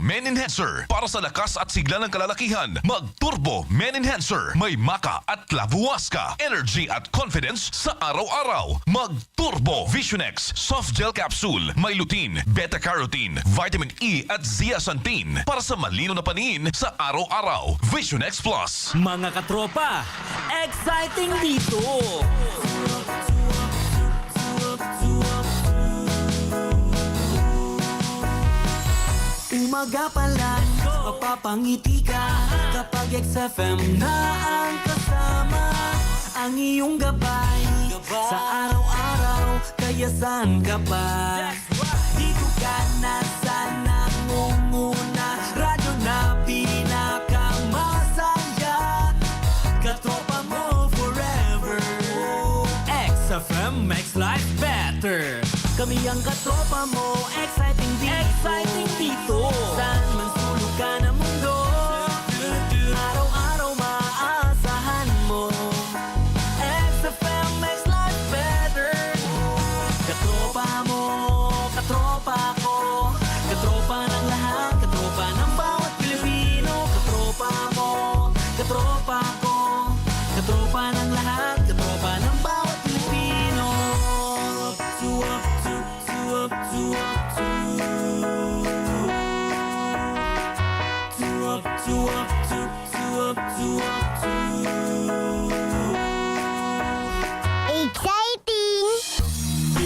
Men Enhancer. Para sa lakas at sigla ng kalalakihan, mag-Turbo Men Enhancer. May maka at lavuasca, energy at confidence sa araw-araw. Mag-Turbo Vision X Soft Gel Capsule. May lutein, beta-carotene, vitamin E at zeaxanthin para sa malino na paningin sa araw-araw. Vision X Plus. Mga katropa, exciting dito! Umaga pa lang, mapapangiti ka kapag XFM na ang kasama. Ang iyong gabay sa araw-araw, kaya saan ka pa? Dito ka na sa nangunguna, radyo na pinakamasaya. Katropa mo forever. XFM makes life better. Kami ang katropa mo, exciting dito. Saan man sulok ka ng mundo, araw-araw maaasahan mo. XFM makes life better. Katropa mo, katropa ko, katropa ng lahat, katropa ng bawat Pilipino. Katropa mo, katropa ko, katropa ng lahat, katropa ng bawat Pilipino. Exciting!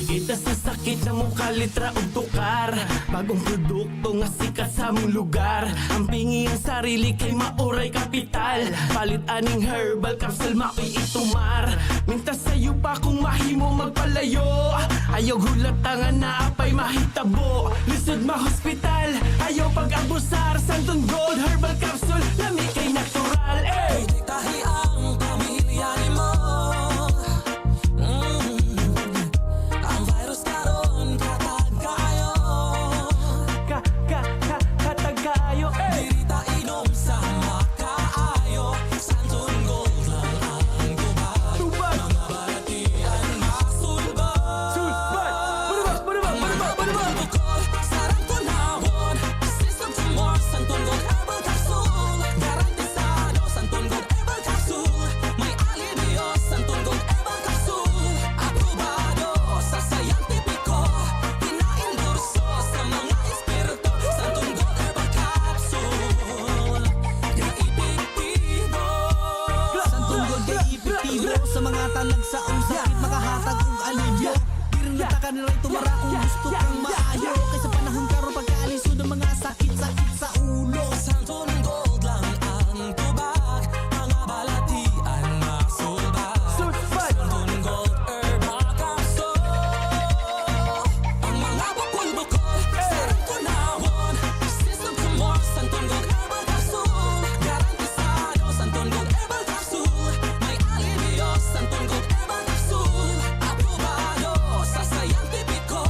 Kita sa sakit na mong kalitra o tukar. Bagong produkto nga sikat sa mong lugar. Ang pingi ang sarili kay mauray kapital. Palit aning herbal capsule mapi itumar. Minta sa'yo pa kung mahimo magpalayo. Ayaw hulatangan na apay mahitabo. Lisod ma-hospital, ayaw pag-abusar. Santon Gold Herbal Capsule, lami kay natural. Pwede tahi ang pamilya ni mo. Ang virus karon katagayo. Katagayo, Diri ta inom sa makaayo. Santon Gold lang ang tubag. Tubag! Mga balatian masulbag. Sulbad! Bukol, sarang tunawon. System to more, Santon Gold Herbal Capsule. Garantisado, Santon Gold Herbal Capsule. May alivio, Santon Gold Herbal Capsule. Aprobado sa scientifico. Pinaendorso sa mga eksperto. Santon Gold Herbal Capsule. Epektibo. Santon Gold epektibo sa mga talagsaong sakit, makahatag og alivyo. Dirita ka nila tumara kung gusto kang maayo. Kaysa panahon karon pagkaalisod ng mga sakit-sakit sa ulo. Santon Gold lang ang tubag. Mga balatian masulbag. Sulbad! Santon Gold Herbal Capsule. Ang mga bukol-bukol, sarang tunawon. System to more, Santon Gold Herbal Capsule. Garantisado, Santon Gold Herbal Capsule. May alivio, Santon Gold Herbal Capsule. Aprobado sa scientifico.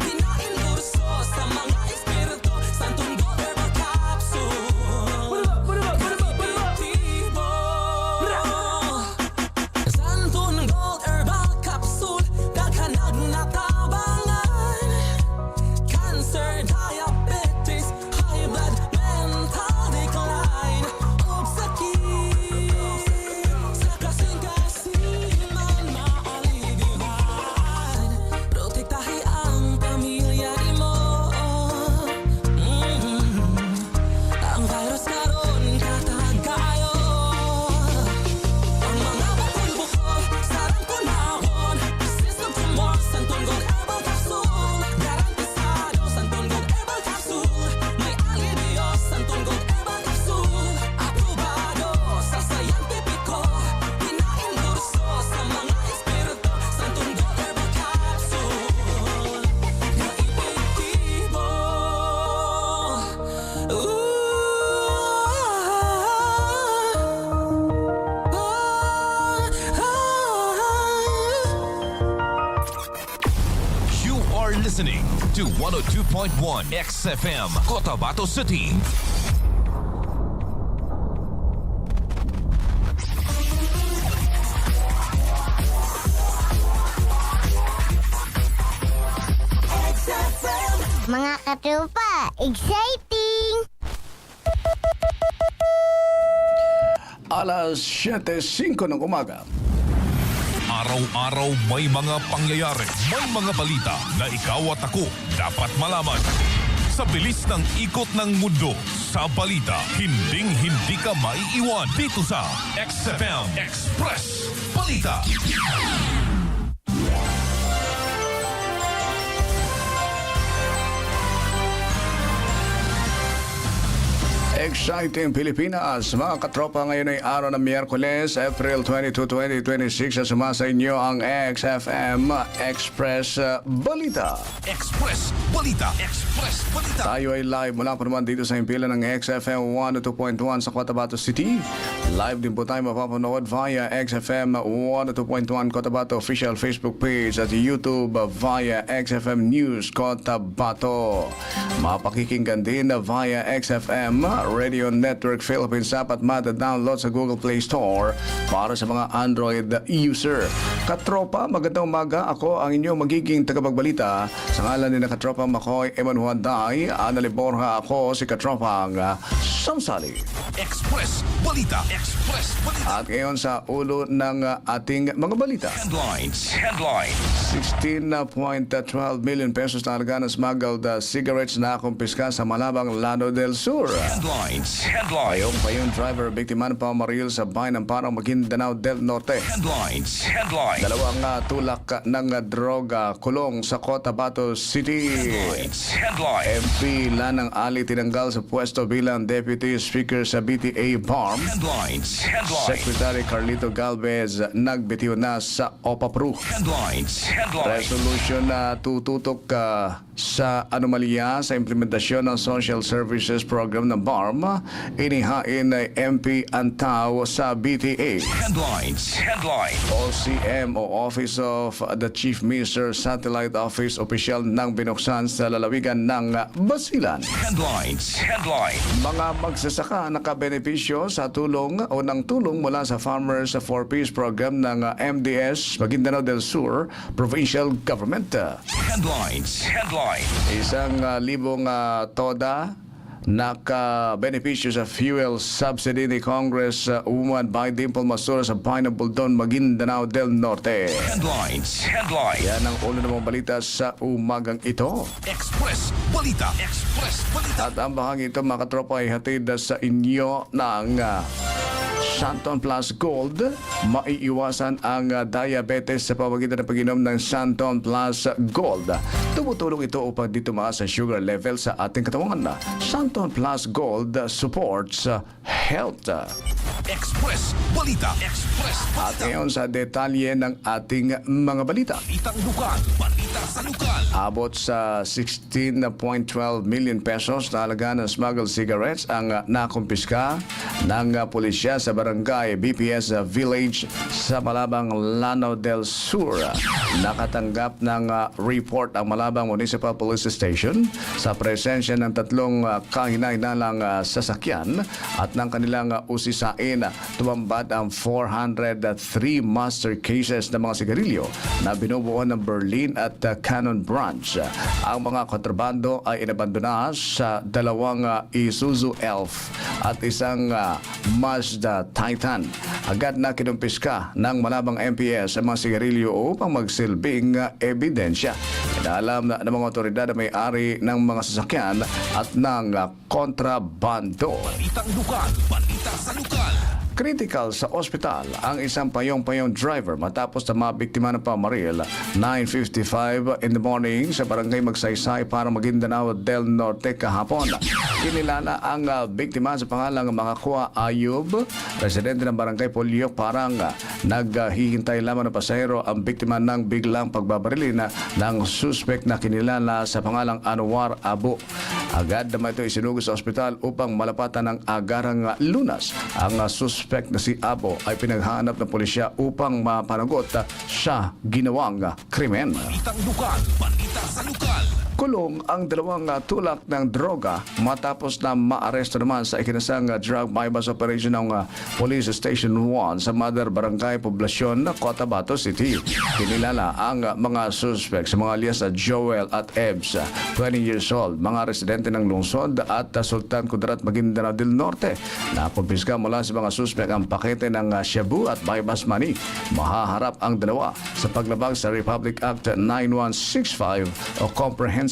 Pinaendorso sa mga eksperto. Santon Gold Herbal Capsule. Epektibo. Santon Gold Herbal Capsule. Daghanag natabangan. Cancer, diabetes, high blood, mental decline. Og sakit sa kasing-kasingan maalibiyuhan. Protektahi ang pamilya ni mo. Ang virus karon katagayo. Ang mga bukol-bukol, sarang kunahon. System to more, Santon Gold Herbal Capsule. Garantisado, Santon Gold Herbal Capsule. May alivio, Santon Gold Herbal Capsule. Aprobado sa scientifico. Pinaendorso sa mga eksperto. Santon Gold Herbal Capsule. Epektibo. You are listening to 102.1 XFM, Cotabato City. Mga katropa, exciting! Alas 7:05 ng umaga. Araw-araw may mga pangyayari, may mga balita na ikaw at ako dapat malaman. Sa bilis ng ikot ng mundo, sa balita, hinding-hindi ka maiiwan dito sa XFM Express Balita. Exciting Pilipinas! Mga katropa, ngayon ay araw ng Miyerkules, April 22, 2026. Sa sumasa inyo ang XFM Express Balita. Express Balita. Express Balita. Tayo ay live mula pa naman dito sa himpilan ng XFM 102.1 sa Cotabato City. Live din po tayo mapapanood via XFM 102.1 Cotabato official Facebook page at YouTube via XFM News Cotabato. Mapakikinggan din via XFM Radio Network Philippines app at mada-download sa Google Play Store para sa mga Android user. Katropa, magandang umaga. Ako ang inyong magiging tagapagbalita. Sa ngalan ni na Katropa Makoy Emanuel Day, Anali Borja, ako si Katropang SALI. Express Balita. Express Balita. At ngayon sa ulo ng ating mga balita. Headlines. 16.12 million pesos na halaga ng smuggled cigarettes na kumpiska sa Malabang, Lano del Sur. Headlines. Payong driver, biktima ng pamaril sa bayan ng Parang, Maguindanao del Norte. Headlines. Dalawang tulak ng droga kulong sa Cotabato City. MP Lanang Ali tinanggal sa pwesto bilang Deputy Speaker sa BTA BARM. Headlines. Secretary Carlito Galvez nagbitiw na sa OPAPRU. Resolution na tututok sa anomalya sa implementasyon ng Social Services Program ng BARM, inihain ng MP Antaw sa BTA. OCM o Office of the Chief Minister Satellite Office opisyal nang binuksan sa lalawigan ng Basilan. Mga magsasaka nakabenepisyo sa tulong o ng tulong mula sa Farmers for Peace Program ng MDS Maguindanao del Sur Provincial Government. Isang libong toda naka-benepisyo sa fuel subsidy ni Congress Woman by Dimple Masura sa bayan ng Buldon, Maguindanao del Norte. Yan ang ulo ng mga balita sa umagang ito. Express Balita. Express Balita. At ang bahagi ito, mga katropa, ay hatid sa inyo ng Santon Plus Gold. Maiiwasan ang diabetes sa pamamagitan ng pag-inom ng Santon Plus Gold. Tumutulong ito upang di tumaas ang sugar level sa ating katawan. Santon Plus Gold supports health. Express Balita. Express At Balita. ngayon sa detalye ng ating mga balita. Balitang lokal. Balita sa lokal. Abot sa 16.12 million pesos na halaga ng smuggled cigarettes ang nakumpiska ng pulisya sa barangay BPS Village sa Malabang, Lanao del Sur. Nakatanggap ng report ang Malabang Municipal Police Station sa presensya ng tatlong kahinahinalang sasakyan at ng kanilang usisain. Tumambad ang 403 master cases ng mga sigarilyo na binubuo ng Berlin at Cannon Branch. Ang mga kontrabando ay inabandona sa dalawang Isuzu Elf at isang Mazda Titan. Agad na kinumpiska ng Malabang MPS ang mga sigarilyo upang magsilbing ebidensya. Inaalam na ng mga otoridad na may-ari ng mga sasakyan at ng kontrabando. Balitang lokal. Balita sa lokal. Critical sa ospital ang isang payong-payong driver matapos na mabiktima ng pamaril 9:55 in the morning sa barangay Magsaysay para Maguindanao del Norte kahapon. Kinilala ang biktima sa pangalang Makakuha Ayub, residente ng barangay Polio. Parang naghihintay lamang ng pasahero ang biktima ng biglang pagbabarilin ng suspect na kinilala sa pangalang Anwar Abu. Agad naman ito isinugod sa ospital upang malapatan ng agarang lunas. Ang suspect na si Abo ay pinaghanap ng pulisya upang mapanagot sa ginawang krimen. Balitang lokal. Balita sa lokal. kulong ang dalawang tulak ng droga matapos na maaresto naman sa ikinasang drug bypass operation ng Police Station 1 sa Mother Barangay Poblasyon na Cotabato City. Kinilala ang mga suspect sa mga alias Joel at Ebs, 20 years old, mga residente ng lungsod at Sultan Kudarat, Maguindanao del Norte. Nakumpiska mula sa mga suspect ang pakete ng shabu at bypass money. Mahaharap ang dalawa sa paglabag sa Republic Act 9165 o Comprehensive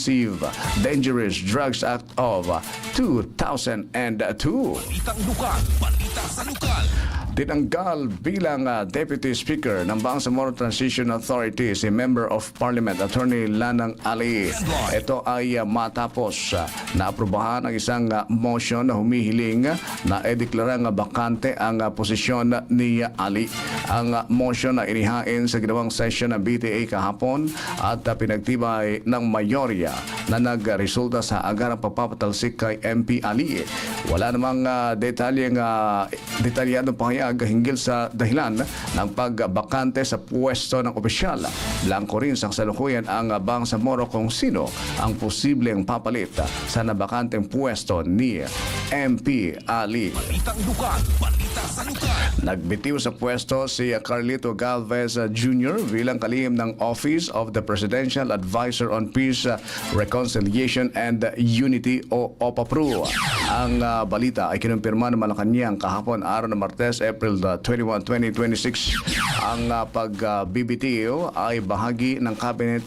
Dangerous Drugs Act of 2002. Balitang lokal, balita sa lokal. Tinanggal bilang Deputy Speaker ng Bangsamoro Transition Authority si Member of Parliament Attorney Lanang Ali. Ito ay matapos na aprubahan ang isang motion na humihiling na ideklarang bakante ang posisyon ni Ali. Ang motion na inihain sa ginawang session ng BTA kahapon at pinagtibay ng mayorya na nagresulta sa agarang pagpapatalsik kay MP Ali. Wala namang detalyadong pahayag hinggil sa dahilan ng pagbakante sa pwesto ng opisyal. Blanco rin sa kasalukuyan ang Bangsamoro kung sino ang posibleng papalit sa nabakanteng pwesto ni MP Ali. Balitang lokal, balita sa lokal. Nagbitiw sa pwesto si Carlito Galvez Jr. bilang kalihim ng Office of the Presidential Advisor on Peace, Reconciliation and Unity o OPAPRU. Ang balita ay kinumpirma ng Malacanang kahapon araw ng Martes, April 21, 2026. Ang pagbibitiw ay bahagi ng cabinet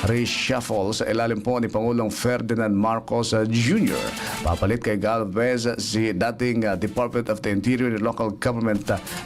reshuffle sa ilalim po ni Pangulong Ferdinand Marcos Jr. Papalit kay Galvez si dating Department of the Interior and Local Government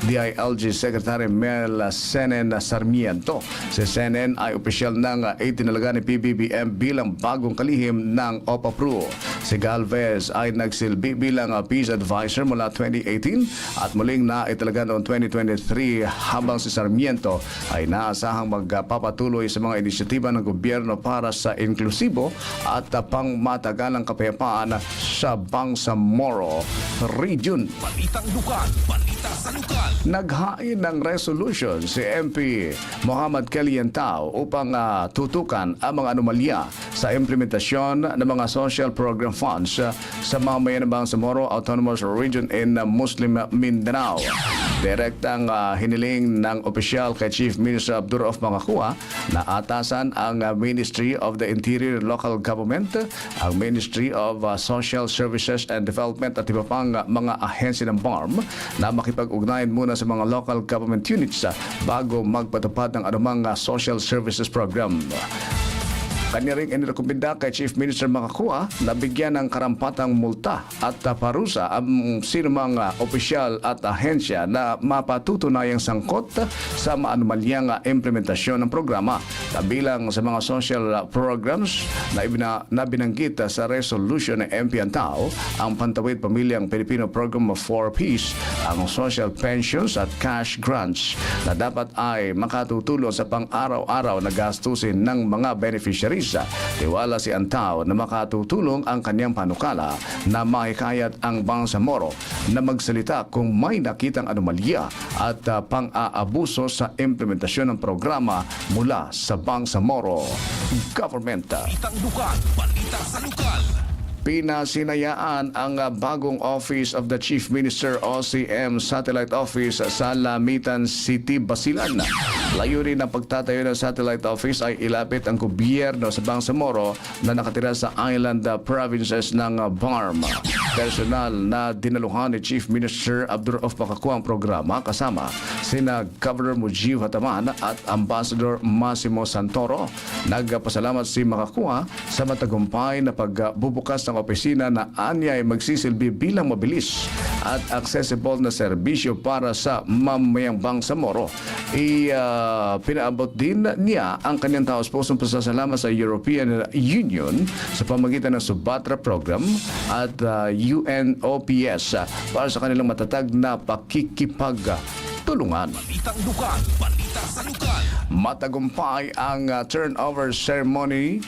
DILG Secretary Mel Senen Sarmiento. Si Senen ay opisyal ng itinalaga ni PBBM bilang bagong kalihim ng OPAPRU. Si Galvez ay nagsilbi bilang Peace Advisor mula 2018 at muling na italaga noong 2023, habang si Sarmiento ay naasahang magpapatuloy sa mga inisyatiba ng gobyerno para sa inklusibo at pangmatagalang kapayapaan sa Bangsamoro Region. Balitang lokal, balita sa lokal. Naghain ng resolution si MP Muhammad Kalientao upang tutukan ang mga anomalya sa implementasyon ng mga social program funds sa mamayan ng Bangsamoro Autonomous Region in Muslim Mindanao. Direktang hiniling ng opisyal kay Chief Minister Abdur of Mangakua na atasan ang Ministry of the Interior and Local Government, ang Ministry of Social Services and Development at iba pang mga ahensya ng BARM na makipag-ugnayan muna sa mga local government units bago magpatupad ng anumang social services program. Kanya ring inirekomenda kay Chief Minister Mangakua na bigyan ng karampatang multa at parusa ang sinumang opisyal at ahensya na mapatutunayang sangkot sa maanumalyang implementasyon ng programa. Kabilang sa mga social programs na binanggit sa resolution ng MP Antao, ang Pantawid Pamilyang Pilipino Program for Peace, ang social pensions at cash grants na dapat ay makatutulong sa pang-araw-araw na gastusin ng mga beneficiaries. Tiwala si Antao na makatutulong ang kanyang panukala na mahikayat ang Bangsamoro na magsalita kung may nakitang anomalya at pang-aabuso sa implementasyon ng programa mula sa Bangsamoro Government. Balitang lokal, balita sa lokal. Pinasinayaan ang bagong Office of the Chief Minister OCM Satellite Office sa Lamitan City, Basilan. Layunin ng pagtatayo ng Satellite Office ay ilapit ang gobyerno sa Bangsamoro na nakatira sa island provinces ng BARM. Personal na dinaluhan ni Chief Minister Abdur of Mangakua ang programa kasama sina Governor Mujib Hataman at Ambassador Massimo Santoro. Nagpasalamat si Mangakua sa matagumpay na pagbubukas ng opisina na anya ay magsisilbi bilang mabilis at accessible na serbisyo para sa mamayang Bangsamoro. Pinaabot din niya ang kanyang taos-pusong pasasalamat sa European Union sa pamagitan ng Subatra Program at UNOPS para sa kanilang matatag na pakikipagtulungan. Balitang lokal, balita sa lokal. Matagumpay ang turnover ceremony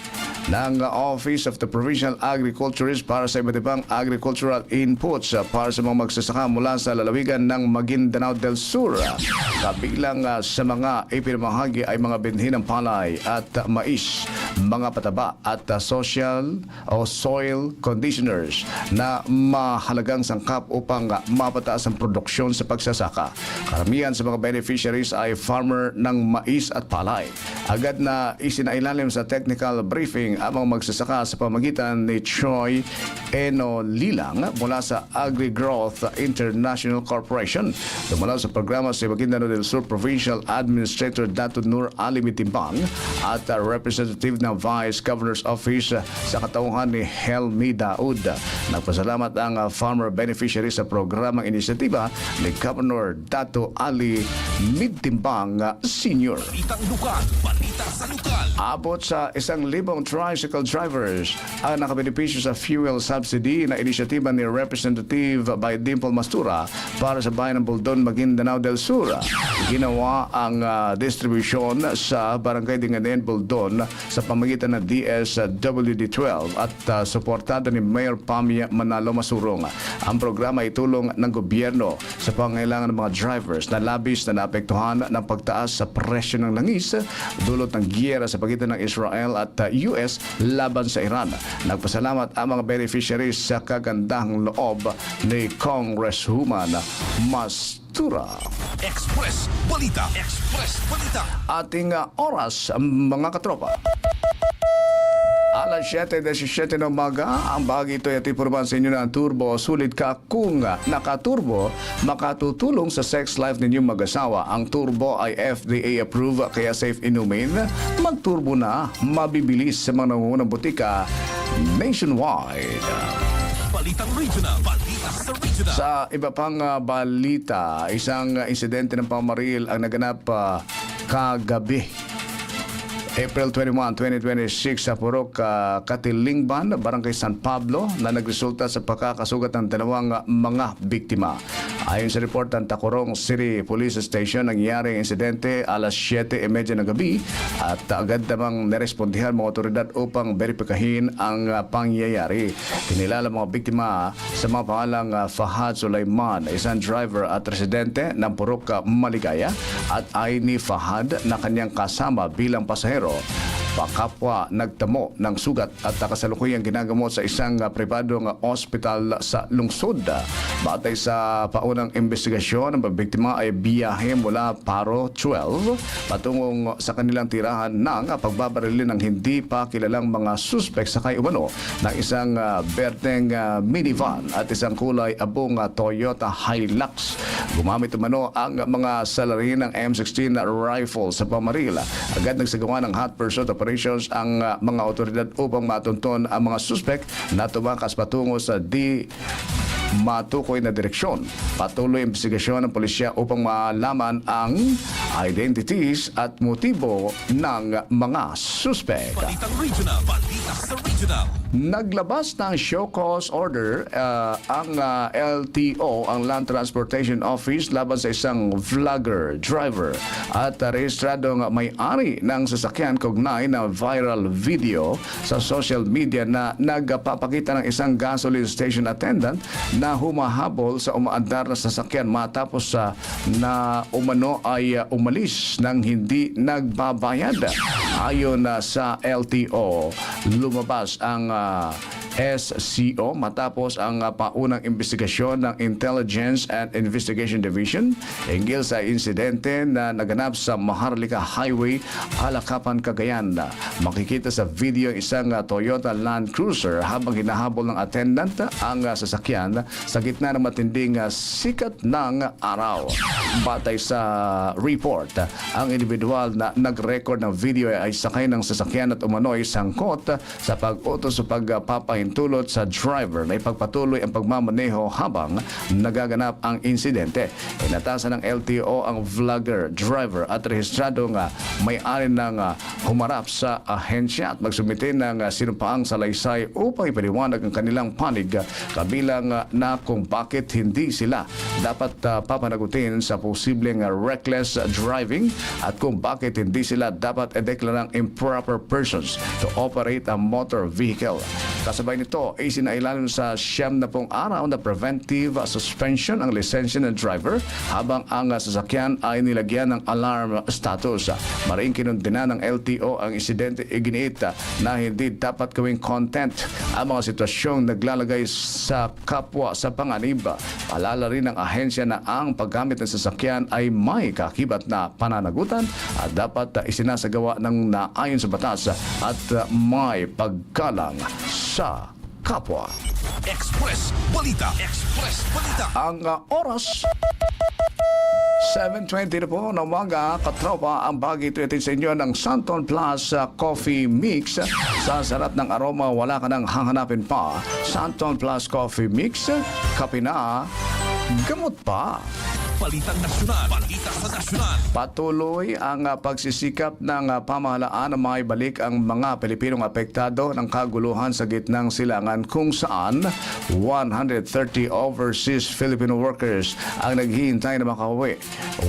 ng Office of the Provincial Agriculturist para sa iba't ibang agricultural inputs para sa mga magsasaka mula sa lalawigan ng Maguindanao del Sur. Kabilang sa mga ipinamahagi ay mga binhi ng palay at mais, mga pataba at social o soil conditioners na mahalagang sangkap upang mapataas ang produksyon sa pagsasaka. Karamihan sa mga beneficiaries ay farmer ng mais at palay. Agad na isinailalim sa technical briefing ang mga magsasaka sa pamagitan ni Troy Lilang mula sa Agri-Growth International Corporation. Dumalaw sa programa si Maguindanao del Sur Provincial Administrator Dato Nur Ali Mitimbang at representative ng Vice Governor's Office sa katauhan ni Helmi Daud. Nagpasalamat ang farmer beneficiary sa programang inisyatiba ni Governor Dato Ali Mitimbang Sr. Balitang lokal, balita sa lokal. Abot sa 1,000 tricycle drivers ang nakabenepisyo sa fuel subsidy na inisyatiba ni Representative by Dimple Mastura para sa bayan ng Buldon, Maguindanao del Sur. Ginawa ang distribution sa Barangay Dinganen, Buldon sa pamagitan ng DSWD-12 at suportado ni Mayor Pamia Manalo Masurong. Ang programa ay tulong ng gobyerno sa pangailangan ng mga drivers na labis na naapektuhan ng pagtaas sa presyo ng langis dulot ng giyera sa pagitan ng Israel at US laban sa Iran. Nagpasalamat ang mga beneficiaries sa kagandahang loob ni Congresswoman Mastura. Express Balita. Express Balita. Ating oras, mga katropa. Alas 7:17 ng umaga, ang bahagi ito ay atipurman sa inyo ng turbo. Sulit ka kung nakaturbo, makatutulong sa sex life ninyong mag-asawa. Ang turbo ay FDA approved kaya safe inumin. Magturbo na, mabibilis sa mga nangungunang butika nationwide. Balitang regional. Balita sa regional. Sa iba pang balita, isang insidente ng pamaril ang naganap kagabi. April 21, 2026 sa Purok, Katilingban, Barangay San Pablo na nagresulta sa pagkakasugat ng dalawang mga biktima. Ayon sa report ng Tacurong City Police Station, nangyari ang insidente alas 7:30 ng gabi at agad namang nerespondihan mga otoridad upang beripikahin ang pangyayari. Kinilala mga biktima sa mga pangalang Fahad Sulaiman, isang driver at residente ng Purok Maligaya, at Aini Fahad na kanyang kasama bilang pasahero. Pakapwa nagtamo ng sugat at kasalukuyang ginagamot sa isang pribadong ospital sa lungsod. Batay sa paunang investigasyon, ang biktima ay biyahe mula Paro 12 patungong sa kanilang tirahan ng pagbabarili ng hindi pa kilalang mga suspek sakay umano ng isang berteng minivan at isang kulay abong Toyota Hilux. Gumamit umano ang mga salarin ng M16 rifle sa pamaril. Agad nagsagawa ng hot pursuit operations ang mga otoridad upang matunton ang mga suspek na tumakas patungo sa matukoy na direksyon. Patuloy investigasyon ng pulisya upang malaman ang identities at motibo ng mga suspek. Balitang regional. Balita sa regional. Naglabas ng show cause order ang LTO, ang Land Transportation Office, laban sa isang vlogger, driver at rehistradong may-ari ng sasakyan kaugnay na viral video sa social media na nagpapakita ng isang gasoline station attendant na humahabol sa umaandar na sasakyan matapos na umano ay umalis ng hindi nagbabayad. Ayon sa LTO, lumabas ang SCO matapos ang paunang investigasyon ng Intelligence and Investigation Division hinggil sa insidente na naganap sa Maharlika Highway, Alakapan, Cagayan. Makikita sa video isang Toyota Land Cruiser habang hinahabol ng attendant ang sasakyan sa gitna ng matinding sikat ng araw. Batay sa report, ang individual na nag-record ng video ay sakay ng sasakyan at umano'y sangkot sa pag-utos sa pagpapahinto nahintulot sa driver na ipagpatuloy ang pagmamaneho habang nagaganap ang insidente. Inatasan ng LTO ang vlogger, driver at rehistradong may-ari ng humarap sa ahensya at magsumite ng sinumpaang salaysay upang ipaliwanag ang kanilang panig kabilang na kung bakit hindi sila dapat papanagutin sa posibleng reckless driving at kung bakit hindi sila dapat ideklarang improper persons to operate a motor vehicle. Kasabay nito ay sinailalim sa 70 araw na preventive suspension ang lisensya ng driver habang ang sasakyan ay nilagyan ng alarm status. Maring kinundina ng LTO ang insidente, iginiit na hindi dapat gawing content ang mga sitwasyong naglalagay sa kapwa sa panganib. Paalala rin ng ahensya na ang paggamit ng sasakyan ay may kakibat na pananagutan at dapat isinasagawa ng naayon sa batas at may paggalang sa kapwa. Express Balita. Express Balita. Ang oras 7:20 na po na umaga, katropa, ang bagi ito sa inyo ng Santon Plus Coffee Mix. Sa sarap ng aroma, wala ka nang hahanapin pa. Santon Plus Coffee Mix, kape na, gamot pa. Balitang nasyonal. Balita sa nasyonal. Patuloy ang pagsisikap ng pamahalaan na maibalik ang mga Pilipinong apektado ng kaguluhan sa gitnang silangan kung saan 130 overseas Filipino workers ang naghihintay na makauwi.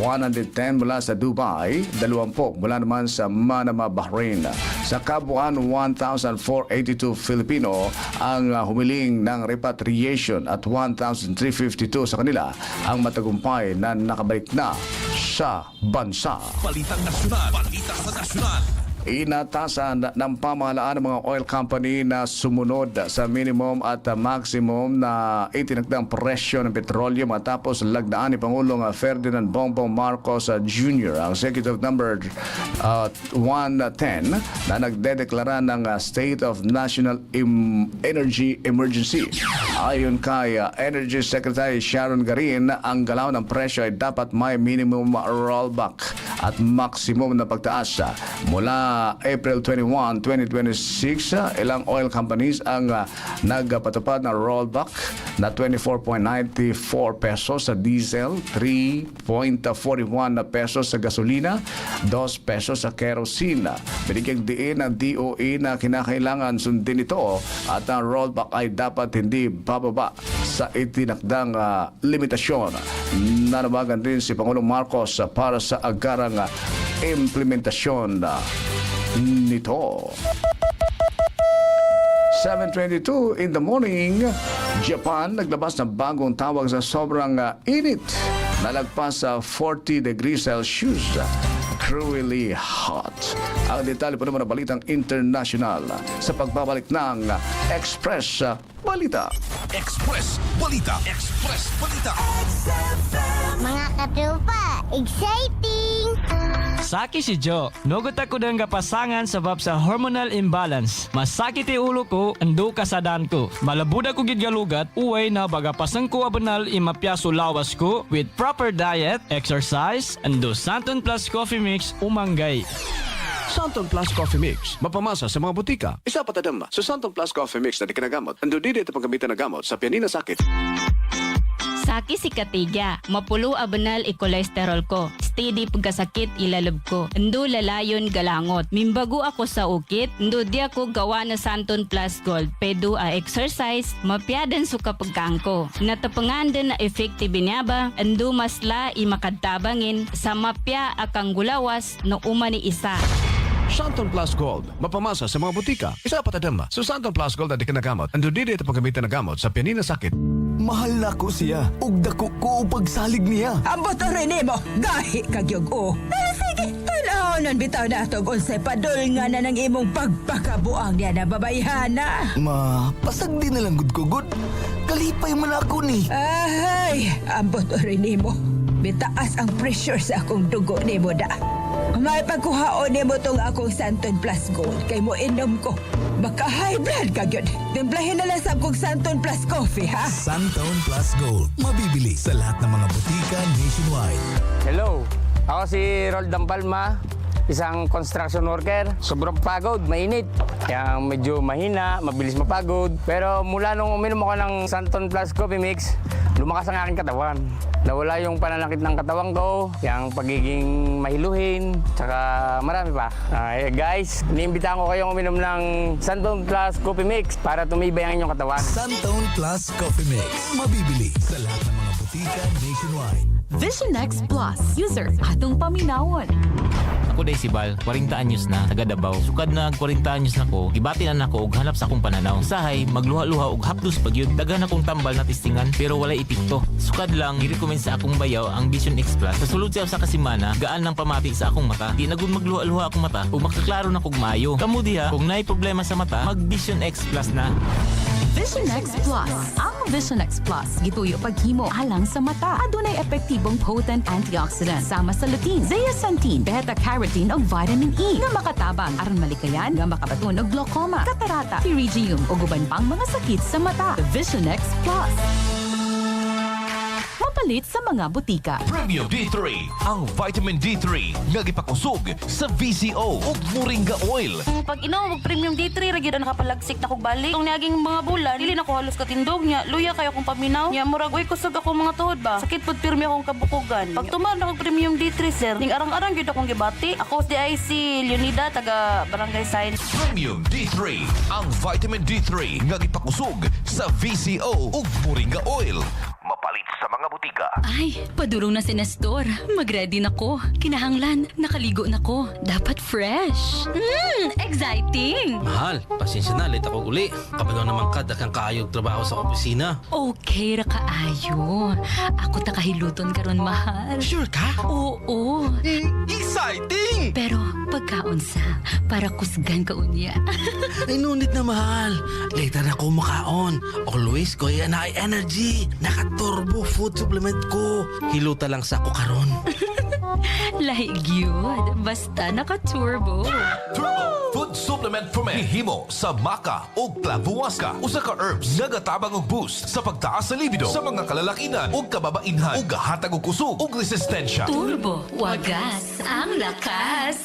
110 mula sa Dubai, 20 mula naman sa Manama, Bahrain. Sa kabuuan, 1,482 Filipino ang humiling ng repatriation at 1,352 sa kanila ang matagumpay na nakabalik na sa bansa. Balitang nasyonal. Balita sa nasyonal. Inatasan ng pamahalaan ng mga oil company na sumunod sa minimum at maximum na itinakdang presyo ng petrolyo matapos lagdaan ni Pangulong Ferdinand Bongbong Marcos Jr. ang Executive Number 110 na nagdedeklara ng State of National Energy Emergency. Ayon kay Energy Secretary Sharon Garin, ang galaw ng presyo ay dapat may minimum rollback at maximum na pagtaas. Mula April 21, 2026, ilang oil companies ang nagpatupad na rollback na 24.94 pesos sa diesel, 3.41 pesos sa gasolina, 2 pesos sa kerosene. Binigyang diin ng DOE na kinakailangan sundin ito at ang rollback ay dapat hindi bababa sa itinakdang limitasyon. Nanawagan din si Pangulong Marcos para sa agarang implementasyon nito. 7:22 in the morning, Japan naglabas ng bagong tawag sa sobrang init na lagpas sa 40 degrees Celsius. Cruelly hot. Ang detalye po naman ng balitang international sa pagbabalik ng Express Balita. Express Balita. Express Balita. Mga katropa, exciting! Saki si Joe. Nugot ako ng kapasangan sabab sa hormonal imbalance. Masakit yung ulo ko, ando kasadaan ko. Malabud ako gidgalugat, uway na bagapasang ko abanal imapyaso lawas ko with proper diet, exercise, ando Santon Plus Coffee Mix umanggay. Santon Plus Coffee Mix. Mapamasa sa mga butika. Isa patadama sa Santon Plus Coffee Mix na di kinagamot. Ando di ito panggamitan na gamot sa pianina sakit. Saki si Katiga, mapulo abanal i-cholesterol ko. Steady pagkasakit ilalab ko. Ando lalayon galangot. Mimbago ako sa ukit. Ando di ako gawa na Santon Plus Gold. Pedo a exercise, mapyadan su kapagkang ko. Natapangandan na effective niya ba? Ando masla imakadtabangin sa mapya akang gulawas no umani isa. Santon Plus Gold. Mapamasa sa mga butika. Isa patadama. Sa Santon Plus Gold na di kinagamot. Ando di ito panggamitan na gamot sa pianina sakit. Mahal na ko siya. Ug dako ko pagsalig niya. Ambot ang rin mo, gahi kagyog o. Sige, tanahonan bitaw na itong unsay padol nga na ng imong pagpakabuang niya na babayhana. Ma, pasag din na lang gud ko gud. Kalipay man ako ni. Ay, ambot ang rin mo. Bitaas ang pressure sa akong dugo ni mo da. May pagkuhaon ni mo itong akong Santon Plus Gold kay mo inom ko. Baka high blood ka yun. Timplahin na lang sa akong Santon Plus Coffee, ha? Santon Plus Gold. Mabibili sa lahat ng mga butika nationwide. Hello, ako si Roldan Palma. isang construction worker. Sobrang pagod, mainit. Kaya medyo mahina, mabilis mapagod. Pero mula nung uminom ako ng Santon Plus Coffee Mix, lumakas ang aking katawan. Nawala yung pananakit ng katawan ko, yung pagiging mahiluhin, tsaka marami pa. Guys, iniimbitahan ko kayong uminom ng Santon Plus Coffee Mix para tumibay ang inyong katawan. Santon Plus Coffee Mix. Mabibili sa lahat ng mga butika nationwide. Vision X Plus. User, atong paminawon. Ako day si Bal, 40 anyos na, taga Davao. Sukad na 40 anyos na ko, gibati na nako og hanap sa akong pananaw. Sahay, magluha-luha og hapdos pagyud. Dagan akong tambal na tistingan pero walay epekto. Sukad lang, i-recommend sa akong bayaw ang Vision X Plus. Sa sulod siya sa kasimana, gaan ng pamati sa akong mata. Di na gud magluha-luha akong mata ug makaklaro na kog maayo. Kamu diha, kung naay problema sa mata, mag Vision X Plus na. Vision X Plus. Ang Vision X Plus gituyo paghimo alang sa mata. Adunay epektibong potent antioxidant sama sa lutein, zeaxanthin, beta-carotene ug vitamin E nga makatabang aron malikayan nga makabaton og glaucoma, katarata, pterygium ug uban pang mga sakit sa mata. Vision X Plus. Mapalit sa mga butika. Premium D3, ang vitamin D3 nga gipakusog sa VCO ug moringa oil. Pag inom og premium D3 ra gyud nakapalagsik na kog balik. Tong niaging mga bulan, dili na ko halos katindog niya. Luya kayo akong paminaw. Nya murag oy kusog ako mga tuhod ba. Sakit pud pirmi akong kabukugan. Pag tuman na kog premium D3 sir, ning arang-arang gyud akong gibati. Ako si Leonida taga Barangay Science. Premium D3, ang vitamin D3 nga gipakusog sa VCO ug moringa oil. Mapalit sa mga butika. Ay, padulong na si Nestor. Mag-ready na ko. Kinahanglan, nakaligo na ko. Dapat fresh. Exciting! Mahal, pasensya na, late ako uli. Kabalo naman ka, dakang kaayog trabaho sa opisina. Okay ra kaayo. Ako takahiluton karon mahal. Sure ka? Oo. Exciting! Pero pagkaunsa, para kusgan ka unya. Ay, nunit na mahal. Later na ako makaon. Always ko yan ay energy. Naka-turbo food supplement ko. Hiluta lang sa ako karon. Lahi gyud, basta naka-turbo. Turbo Food Supplement for Men. Hihimo sa maca o clavuasca. Usa ka herbs nga gatabang og boost sa pagtaas sa libido sa mga kalalakinan o kababainhan o gahatag og kusog o resistensya. Turbo, wagas ang lakas.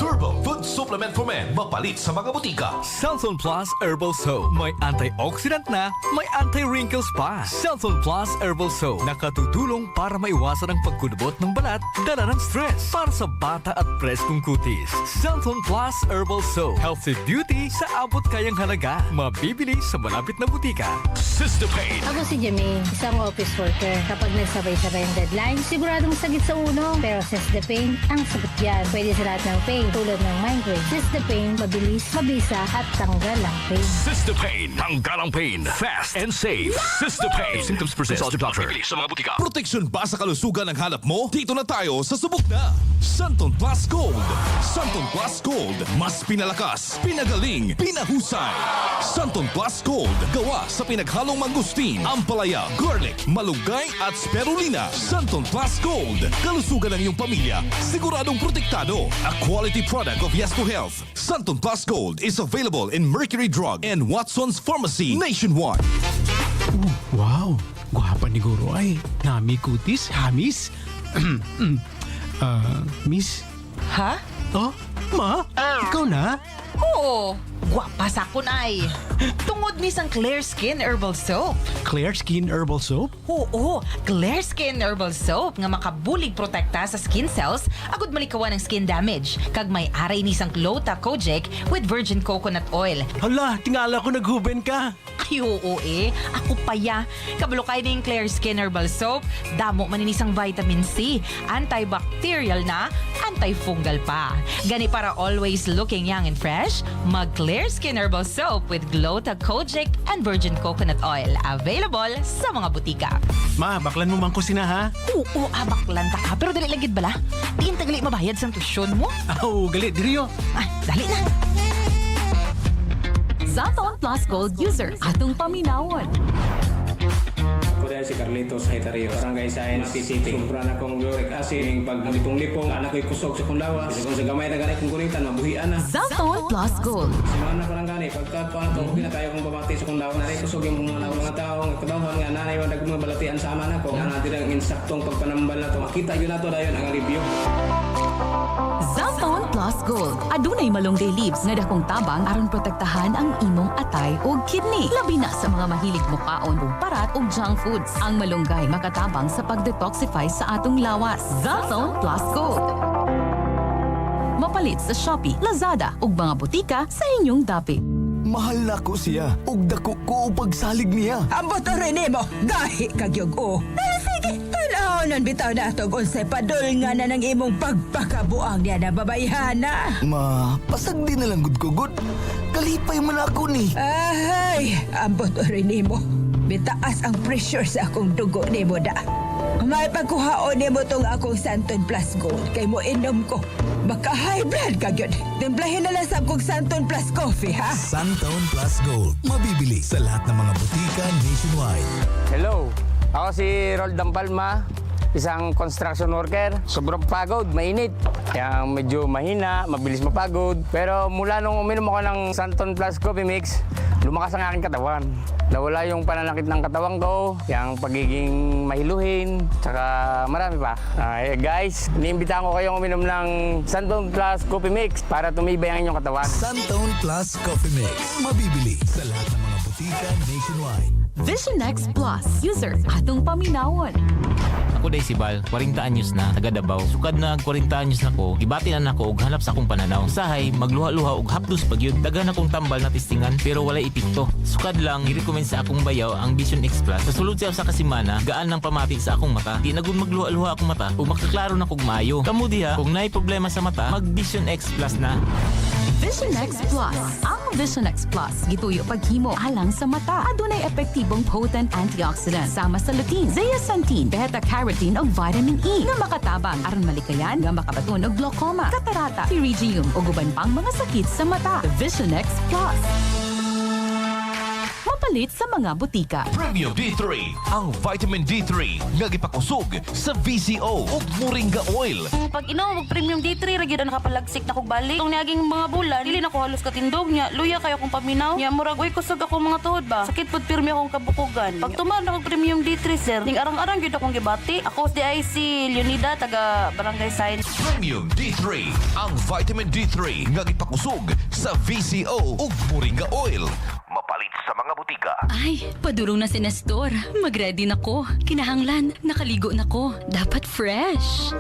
Turbo Food Supplement for Men. Mapalit sa mga butika. Santon Plus Herbal Soap. May antioxidant na, may anti-wrinkles pa. Santon Plus Herbal Soap. Nakatutulong para maiwasan ang pagkulubot ng balat, dala ng stress. Para sa bata at preskong kutis. Santon Plus Herbal Soap. Healthy beauty sa abot kayang halaga. Mabibili sa malapit na butika. System-Pain. Ako si Jamie, isang office worker. Kapag nagsabay-sabay ang deadline, siguradong sagit sa uno. Pero System-Pain, ang sagot yan. Pwede sa lahat ng pain, tulad ng migraine. System-Pain, mabilis, mabisa, at tanggal ang pain. System-Pain. Tanggal ang pain. Fast and safe. System-Pain. If symptoms persist, consult your doctor. Mabibili sa mga butika. Proteksyon ba sa kalusugan ang hanap mo? Dito na tayo sa subok na. Santon Plus Gold. Santon Plus Gold. Mas pinalakas, pinagaling, pinahusay. Santon Plus Gold. Gawa sa pinaghalong mangustin, ampalaya, garlic, malunggay at spirulina. Santon Plus Gold. Kalusugan ng iyong pamilya. Siguradong protektado. A quality product of Yes to Health. Santon Plus Gold is available in Mercury Drug and Watson's Pharmacy nationwide. Wow! Gwapa ni Guro ay. Nami kutis, hamis. Miss? Ha? Oh, ma? Ikaw na? Oo. Gwapa sa kun ay. Tungod ni sang Clear Skin Herbal Soap. Clear Skin Herbal Soap? Oo, Clear Skin Herbal Soap nga makabulig protekta sa skin cells agud malikawan ng skin damage. Kag may aray ni sang Clota Kojic with virgin coconut oil. Hala, tingala ko naghuben ka. Ay, oo eh. Ako pa ya. Kabalo kay ning Clear Skin Herbal Soap. Damo man ni sang vitamin C. Antibacterial na, antifungal pa. Gani para always looking young and fresh, mag Clear Skin Herbal Soap with Glota Kojic and virgin coconut oil. Available sa mga butika. Ma, baklan mo man ko sina ha? Oo, baklan ta ka. Pero dali lagid bala. Diin tagali mabayad sa tusyon mo. Oo, gali, diriyo. Dali na. Santon Plus Gold User, atong paminawon. si Carlitos Haitario, Barangay Science City. Sobra na kong uric acid, yung paglipong-lipong, anak ko'y kusog sa kong lawas. Kasi kung sa gamay na ganit kong kunitan, mabuhian na. Zalton Plus Gold. Simana pa lang gani, pagkatpaan ito, pinatayo kong babati sa kong lawas. Nanay kusog yung mga taong kabawhan nga, nanay wadag mga balatian sa ama na ko. Nga natin ang insaktong pagpanambal na ito. Makita yun na ito dayon ang review. Zalton Plus Gold. Adunay malunggay leaves nga dakong tabang aron protektahan ang imong atay o kidney. Labi na sa mga mahilig mukaon o parat o junk foods. Ang malunggay makatabang sa pag-detoxify sa atong lawas. Zalton Plus Gold. Mapalit sa Shopee, Lazada ug mga butika sa inyong dapit. Mahal na ko siya. Ug dako ko pagsalig niya. Ambot rin mo, gahi kagyog o. Sige, tanahonan bitaw na itong unsay padol nga na ng imong pagpakabuang niya na babayhana. Ma, pasag din na lang gud ko gud. Kalipay man ako ni. Ay, ambot rin mo. Bitaas ang pressure sa akong dugo ni mo da. May pagkuhaon ni mo tong akong Santon Plus Gold kay mo inom ko. Baka high blood ka yun. Timplahin na lang sa akong Santon Plus Coffee, ha? Santon Plus Gold. Mabibili sa lahat ng mga butika nationwide. Hello, ako si Roldan Palma, isang construction worker. Sobrang pagod, mainit. Kaya medyo mahina, mabilis mapagod. Pero mula nung uminom ako ng Santon Plus Coffee Mix, lumakas ang aking katawan. Nawala yung pananakit ng katawan ko, yung pagiging mahiluhin, tsaka marami pa. Guys, iniimbitahan ko kayong uminom ng Santon Plus Coffee Mix para tumibay ang inyong katawan. Santon Plus Coffee Mix. Mabibili sa lahat ng mga butika nationwide. Vision X Plus. User, atong paminawon. Ako day si Bal, 40 anyos na, taga Davao. Sukad na 40 anyos na ko, gibati na nako og hanap sa akong pananaw. Sahay, magluha-luha og hapdos pagyud. Dagan akong tambal na tistingan pero walay epekto. Sukad lang i-recommend sa akong bayaw ang Vision X Plus. Sa sulod siya sa kasimana, gaan ng pamati sa akong mata. Di na gud magluha-luha akong mata ug makaklaro na kog maayo. Kamu diha, kung naay problema sa mata, mag Vision X Plus na. Vision X Plus. Ang Vision X Plus gituyo paghimo alang sa mata. Adunay epektibong potent antioxidant sama sa lutein, zeaxanthin, beta-carotene ug vitamin E nga makatabang aron malikayan nga makabaton og glaucoma, katarata, pterygium ug uban pang mga sakit sa mata. Vision X Plus. Mapalit sa mga butika. Premium D3, ang vitamin D3 nga gipakusog sa VCO ug moringa oil. Pag inom og Premium D3 ra gyud nakapalagsik na kog balik. Tong niaging mga bulan, dili na ko halos katindog niya. Luya kayo akong paminaw. Nya murag uy kusog ako mga tuhod ba. Sakit pud pirmi akong kabukugan. Pag tuman ako Premium D3 sir, ning arang-arang gyud akong gibati. Ako si DIC Leonida taga Barangay Science. Premium D3, ang vitamin D3 nga gipakusog sa VCO ug moringa oil. Mapalit sa mga butika. Ay, padurong na si Nestor. Mag-ready na ko. Kinahanglan, nakaligo na ko. Dapat fresh.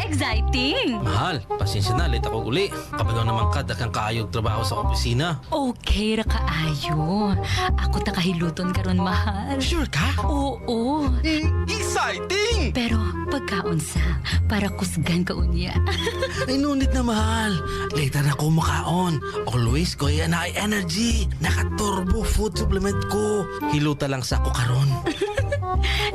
Exciting! Mahal, pasensya na, late ako uli. Kapag naman ka, dakang kaayog trabaho sa opisina. Okay ra kaayo. Ako takahiluton karon mahal. Sure ka? Oo. Exciting! Pero pagkaon sa, para kusgan ka unya. Ay, nunit na mahal. Later na ako makaon. Always ko yan ay energy. Naka-turbo food supplement ko. Hiluta lang sa ako karon.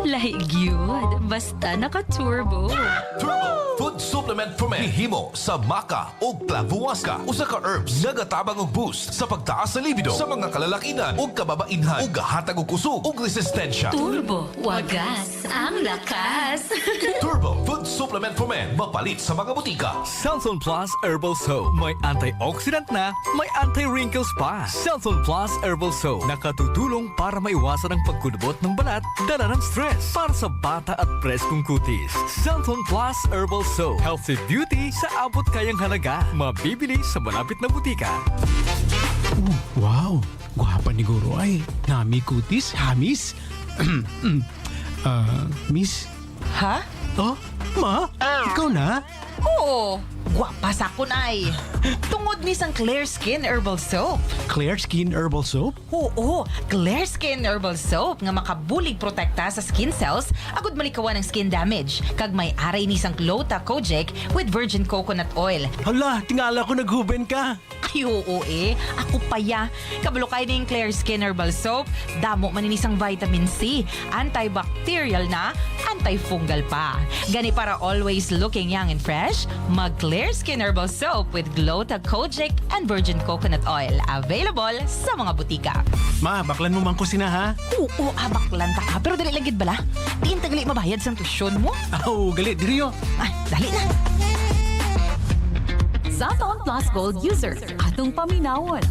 Lahi gyud, basta naka-turbo. Turbo Food Supplement for Men. Himo sa maka o clavuasca. Usa ka herbs nga gatabang og boost sa pagtaas sa libido sa mga kalalakinan o kababainhan ug gahatag og kusog ug resistensya. Turbo, wagas ang lakas. Turbo Food Supplement for Men. Mapalit sa mga butika. Santon Plus Herbal Soap. May antioxidant na, may anti-wrinkles pa. Santon Plus Herbal Soap. Nakatutulong para maiwasan ang pagkudubot ng balat, dala ng stress. Para sa bata at preskong kutis. Santon Plus Herbal Soap. Healthy beauty sa abot kayang halaga. Mabibili sa malapit na butika. Wow, gwapa ni Guro ay. Nami kutis, hamis. Miss? Ha? Oh, ma? Ikaw na? Oo, gwapa sa kun ay. Tungod ni sang Clear Skin Herbal Soap. Clear Skin Herbal Soap? Oo, Clear Skin Herbal Soap nga makabulig protekta sa skin cells agud malikawan ng skin damage. Kag may aray ni sang Clota Kojic with virgin coconut oil. Hala, tingala ko naghuben ka. Ay, oo ako paya. Kabalo kay ning Clear Skin Herbal Soap, damo maninisang vitamin C, antibacterial na, antifungal pa. Gani para always looking young and fresh, mag Clear Clear Skin Herbal Soap with Glota Kojic and Virgin Coconut Oil. Available sa mga butika. Ma, baklan mo man ko sina ha? Oo, baklan ta ka. Pero dali lagid bala. Diin tagali mabayad sa tuition mo. Aw, gali, diriyo. Ay, dali na. Santon Plus Gold user, atong paminawon.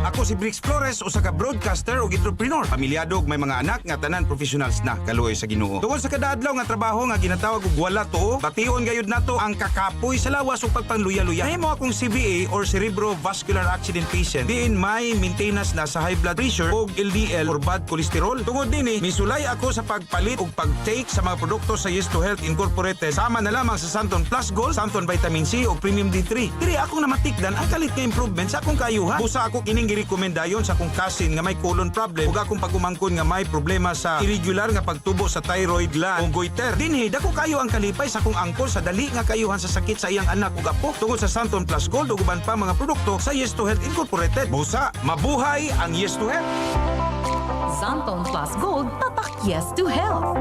Ako si Brix Flores, usa ka broadcaster ug entrepreneur. Pamilyado ug may mga anak nga tanan professionals na kaluoy sa Ginoo. Tungod sa kada adlaw nga trabaho nga ginatawag og wala to, bation gayud nato ang kakapoy sa lawas ug pagpangluya-luya. Nahimo akong CVA or cerebrovascular accident patient. Diin may maintenance na sa high blood pressure ug LDL or bad cholesterol. Tungod dinhi, misulay ako sa pagpalit ug pag-take sa mga produkto sa Yes to Health Incorporated. Sama na lamang sa Santon Plus Gold, Santon Vitamin C ug Premium D3. Diri akong namatikdan ang kalit ka improvement sa akong kayuhan. Busa ako kining girekomendayon sa akong kasin nga may colon problem ug akong pagumangkon nga may problema sa irregular nga pagtubo sa thyroid gland o goiter. Dinhi dako kayo ang kalipay sa akong angkol sa dali nga kayuhan sa sakit sa iyang anak ug apo tungod sa Santon Plus Gold ug uban pa mga produkto sa Yes to Health Incorporated. Busa, mabuhay ang Yes to Health. Santon Plus Gold, tatak yes to health.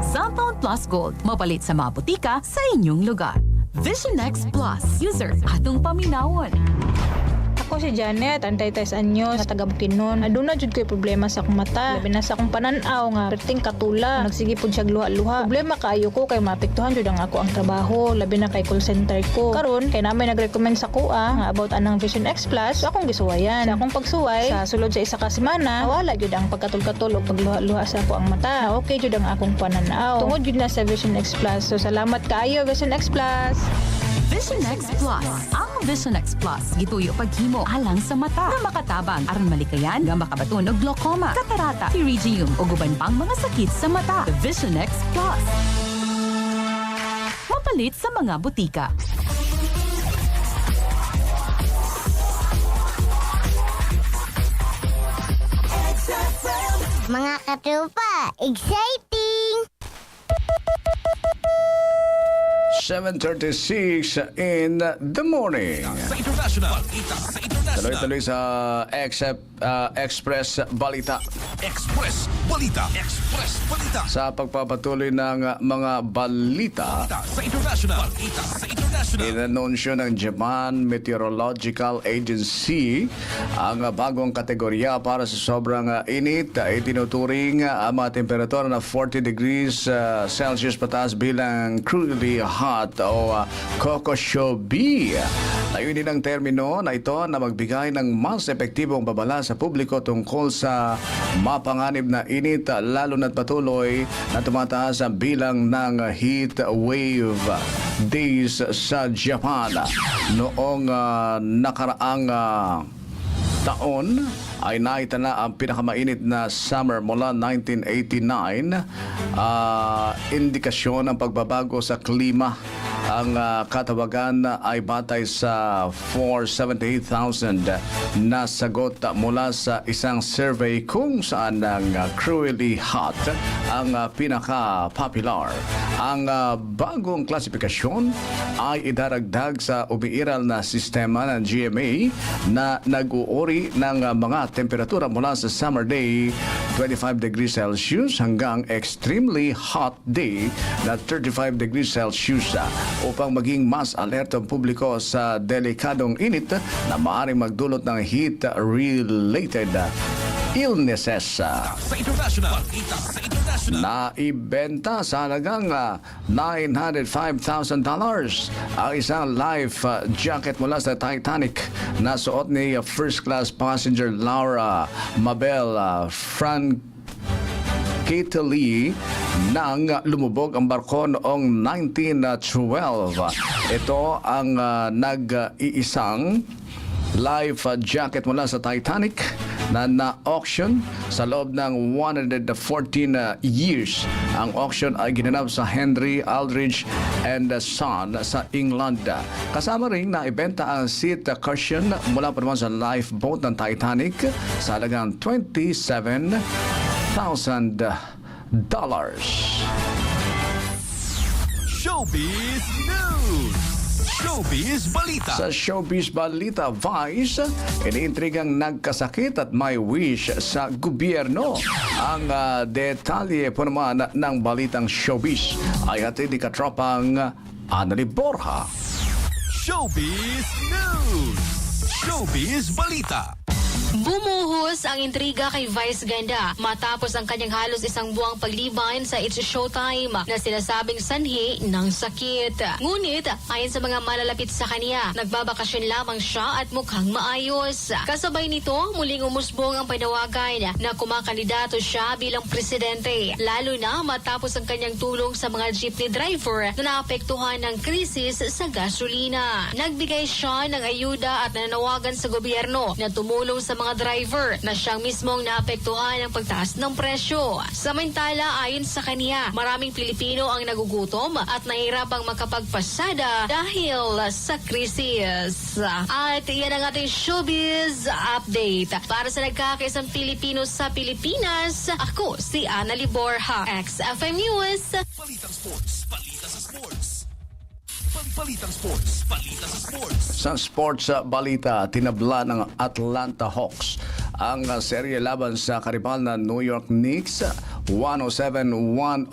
Santon Plus Gold, mapalit sa mga butika sa inyong lugar. Vision X Plus, user, atong paminawon. Ako si Janet, 33 anyos, na taga Bukidnon. Aduna jud ko'y problema sa akong mata. Labi na sa akong pananaw nga perting katula. Nagsige pud siya luha-luha. Problema kaayo ko kay maapektuhan jud ang ako ang trabaho, labi na kay call center ko. Karon kay namin nag-recommend sa kuha nga about anang Vision X Plus, akong gisuwayan. Sa akong pagsuway sa sulod sa isa ka semana, wala jud ang pagkatul-katul o pagluha-luha sa ako ang mata. Okay jud ang akong pananaw. Tungod jud na sa Vision X Plus. So salamat kaayo Vision X Plus. Vision X Plus. Ang Vision X Plus gituyo paghimo alang sa mata na makatabang aron malikayan nga makabaton og glaucoma, katarata, pterygium ug uban pang mga sakit sa mata. Vision X Plus. Mapalit sa mga butika. Mga katropa, exciting! 7:36 in the morning. Sa international, Tuloy-tuloy sa Express Balita. Express Balita. Express Balita. Sa pagpapatuloy ng mga balita, Sa international, inanunsyo ng Japan Meteorological Agency ang bagong kategorya para sa sobrang init. Itinuturing ang mga temperatura na 40 degrees Celsius pataas bilang cruelly hot o kokoshobi. Layunin ng termino na ito na magbigay ng mas epektibong babala sa publiko tungkol sa mapanganib na init, lalo na't patuloy na tumataas ang bilang ng heat wave days sa Japan. Noong nakaraang taon ay naitala ang pinakamainit na summer mula 1989. Indikasyon ng pagbabago sa klima. Ang katawagan ay batay sa 478,000 na sagot mula sa isang survey kung saan ang cruelly hot ang pinaka-popular. Ang bagong klasifikasyon ay idaragdag sa umiiral na sistema ng GMA na nag-uuri ng mga temperatura mula sa summer day 25 degrees Celsius hanggang extremely hot day na 35 degrees Celsius upang maging mas alerto ang publiko sa delikadong init na maaaring magdulot ng heat-related illnesses. Sa international, Naibenta sa halagang $905,000 ang isang life jacket mula sa Titanic na suot ni first class passenger Laura Mabel Frankitli nang lumubog ang barko noong 1912. Ito ang nag-iisang life jacket mula sa Titanic na na-auction sa loob ng 114 years. Ang auction ay ginanap sa Henry Aldrich and Son sa England. Kasama rin na ibenta ang seat cushion mula pa naman sa lifeboat ng Titanic sa halagang $27,000. Showbiz News! Showbiz Balita. Sa Showbiz Balita, Vice, iniintrigang nagkasakit at may wish sa gobyerno. Ang detalye po naman ng balitang showbiz ay hatid ni KaTROPANG Annalyn Borja. Showbiz News! Showbiz Balita! Bumuhos ang intriga kay Vice Ganda matapos ang kanyang halos isang buwang pagliban sa It's Showtime na sinasabing sanhi ng sakit. Ngunit, ayon sa mga malalapit sa kanya, nagbabakasyon lamang siya at mukhang maayos. Kasabay nito, muling umusbong ang panawagan na kumakandidato siya bilang presidente, lalo na matapos ang kanyang tulong sa mga jeepney driver na naapektuhan ng krisis sa gasolina. Nagbigay siya ng ayuda at nanawagan sa gobyerno na tumulong sa mga driver na siyang mismong naapektuhan ng pagtaas ng presyo. Samantala, ayon sa kanya, maraming Pilipino ang nagugutom at nahihirapang makapagpasada dahil sa krisis. At iyan ang ating showbiz update. Para sa nagkakaisang Pilipino sa Pilipinas, ako si Annalyn Borja, XFM News. Balitang sports, balita sa sports. Balitang sports, balita sa sports. Sa sports balita, tinabla ng Atlanta Hawks ang serye laban sa karibal na New York Knicks 107-106.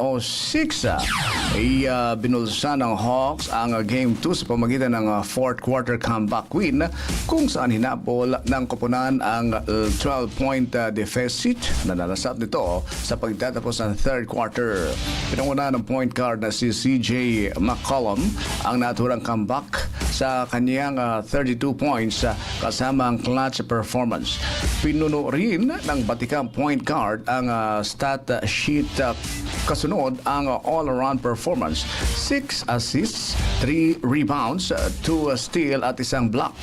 Binulsa ng Hawks ang Game 2 sa pamagitan ng fourth quarter comeback win kung saan hinabol ng koponan ang 12-point deficit na nalasap nito sa pagtatapos ng third quarter. Pinanguna ng point guard na si CJ McCollum ang naturang comeback sa kanyang 32 points kasama ang clutch performance. Pinuno rin ng batikang point guard ang stat sheet kasunod ang all-around performance. 6 assists, 3 rebounds, 2 steal at isang block.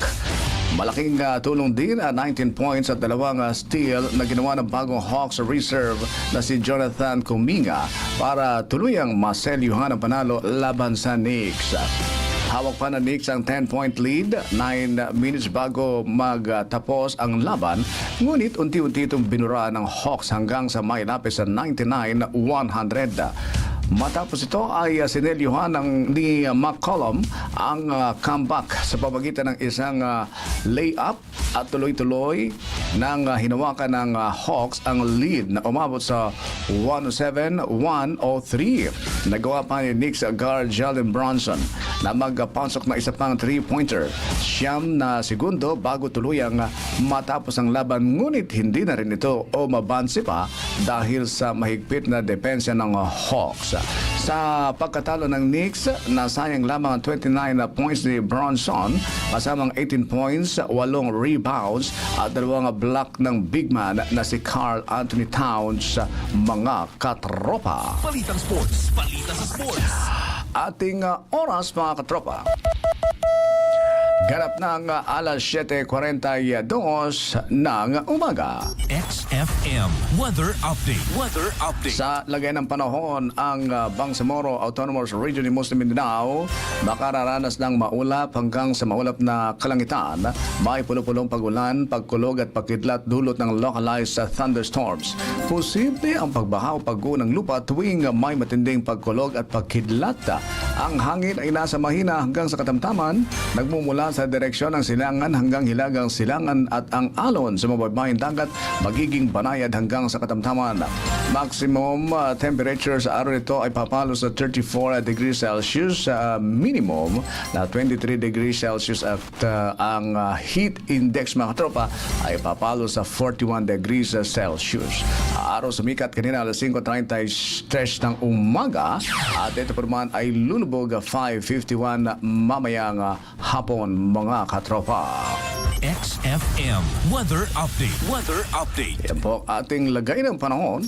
Malaking tulong din 19 points at 2 steal na ginawa ng bagong Hawks reserve na si Jonathan Kuminga para tuluyang maselyuhan ang panalo laban sa Knicks. Hawak pa ng Knicks ang 10-point lead, 9 minutes bago magtapos ang laban. Ngunit unti-unti itong binura ng Hawks hanggang sa may lapis sa 99-100. Matapos ito ay sinelyuhan ni McCollum ang comeback sa pamagitan ng isang layup at tuloy-tuloy nang hinawakan ng Hawks ang lead na umabot sa 107-103. Nagawa pa ni Knicks guard Jalen Brunson na magpasok na isa pang 3-pointer. Siyam na segundo bago tuluyang matapos ang laban, ngunit hindi na rin ito umabansi pa dahil sa mahigpit na depensa ng Hawks. Sa pagkatalo ng Knicks, nasayang lamang ang 29 points ni Bronson kasamang 18 points, 8 rebounds at 2 block ng big man na si Karl Anthony Towns, mga katropa. Balitang sports, balita sa sports. Ating oras, mga katropa. Ganap ng alas 7:42 ng umaga. XFM Weather Update. Weather Update. Sa lagay ng panahon, ang Bangsamoro Autonomous Region ni Muslim Mindanao makararanas ng maulap hanggang sa maulap na kalangitan. May pulo-pulong pagulan, pagkulog at pagkidlat dulot ng localized thunderstorms. Posible ang pagbaha o pagguho ng lupa tuwing may matinding pagkulog at pagkidlat. Ang hangin ay nasa mahina hanggang sa katamtaman, nagmumula sa direksyon ng silangan hanggang hilagang silangan at ang alon sa mababayang dagat magiging banayad hanggang sa katamtaman. Maximum temperature sa araw nito ay papalo sa 34 degrees Celsius, minimum na 23 degrees Celsius at ang heat index, mga tropa, ay papalo sa 41 degrees Celsius. Araw sumikat kanina alas 5:33 ng umaga at ito pa naman ay lulubog 5:51 mamayang hapon, mga katropa. XFM Weather Update. Weather Update. Yan po ating lagay ng panahon.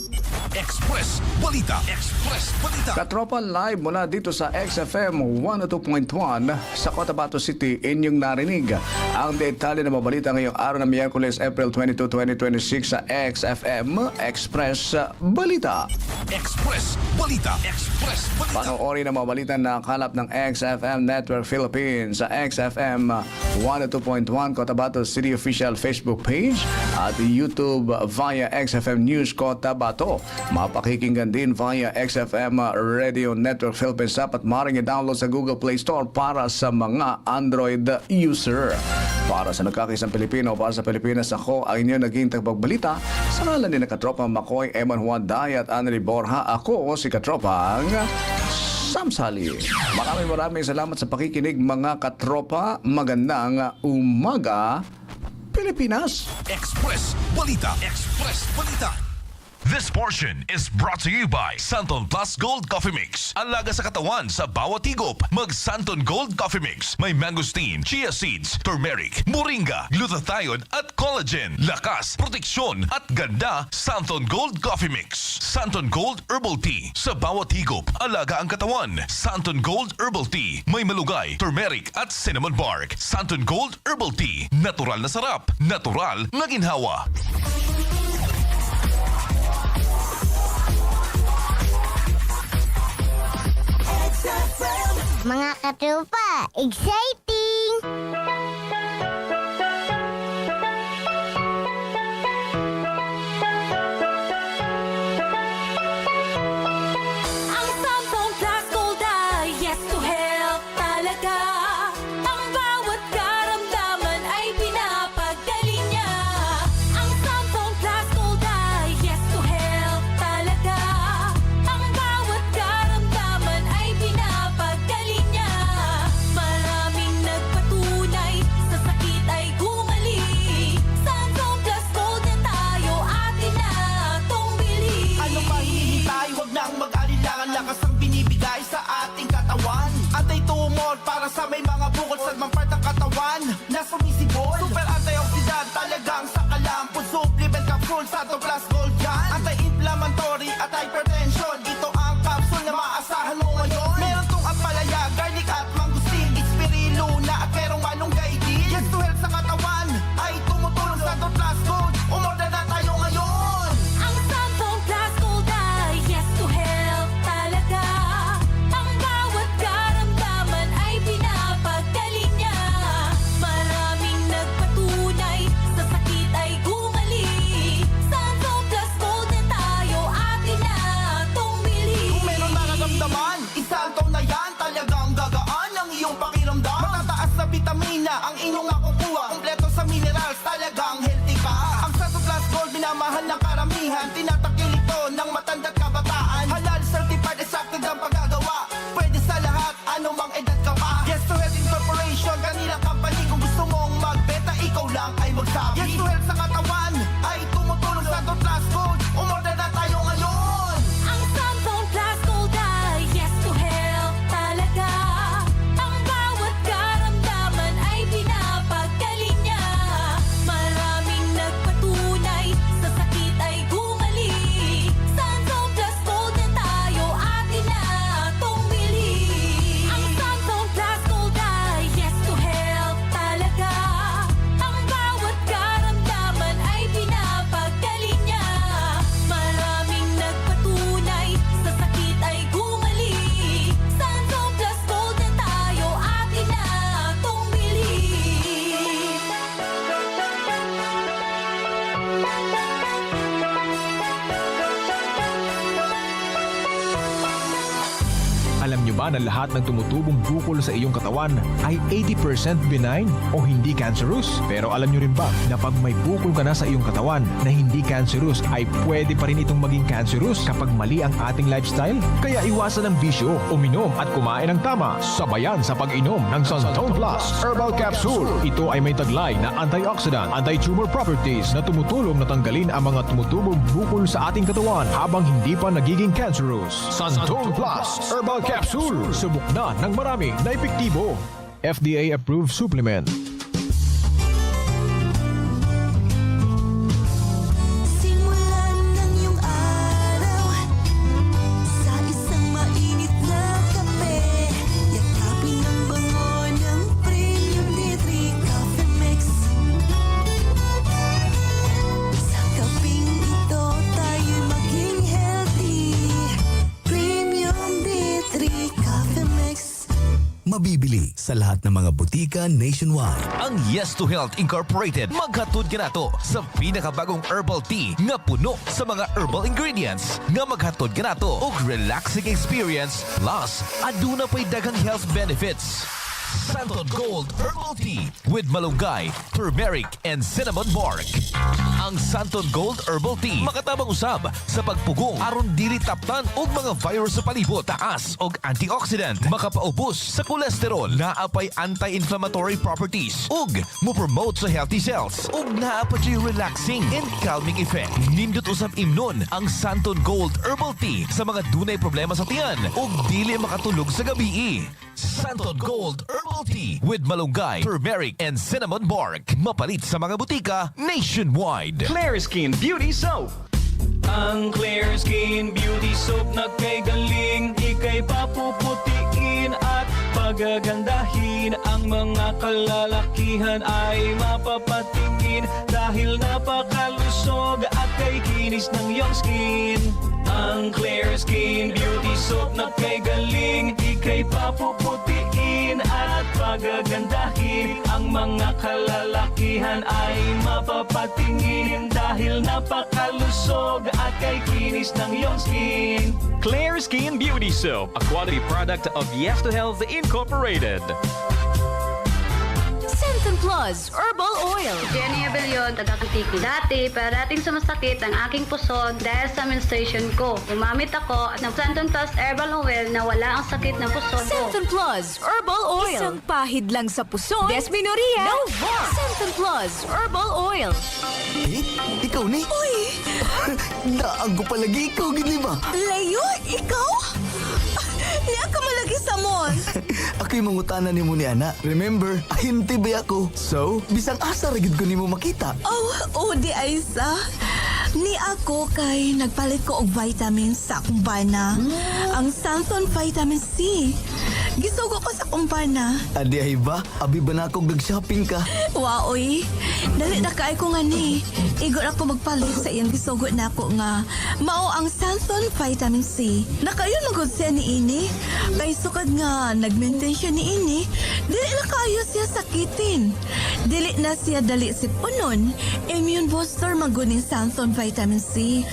Express Balita. Express Balita. Katropa, live mula dito sa XFM 102.1 sa Cotabato City. Inyong narinig ang detalye ng mabalita ngayong araw ng Miyerkules, April 22, 2026 sa XFM Express Balita. Express Balita. Express Balita. Panoorin ang mga balita na kalap ng XFM Network Philippines sa XFM 102.1 Cotabato City official Facebook page at YouTube via XFM News Cotabato. Mapakikinggan din via XFM Radio Network Philippines app at maaaring i-download sa Google Play Store para sa mga Android user. Para sa nagkakaisang Pilipino, para sa Pilipinas, ako ang inyong naging tagapagbalita sa ngalan ni Katropang Makoy, Eman Juan Day at Annalyn Borja. Ako si Katropang SALI. Maraming salamat sa pakikinig mga katropa. Magandang umaga, Pilipinas. Express Balita. Express Balita. This portion is brought to you by Santon Plus Gold Coffee Mix. Ang laga sa katawan sa bawat higop, mag Santon Gold Coffee Mix. May mangosteen, chia seeds, turmeric, moringa, glutathione at collagen. Lakas, proteksyon at ganda, Santon Gold Coffee Mix. Santon Gold Herbal Tea. Sa bawat higop, alaga ang katawan. Santon Gold Herbal Tea. May malugay, turmeric at cinnamon bark. Santon Gold Herbal Tea. Natural na sarap, natural na ginhawa. Mga katropa, exciting! Ang Santon Plus Gold ay yes to help talaga. Ang bawat karamdaman ay pinapagaling niya. Ang Santon Plus Gold ay yes to help talaga. Ang bawat karamdaman ay pinapagaling niya. Maraming nagpatunay sa sakit ay gumaling. Santon Plus Gold na tayo, atin na tong bilhin. Ano pa hinihintay? Huwag nang mag-alilangan. Lakas ang binibigay sa ating katawan. Anti-tumor para sa may mga bukol sa mga part ng katawan na sumisibol. Super antioxidant talagang sa kalampon. Supplement capsule, Santon Plus Gold yan. Anti-inflammatory at hypertension. Ito ang capsule na maasahan mo ngayon. Meron tong ampalaya, garlic at mangosteen. Ispirulina at merong malunggay din. Yes to health sa katawan ay tumutulong. Santon Plus Gold, umorder na tayo ngayon. Ang Santon Plus Gold ay yes to help talaga. Ang bawat karamdaman ay pinapagaling niya. Maraming nagpatunay sa sakit ay gumaling. Santon Plus Gold na tayo, atin na tong bilhin. Kung meron nararamdaman, isanton na yan. Talagang gagaan ang iyong pakiramdam. Matataas na vitamina ang inyong nakukuha. Kompleto sa minerals, talagang healthy ka. Ang Santon Plus Gold, minamahal ng karamihan. Tinatakil ito ng matanda't kabataan. Halal certified, exacted ang paggagawa. Pwede sa lahat, anumang edad ka pa. Yes to Health Incorporation, kanilang company. Kung gusto mong magbenta, ikaw lang ay magsabi. Yes to Health sa katawan ay tumutulong. Santon Plus Gold, umorder na tayo ngayon. Ang Santon Plus Gold ay yes to help talaga. Ang bawat karamdaman ay pinapagaling niya. Maraming nagpatunay sa sakit ay gumaling. Santon Plus Gold na tayo, atin na tong bilhin. Ang Santon Plus Gold ay yes to help talaga. Ang bawat karamdaman ay pinapagaling niya. Maraming nagpatunay sa sakit ay gumaling. Santon Plus Gold na tayo, atin na tong bilhin. Alam nyo ba na lahat ng tumutubong bukol sa iyong katawan ay 80% benign o hindi cancerous? Pero alam nyo rin ba na pag may bukol ka na sa iyong katawan na hindi cancerous ay pwede pa rin itong maging cancerous kapag mali ang ating lifestyle? Kaya iwasan ang bisyo, uminom at kumain ng tama, sabayan sa pag-inom ng Santon Plus Herbal Capsule. Ito ay may taglay na antioxidant, anti-tumor properties na tumutulong na tanggalin ang mga tumutubong bukol sa ating katawan habang hindi pa nagiging cancerous. Santon Plus Herbal Capsule. Subok na ng marami na epektibo. FDA approved supplement. Simulan ng iyong araw sa isang mainit na kape. Yakapin ang bango ng Premium D3 Coffee Mix. Sa kaping ito tayo'y maging healthy. Premium D3 Coffee Mix. Mabibili sa lahat ng mga butika nationwide. Ang Yes to Health Incorporated maghatod ka na to sa pinakabagong herbal tea nga puno sa mga herbal ingredients nga maghatod ka na to og relaxing experience plus aduna pa'y daghang health benefits. Santon Gold Herbal Tea with malunggay, turmeric, and cinnamon bark. Ang Santon Gold Herbal Tea makatabang usab sa pagpugong aron dili taptan og mga virus sa palibot, taas og antioxidant, makapaubos sa kolesterol, naapay anti-inflammatory properties ug mo-promote sa healthy cells ug naapay relaxing and calming effect. Nindot usab imnon ang Santon Gold Herbal Tea sa mga dunay problema sa tiyan ug dili makatulog sa gabi. Santon Gold Herbal Tea with malunggay, turmeric, and cinnamon bark. Mapalit sa mga butika nationwide. Clear Skin Beauty Soap. Ang Clear Skin Beauty Soap na kay galing, ikay papuputiin at pagagandahin. Ang mga kalalakihan ay mapapatingin dahil napakalusog at kay kinis ng iyong skin. Ang Clear Skin Beauty Soap na kay galing, ikay papuputiin at pagagandahin. Ang mga kalalakihan ay mapapatingin dahil napakalusog at kay kinis ng iyong skin. Clear Skin Beauty Soap, a quality product of Yes to Health Incorporated. Santon Plus Herbal Oil. Jenny Abellion, taga-Antique. Dati, parating sumasakit ang aking puso dahil sa menstruation ko. Gumamit ako ng Santon Plus Herbal Oil na wala ang sakit ng puso ko. Santon Plus Herbal Oil. Isang pahid lang sa puso. Desmenoria. No more. Santon Plus Herbal Oil. Ikaw ni? Uy! Naang ko palagi ikaw, gini ba? Layo, ikaw? Niya ka malagi sa mon. Ako'y mangutana ni mo ni Ana. Remember, ahinti ba ako? So, bisang asa ragid ko ni mo makita. Oh, di Aisa. Ni ako kay nagpalit ko og vitamins sa akong bana. Ang Santon Vitamin C. Gisugo ko sa akong bana. Adi ay ba? Abi ba na akong nag-shopping ka? Waoy, dali na kaay ko nga ni. Igon ako magpalit sa iyang gisugo na ako nga. Mao ang Santon Vitamin C. Nakayo lugod siya ni ini. Kay sukad nga nag-maintain siya ni ini. Dili na kayo siya sakitin. Dili na siya dali sipunon. Immune booster maguning Santon Vitamin C.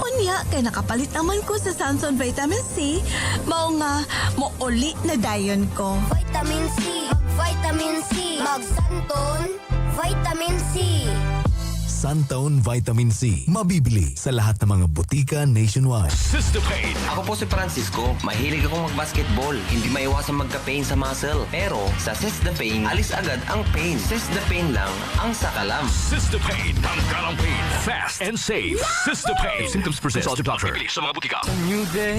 Unya kay nakapalit naman ko sa Santon Vitamin C. Mao nga mouli na dayon ko. Vitamin C, Vitamin C, Santon Vitamin C. Santon Vitamin C. Mabibili sa lahat ng mga butika nationwide. System-Pain. Ako po si Francisco. Mahilig akong mag-basketball. Hindi maiwasan magka-pain sa muscle. Pero sa System-Pain, alis agad ang pain. System-Pain lang ang sakalam. System-Pain. Tanggal ang pain. Fast and safe. System-Pain. If symptoms persist, consult your doctor. Bibili sa mga butika.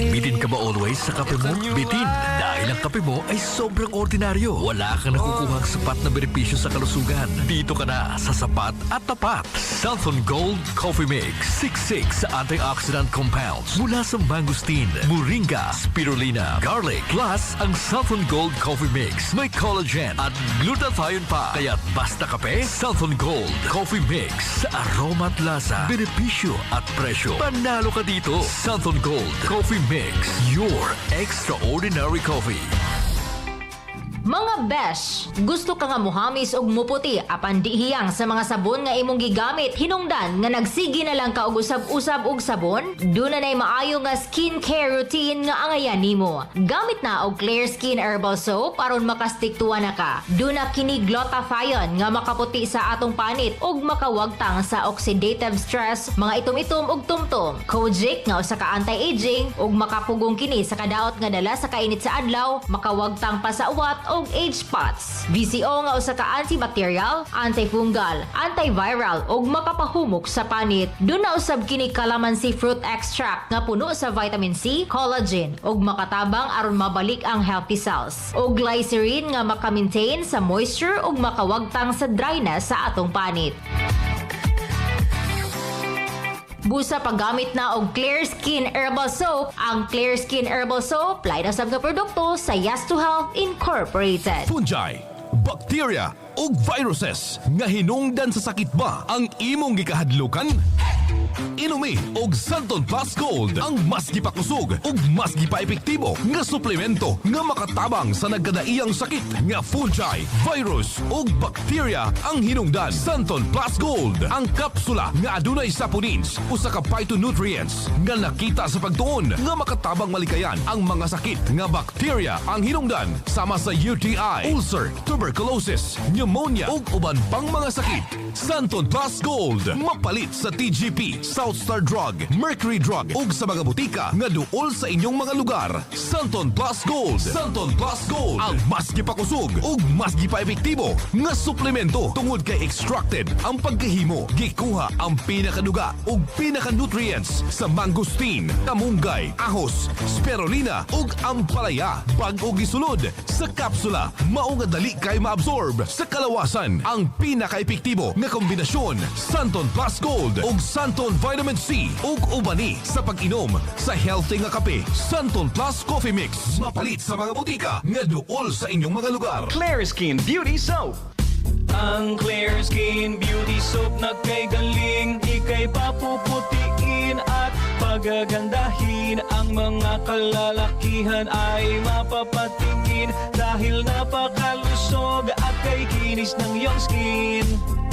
Bitin ka ba always sa kape mo? Bitin! Dahil ang kape mo ay sobrang ordinaryo. Wala kang nakukuhang sapat na benepisyo sa kalusugan. Dito ka na sa sapat at tapat. Santon Gold Coffee Mix. 66 sa antioxidant compounds mula sa mangosteen, moringa, spirulina, garlic. Plus, ang Santon Gold Coffee Mix may collagen at glutathione pa. Kaya't basta kape, Santon Gold Coffee Mix. Sa aroma at lasa, benepisyo at presyo. Panalo ka dito. Santon Gold Coffee Mix. Your extraordinary coffee. Mga besh, gusto ka nga muhamis og muputi apan di hiyang sa mga sabon nga imong gigamit hinungdan nga nagsigi na lang ka og usab-usab og sabon? Duna nay maayo nga skincare routine nga angayan nimo. Gamit na og Clear Skin Herbal Soap aron makastiktuwa na ka. Duna kini glutathione nga makaputi sa atong panit ug makawagtang sa oxidative stress, mga itom-itom ug tumtom. Kojic nga usa ka anti-aging ug makapugong kini sa kadaot nga dala sa kainit sa adlaw, makawagtang pa sa uwat og age spots. VCO nga usa ka antibacterial, antifungal, antiviral ug makapahumok sa panit. Duna usab kini calamansi fruit extract nga puno sa vitamin C, collagen ug makatabang aron mabalik ang healthy cells. Og glycerin nga maka-maintain sa moisture ug makawagtang sa dryness sa atong panit. Busa paggamit na og Clear Skin Herbal Soap, ang Clear Skin Herbal Soap lain usab nga produkto sa Yes to Health Incorporated. Fungi, bacteria ug viruses nga hinungdan sa sakit ba ang imong gikahadlukan? Inumi og Santon Plus Gold ang mas gipakusog ug mas gipaepektibo nga suplemento nga makatabang sa nagkadaiyang sakit nga fungi, virus ug bacteria ang hinungdan. Santon Plus Gold ang kapsula nga adunay saponins usa ka phytonutrients nga nakita sa pagtuon nga makatabang malikayan ang mga sakit nga bacteria ang hinungdan sama sa UTI, ulcer, tuberculosis, pneumonia ug uban pang mga sakit. Santon Plus Gold mapalit sa TGP, South Star Drug, Mercury Drug ug sa mga butika nga duol sa inyong mga lugar. Santon Plus Gold. Santon Plus Gold ang mas gipakusog ug mas gipaepektibo nga suplemento tungod kay extracted ang pagkahimo, gikuha ang pinakaduga ug pinaka-nutrients sa mangosteen, kamunggay, ahos, spirulina ug ampalaya. Bag-o gisulod sa kapsula, mao nga dali kay maabsorb sa kalawasan ang pinaka-epektibo nga kombinasyon Santon Plus Gold ug Santon Vitamin C ug ubani sa pag-inom sa healthy nga kape. Santon Plus Coffee Mix mapalit sa mga butika nga duol sa inyong mga lugar. Clear Skin Beauty Soap. Ang Clear Skin Beauty Soap na kay galing, ikay papuputiin at pagagandahin. Ang mga kalalakihan ay mapapatingin dahil napakalusog at kay kinis ng iyong skin.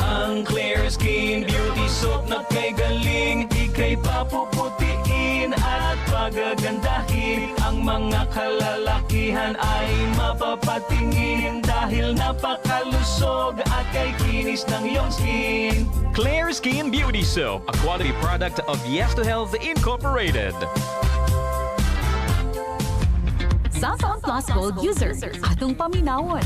Ang Clear Skin Beauty Soap na kay galing, ikay papuputiin at pagagandahin. Ang mga kalalakihan ay mapapatingin dahil napakalusog at kay kinis ng iyong skin. Clear Skin Beauty Soap, a quality product of Yes to Health Incorporated. Santon Plus Gold user, atong paminawon.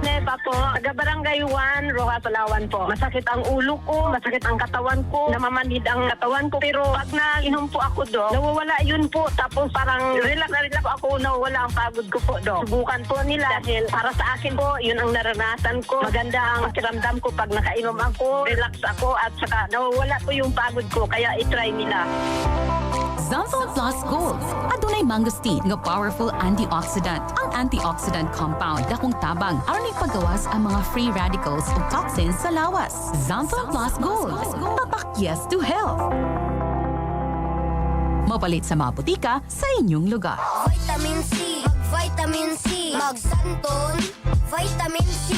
Neta po, taga Barangay 1, Rojas, Palawan po. Masakit ang ulo ko, masakit ang katawan ko, namamanhid ang katawan ko. Pero pag nainom po ako do, nawawala yun po. Tapos parang relax ako, nawawala ang pagod ko po do. Subukan po nila dahil para sa akin po, yun ang naranasan ko. Maganda ang pakiramdam ko pag nakainom ako, relax ako at saka nawawala po yung pagod ko. Kaya itry nila. Santon Plus Gold. Adunay mangosteen nga powerful antioxidant. Ang antioxidant compound dakong tabang aron ipagawas ang mga free radicals o toxins sa lawas. Santon Plus Gold. Tatak yes to health. Mapalit sa mga butika sa inyong lugar. Vitamin C, mag-vitamin C, mag-Santon, vitamin C,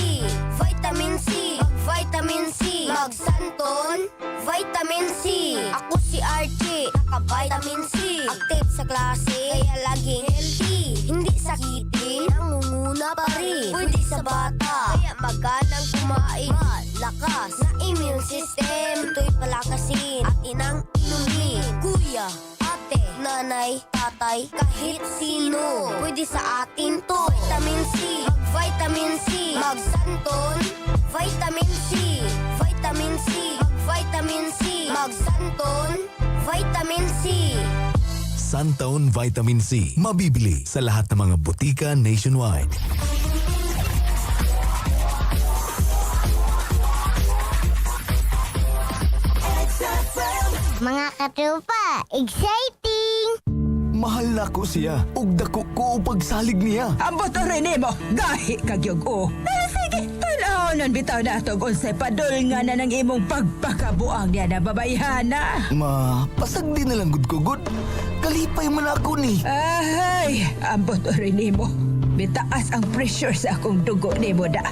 vitamin C, mag-vitamin C, mag-Santon, vitamin C. Ako si Archie, naka-vitamin C, active sa klase, kaya laging healthy, hindi sakitin, nangunguna pa rin, pwede sa bata, kaya maganang kumain, malakas na immune system, ito'y palakasin, at inang inumin, kuya, ate, nanay, tatay, kahit sino, pwede sa atin to. Vitamin C, mag-vitamin C, mag-Santon, vitamin C, vitamin C, mag-vitamin C, mag-Santon, vitamin C. Santon Vitamin C. Mabibili sa lahat ng mga butika nationwide. Mga katropa, exciting! Mahal na ko siya. Ug dako ko pagsalig niya. Ambot o rin mo, gahi kagyog o. Sige, tanaw nun bitaw na itong unsay padol nga na ng imong pagpakabuang niya na babayhana. Ma, pasag din na lang gud ko gud. Kalipay man ako ni. Ay, ambot o rin mo. Bitaas ang pressure sa akong dugo ni mo da.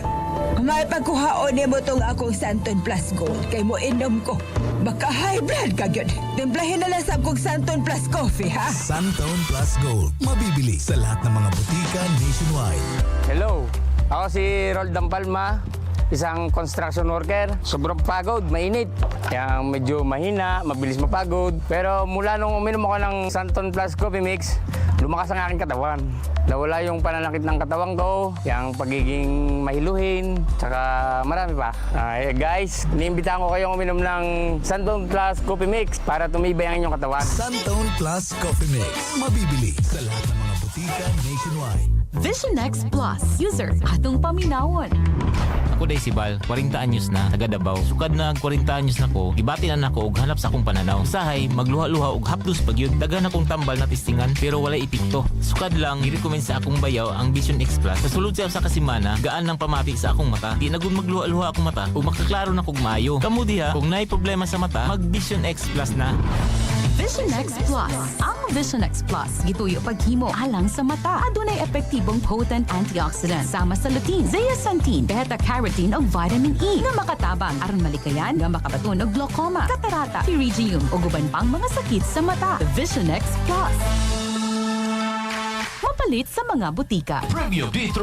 May pagkuhaon ni mo itong akong Santon Plus Gold kay mo inom ko. Baka high blood ka yun. Timplahin na lang sa akong Santon Plus Coffee, ha? Santon Plus Gold. Mabibili sa lahat ng mga butika nationwide. Hello, ako si Roldan Palma, isang construction worker. Sobrang pagod, mainit. Kaya medyo mahina, mabilis mapagod. Pero mula nung uminom ako ng Santon Plus Coffee Mix, lumakas ang aking katawan. Nawala yung pananakit ng katawan ko, yung pagiging mahiluhin, tsaka marami pa. Guys, iniimbitahan ko kayong uminom ng Santon Plus Coffee Mix para tumibay ang inyong katawan. Santon Plus Coffee Mix. Mabibili sa lahat ng mga butika nationwide. Vision X Plus user, atong paminawon. Ako day si Bal, 40 anyos na, taga Davao. Sukad na 40 anyos na ko, gibati na nako og hanap sa akong pananaw. Usahay, magluha-luha og hapdos pagyud. Dagan akong tambal na testingan pero wala epekto. Sukad lang, i-recommend sa akong bayaw ang Vision X Plus. Kasulod siya sa kasimana, gaan ng pamatik sa akong mata. Di na gud magluha-luha akong mata ug makaklaro na kog maayo. Kamu diha, kung naay problema sa mata, mag Vision X Plus na. Vision X Plus. Ang Vision X Plus gituyo paghimo alang sa mata. Adunay epektibong potent antioxidant sama sa lutein, zeaxanthin, beta-carotene ug vitamin E nga makatabang aron malikayan nga makabaton og glaucoma, katarata, pterygium ug uban pang mga sakit sa mata. Vision X Plus. Mapalit sa mga butika. Premium D3,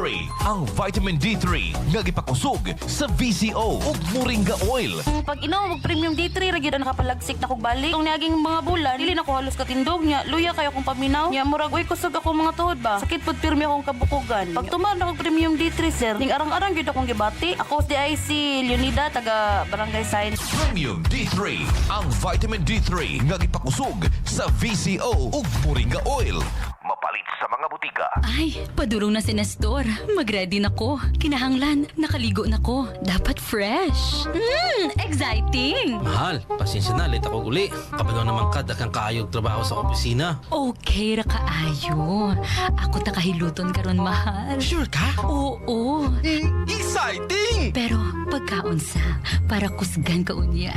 ang vitamin D3 nga gipakusog sa VCO ug moringa oil. Pag inom og premium D3 ra gyud nakapalagsik na kog balik. Kung niaging mga bulan, dili na ko halos katindog niya. Luya kayo kung paminaw. Nya murag oy kusog ako mga tuhod ba. Sakit pud pirmi akong kabukugan. Pag tuman na kog premium D3 sir, ning arang-arang gyud akong gibati. Ako si Leonida taga Barangay Science. Premium D3, ang vitamin D3 nga gipakusog sa VCO ug moringa oil. Mapalit sa mga butika. Ay, padurong na si Nestor. Mag-ready na ko. Kinahanglan, nakaligo na ko. Dapat fresh. Exciting! Mahal, pasensya na, late ako uli. Kabalo naman ka, dakang kaayog trabaho sa opisina. Okay ra kaayo. Ako takahiluton karon mahal. Sure ka? Oo. Exciting! Pero pagkaunsa, para kusgan ka unya.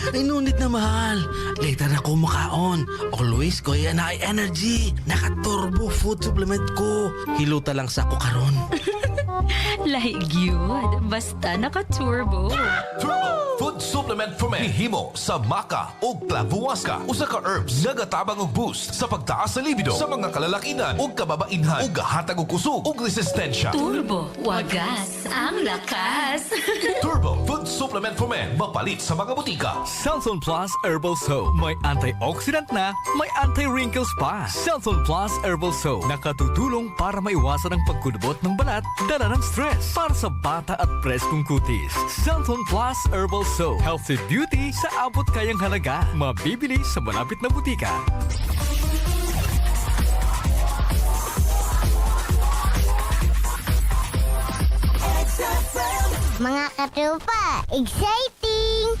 Ay, nunit na mahal. Later na ko makaon. Always ko yan ay energy. Naka-turbo food supplement ko. Hiluta lang sa ako karon. Lahi gyud. Basta naka-turbo. Turbo Food Supplement for Men. Hihimo sa maka o clavuasca. Usa ka herbs nga gatabang og boost sa pagtaas sa libido sa mga kalalakinan o kababainhan ug hatag og kusog ug resistensya. Turbo. Wagas ang lakas. Turbo Food Supplement for Men. Mapalit sa mga butika. Samson Plus Herbal Soap. May antioxidant na, may anti-wrinkles pa. Samson Plus Herbal Soap. Nakatutulong para maiwasan ang pagkudubot ng balat, dala ng stress. Para sa bata at preskong kutis. Samson Plus Herbal Soap. Healthy beauty sa abot kayang halaga. Mabibili sa malapit na butika. Mga katropa, exciting!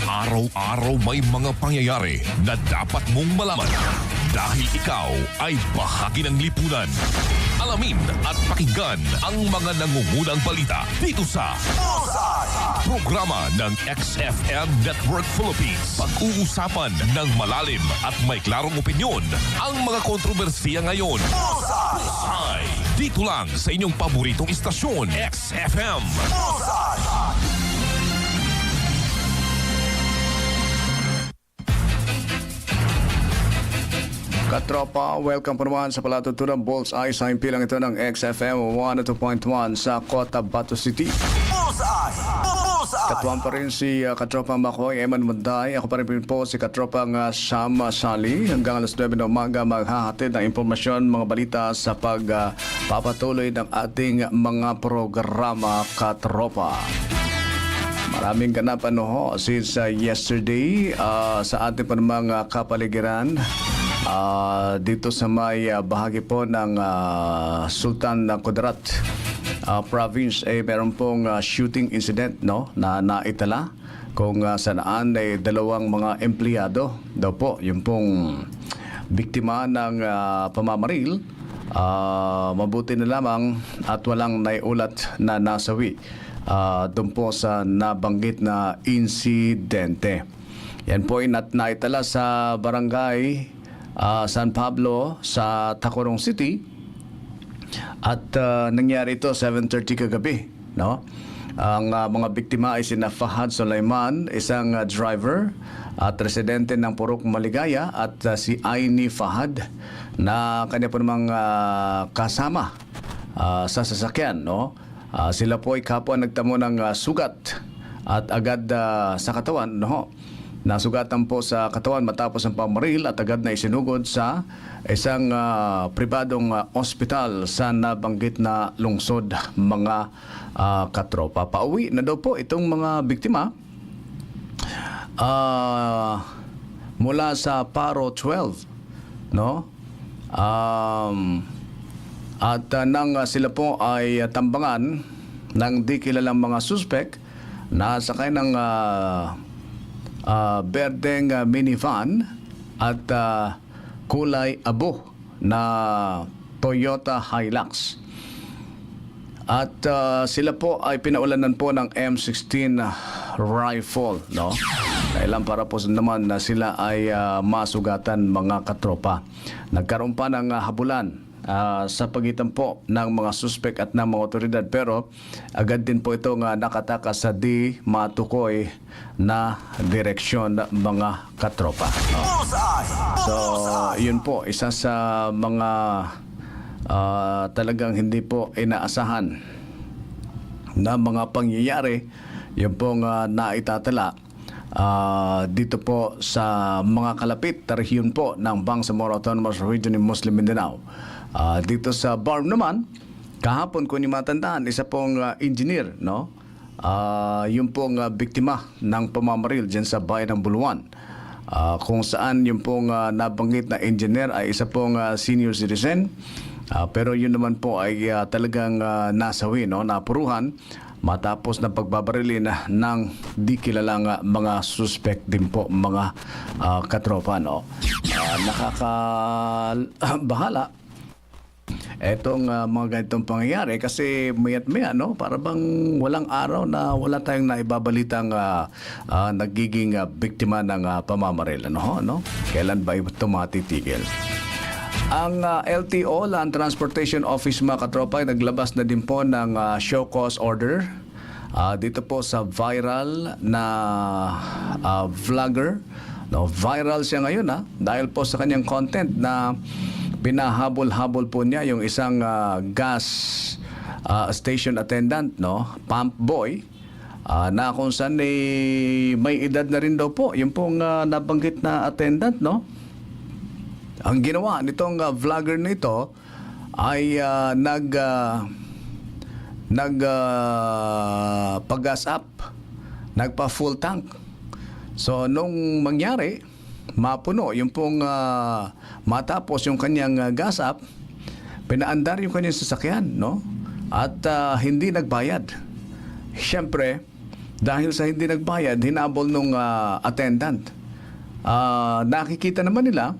Araw-araw may mga pangyayari na dapat mong malaman dahil ikaw ay bahagi ng lipunan. Alamin at pakinggan ang mga nangungunang balita dito sa programa ng XFM Network Philippines. Pag-uusapan ng malalim at may klarong opinyon ang mga kontrobersiya ngayon. Bullseye! Dito lang sa inyong paboritong istasyon, XFM. Katropa, welcome po naman sa palatutunang Bullseye sa impilang ito ng XFM 102.1 sa Cotabato City. Katuwang pa rin si Katropang Makoy, Eman Munday. Ako pa rin po si Katropang SALI. Hanggang alas 9 na umaga maghahatid ng impormasyon, mga balita sa pagpapatuloy ng ating mga programa, Katropa. Maraming ganapan since yesterday sa ating pa namang kapaligiran. Dito sa may bahagi po ng Sultan ng Kudarat province meron pong shooting incident na naitala kung saan ay dalawang mga empleyado daw po yung pong biktima ng pamamaril. Mabuti na lamang at walang naiulat na nasawi doon po sa nabanggit na insidente. Yan po ay naitala sa barangay San Pablo sa Tacurong City at nangyari ito 7:30 kagabi, Ang mga biktima ay sina Fahad Sulaiman, isang driver at residente ng Purok Maligaya, at si Aini Fahad na kanya po namang kasama sa sasakyan, sila po ay kapwa nagtamo ng sugat at agad sa katawan, Nasugatan po sa katawan matapos ang pamaril at agad na isinugod sa isang pribadong ospital sa nabanggit na lungsod, mga katropa. Pauwi na daw po itong mga biktima mula sa Paro 12, At nang sila po ay tambangan ng di kilalang mga suspect na sakay ng berdeng minivan at kulay abo na Toyota Hilux. At sila po ay pinaulanan po ng M16 rifle, no? Kailan para po naman na sila ay masugatan, mga katropa. Nagkaroon pa ng habulan sa pagitan po ng mga suspect at ng mga otoridad, pero agad din po itong nakatakas sa di matukoy na direksyon, mga katropa. So, yun po, isa sa mga talagang hindi po inaasahan na mga pangyayari, yung pong naitatala dito po sa mga kalapit na rehiyon po ng Bangsamoro Autonomous Region in Muslim Mindanao. Dito sa Barm naman, kahapon kung niyo matandaan, isa pong engineer, no? Yung pong biktima ng pamamaril dyan sa bayan ng Buluan. Kung saan yung pong nabanggit na engineer ay isa pong senior citizen. Pero yun naman po ay talagang nasawi, no? Napuruhan matapos na pagbabarilin ng di kilalang mga suspect din po, mga katropa, no? Nakakabahala etong mga ganitong pangyayari kasi maya't maya, no? Para bang walang araw na wala tayong naibabalitang nagiging biktima ng pamamaril, no? Kailan ba ito matitigil? Ang LTO, Land Transportation Office, mga katropa, ay naglabas na din po ng show cause order dito po sa viral na vlogger. No, viral siya ngayon, dahil po sa kanyang content na pinahabol-habol po niya yung isang gas station attendant, no, pump boy, na kung saan may edad na rin daw po yung pong nabanggit na attendant, no. Ang ginawa nitong vlogger na ito ay pag-gas up, nagpa full tank. So nung mangyari, mapuno yung pong matapos yung kanyang gas up, pinaandar yung kanyang sasakyan, no? At hindi nagbayad. Siyempre, dahil sa hindi nagbayad, hinabol nung attendant. Nakikita naman nila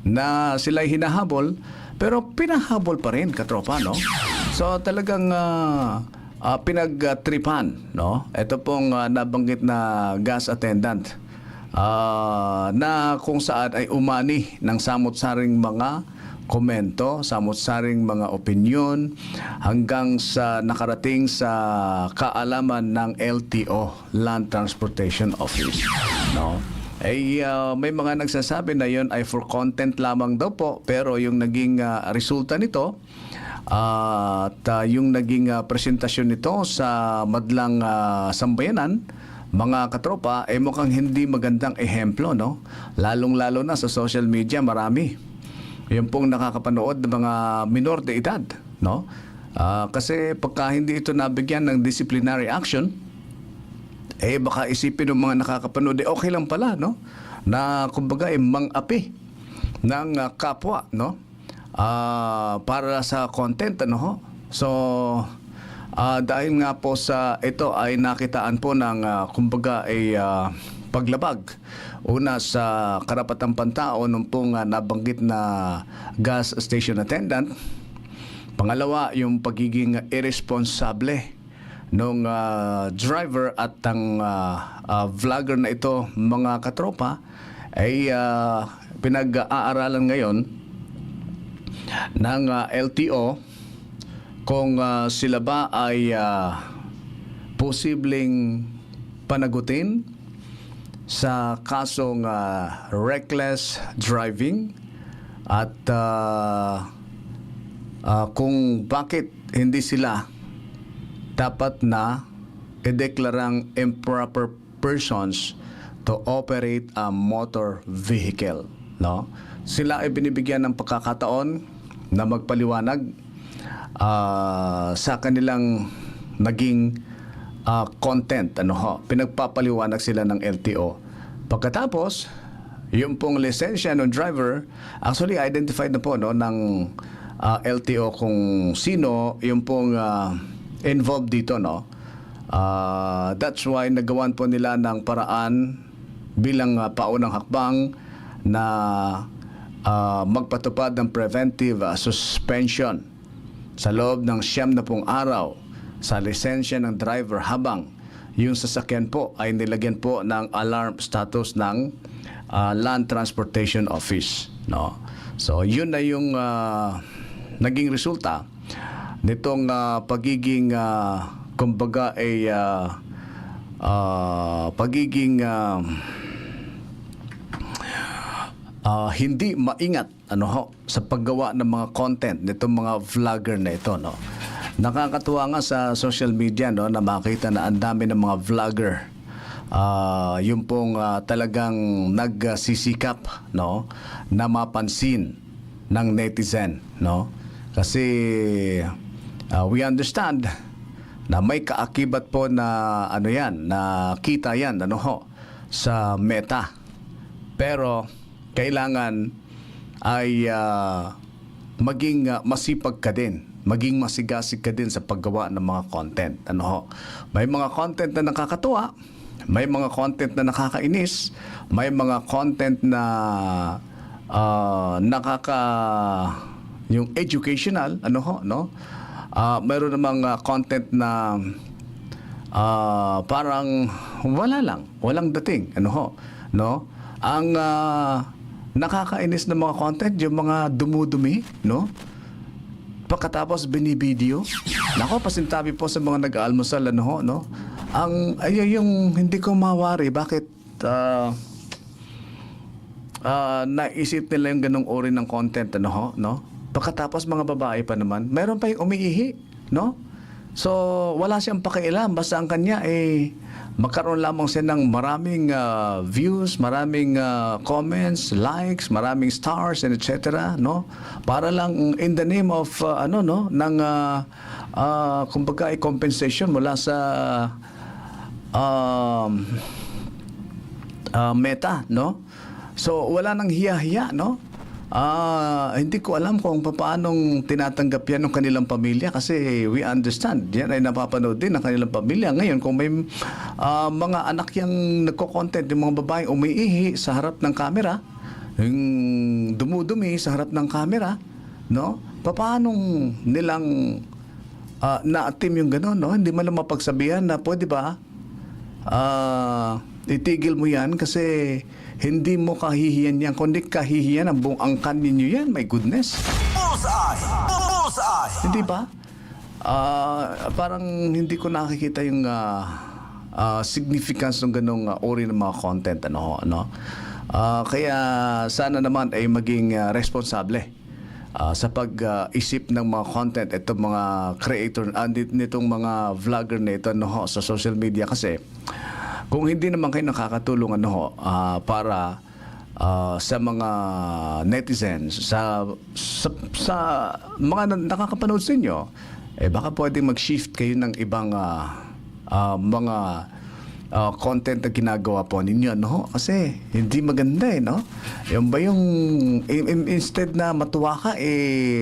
na sila'y hinahabol, pero pinahabol pa rin, katropa, no? So talagang pinagtripan, no? Ito pong nabanggit na gas attendant na kung saan ay umani ng samot-saring mga komento, samot-saring mga opinyon, hanggang sa nakarating sa kaalaman ng LTO, Land Transportation Office, no? May mga nagsasabi na yon ay for content lamang daw po, pero yung naging resulta nito at yung naging presentasyon nito sa madlang sambayanan, mga katropa, ay mukhang hindi magandang ehemplo, no? Lalong-lalo na sa social media, marami yung pong nakakapanood ng mga minor de edad, no? Kasi pagka hindi ito nabigyan ng disciplinary action, baka isipin ng mga nakakapanood, okay lang pala, no? Na kumbaga mang-api ng kapwa, no? Para sa content, ano ho? So, dahil nga po sa ito ay nakitaan po ng kumbaga paglabag. Una sa karapatang pantao nung pong nabanggit na gas station attendant. Pangalawa, yung pagiging irresponsable nung driver at ang vlogger na ito, mga katropa, ay pinag-aaralan ngayon ng LTO kung sila ba ay posibleng panagutin sa kasong reckless driving at kung bakit hindi sila dapat na ideklarang improper persons to operate a motor vehicle, no? Sila ay binibigyan ng pagkakataon na magpaliwanag sa kanilang naging content, ano ho? Pinagpapaliwanag sila ng LTO. Pagkatapos, yung pong lisensya ng driver, actually identified na po, no, ng LTO kung sino yung pong involved dito, no? That's why nagawan po nila ng paraan bilang paunang hakbang na magpatupad ng preventive suspension sa loob ng 90 araw sa lisensya ng driver habang yung sasakyan po ay nilagyan po ng alarm status ng Land Transportation Office, no? So yun na yung naging resulta nitong pagiging kumbaga ay pagiging hindi maingat sa paggawa ng mga content nitong mga vlogger na ito, no? Nakakatuwa nga sa social media, no, na makita na ang dami ng mga vlogger yung pong talagang nagsisikap, no, na mapansin ng netizen, no? Kasi we understand na may kaakibat po na na kita yan sa meta. Pero kailangan ay maging masipag ka din, maging masigasig ka din sa paggawa ng mga content. May mga content na nakakatuwa, may mga content na nakakainis, may mga content na yung educational, mayroon namang content na parang walang dating, no? Ang nakakainis na mga content, yung mga dumudumi, no? Pagkatapos binibideo. Nako, pasintabi po sa mga nag-aalmusal, no? Yung hindi ko mawari, bakit naisip nila yung ganong uri ng content, no? Pagkatapos mga babae pa naman, mayroon pa yung umiihi, no? So, wala siyang pakialam. Basta ang kanya magkaroon lamang siya ng maraming views, maraming comments, likes, maraming stars, and etc., no? Para lang in the name of, ng, kumbaga, compensation mula sa meta, no? So, wala nang hiya-hiya, no? Hindi ko alam kung paanong tinatanggap yan ng kanilang pamilya kasi we understand, yan ay napapanood din ng kanilang pamilya. Ngayon, kung may mga anak yung nagko-content, yung mga babaeng umiihi sa harap ng camera, yung dumudumi sa harap ng camera, no? Paanong nilang na-attempt yung gano'n, no? Hindi man lang mapagsabihan na pwede ba itigil mo yan kasi hindi mo kahihiyan yan. Kundi kahihiyan ang buong angkan ninyo yan. My goodness. Hindi ba? Parang hindi ko nakikita yung significance ng ganong uri ng mga content. Kaya sana naman ay maging responsable sa pag-isip ng mga content itong mga creator, nitong mga vlogger na ito sa social media kasi kung hindi naman kayo nakakatulong para sa mga netizens, sa mga nakakapanood sa inyo, baka pwedeng mag-shift kayo ng ibang mga content na ginagawa po ninyo, kasi hindi maganda, no? Yung ba yung instead na matuwa ka,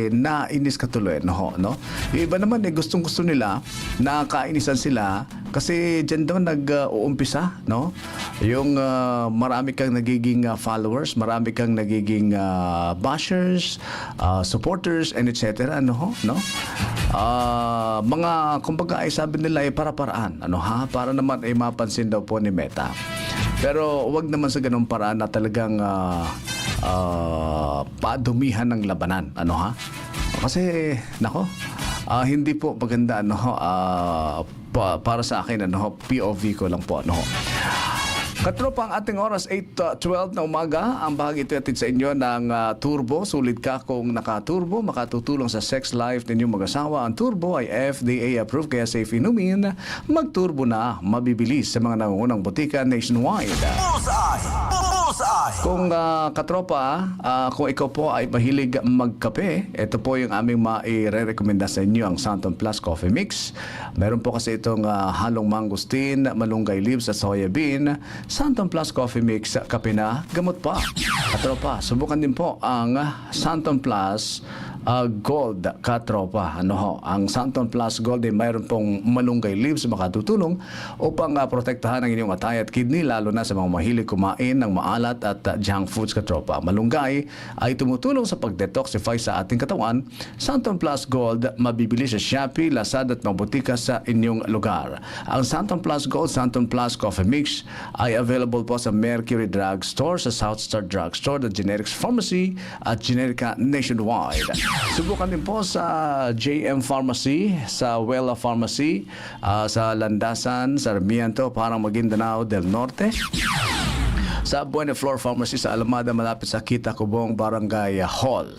nainis ka tuloy, no? Yung iba naman, gustong-gusto nila na kainisan sila kasi dyan daw nag-uumpisa, no? Yung marami kang nagiging followers, marami kang nagiging bashers, supporters, and etc., no? Mga, kumbaga, ay sabi nila ay para-paraan, para naman ay mapansin daw po ni Meta. Pero wag naman sa ganung paraan na talagang padumihan ng labanan, Kasi, hindi po maganda, para sa akin, POV ko lang po, Katropa, ang ating oras, 8:12 na umaga. Ang bahagi ito atid sa inyo ng Turbo. Sulit ka kung naka-turbo, makatutulong sa sex life ninyong mag-asawa. Ang Turbo ay FDA approved, kaya safe inumin. Mag-turbo na, mabibilis sa mga nangungunang butika nationwide. Kung katropa, kung ikaw po ay mahilig magkape, ito po yung aming mai-re-recommenda sa inyo, ang Santon Plus Coffee Mix. Meron po kasi itong halong mangosteen, malunggay leaves at soya bean. Santon Plus Coffee Mix, kape na, gamot pa. Katropa, subukan din po ang Santon Plus Gold, katropa. Ano ho, ang Santon Plus Gold ay mayroon pong malunggay leaves makatutulong upang protektahan ang inyong atay at kidney, lalo na sa mga mahilig kumain ng maalat at junk foods, katropa. Malunggay ay tumutulong sa pag-detoxify sa ating katawan. Santon Plus Gold mabibili sa Shopee, Lazada at mga butika sa inyong lugar. Ang Santon Plus Gold, Santon Plus Coffee Mix ay available po sa Mercury Drug Store, sa South Star Drug Store, the Generics Pharmacy at Generica nationwide. Subukan din po sa JM Pharmacy, sa Wella Pharmacy, sa Landasan, Sarmiento, parang Maguindanao del Norte. Sa Buena Flor Pharmacy sa Alamada, malapit sa Kita Kubong Barangay Hall.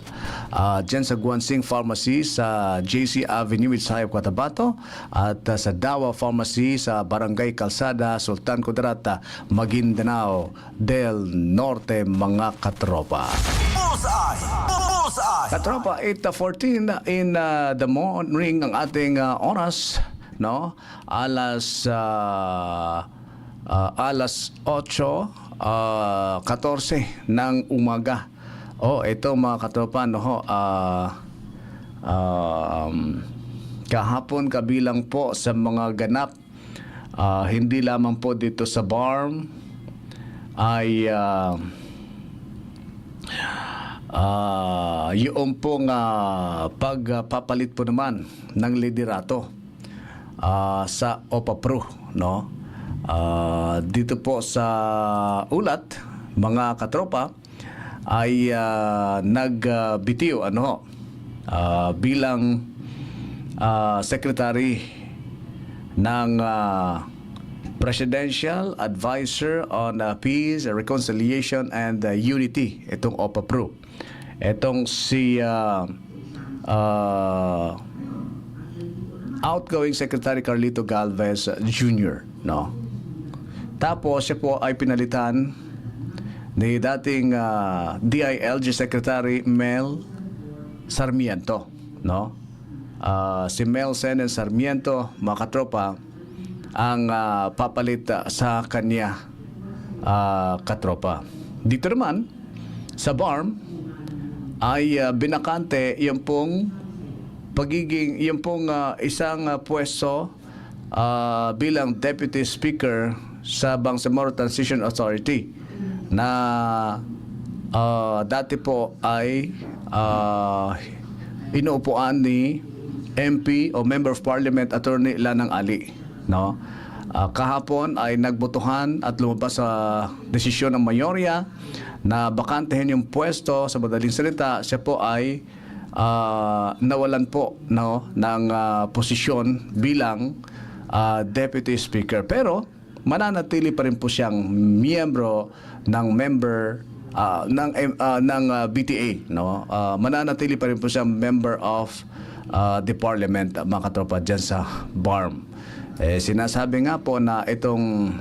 Diyan sa Guansing Pharmacy sa JC Avenue with Sayop, Cotabato. At sa Dawa Pharmacy sa Barangay Calzada, Sultan Kudarat, Maguindanao del Norte, mga katropa. Katropa, 8:14 in the morning ang ating oras, no? Alas 8:14 ng umaga. Ito mga katropa, no ho, kahapon kabilang po sa mga ganap, hindi lamang po dito sa BARM ay yung pong pagpapalit po naman ng liderato sa OPA-PRO, no? Dito po sa ulat, mga katropa, ay nagbitiw bilang secretary ng Presidential Advisor on Peace, Reconciliation and Unity, itong OPA-PRO. Itong si outgoing Secretary Carlito Galvez Jr., no? Tapos siya po ay pinalitan ni dating DILG Secretary Mel Sarmiento, no? Si Mel Senen Sarmiento, mga katropa, ang papalit sa kanya, katropa. Dito naman sa BARM ay binakante yung pong isang pwesto bilang Deputy Speaker sa Bangsamoro Transition Authority na dati po ay inuupuan ni MP o Member of Parliament Attorney Lanang Ali, no? Kahapon ay nagbotohan at lumabas sa desisyon ng mayorya na bakantehin yung pwesto. Sa madaling salita, siya po ay nawalan po, no, ng posisyon bilang Deputy Speaker. Pero mananatili pa rin po siyang miyembro ng BTA, no? Mananatili pa rin po siyang member of the Parliament, mga katropa, dyan sa BARM. Sinasabi nga po na itong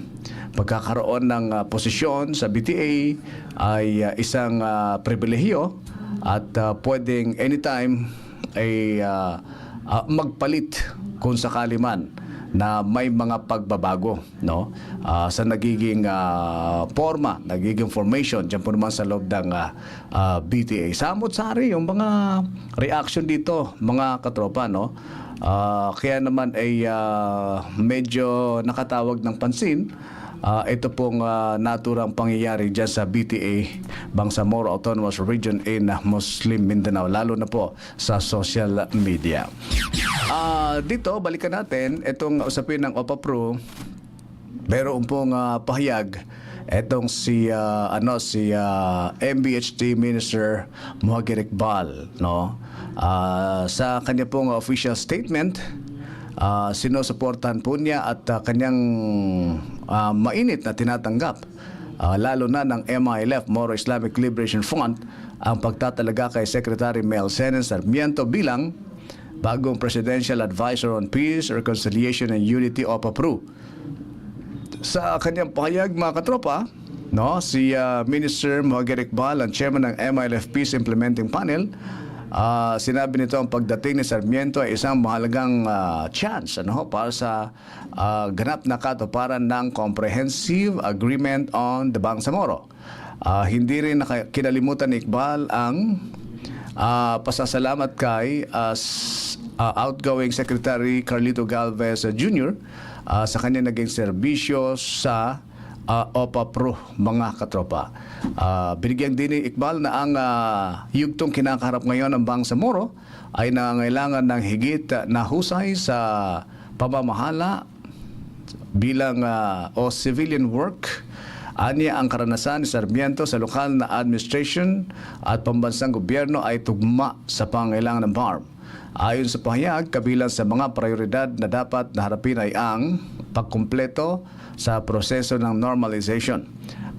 pagkakaroon ng posisyon sa BTA ay isang pribilehiyo at pwedeng anytime ay magpalit kung sakali man na may mga pagbabago, no? Sa nagiging forma, nagiging formation diyan po naman sa loob ng BTA. Samot-sari yung mga reaction dito, mga katropa, no? Kaya naman ay medyo nakatawag ng pansin ito pong naturang pangyayari dyan sa BTA, Bangsamoro Autonomous Region in Muslim Mindanao, lalo na po sa social media. Dito, balikan natin itong usapin ng OPA-PRO. Meron pong pahayag etong si MBHT Minister Muhagir Iqbal, no? Sa kanya pong official statement, sinusuportahan po niya at kanyang mainit na tinatanggap, lalo na ng MILF, Moro Islamic Liberation Front, ang pagtatalaga kay Secretary Mel Senen Sarmiento bilang bagong Presidential Advisor on Peace, Reconciliation and Unity, OPA-PRO. Sa kanyang pahayag, mga katropa, no, si Minister Muhagir Iqbal, ang chairman ng MILF Peace Implementing Panel, sinabi nito ang pagdating ni Sarmiento ay isang mahalagang chance, para sa ganap na katuparan ng Comprehensive Agreement on the Bangsamoro. Hindi rin kinalimutan ni Iqbal ang pasasalamat kay outgoing Secretary Carlito Galvez Jr. Sa kanya naging serbisyo sa OPA Pro, mga katropa. Binigyan din ni Iqbal na ang yugtong kinakaharap ngayon ng Bangsamoro ay nangangailangan ng higit na husay sa pamamahala bilang o civilian work. Anya ang karanasan ni Sarmiento sa lokal na administration at pambansang gobyerno ay tugma sa pangailangan ng BARM. Ayon sa pahayag, kabilang sa mga prioridad na dapat naharapin ay ang pagkumpleto sa proseso ng normalization,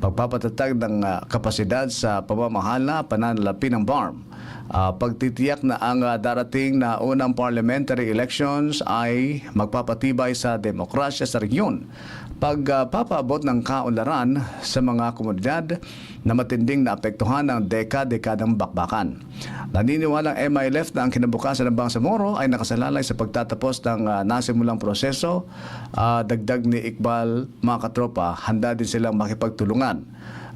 pagpapatatag ng kapasidad sa pamamahala, pananalapi ng BARM, pagtitiyak na ang darating na unang parliamentary elections ay magpapatibay sa demokrasya sa regiyon, pagpapaabot ng kaunlaran sa mga komunidad na matinding naapektuhan ng dekadang bakbakan. Naniniwalang MILF na ang kinabukasan ng Bangsamoro ay nakasalalay sa pagtatapos ng nasimulang proseso. Dagdag ni Iqbal, mga katropa, handa din silang makipagtulungan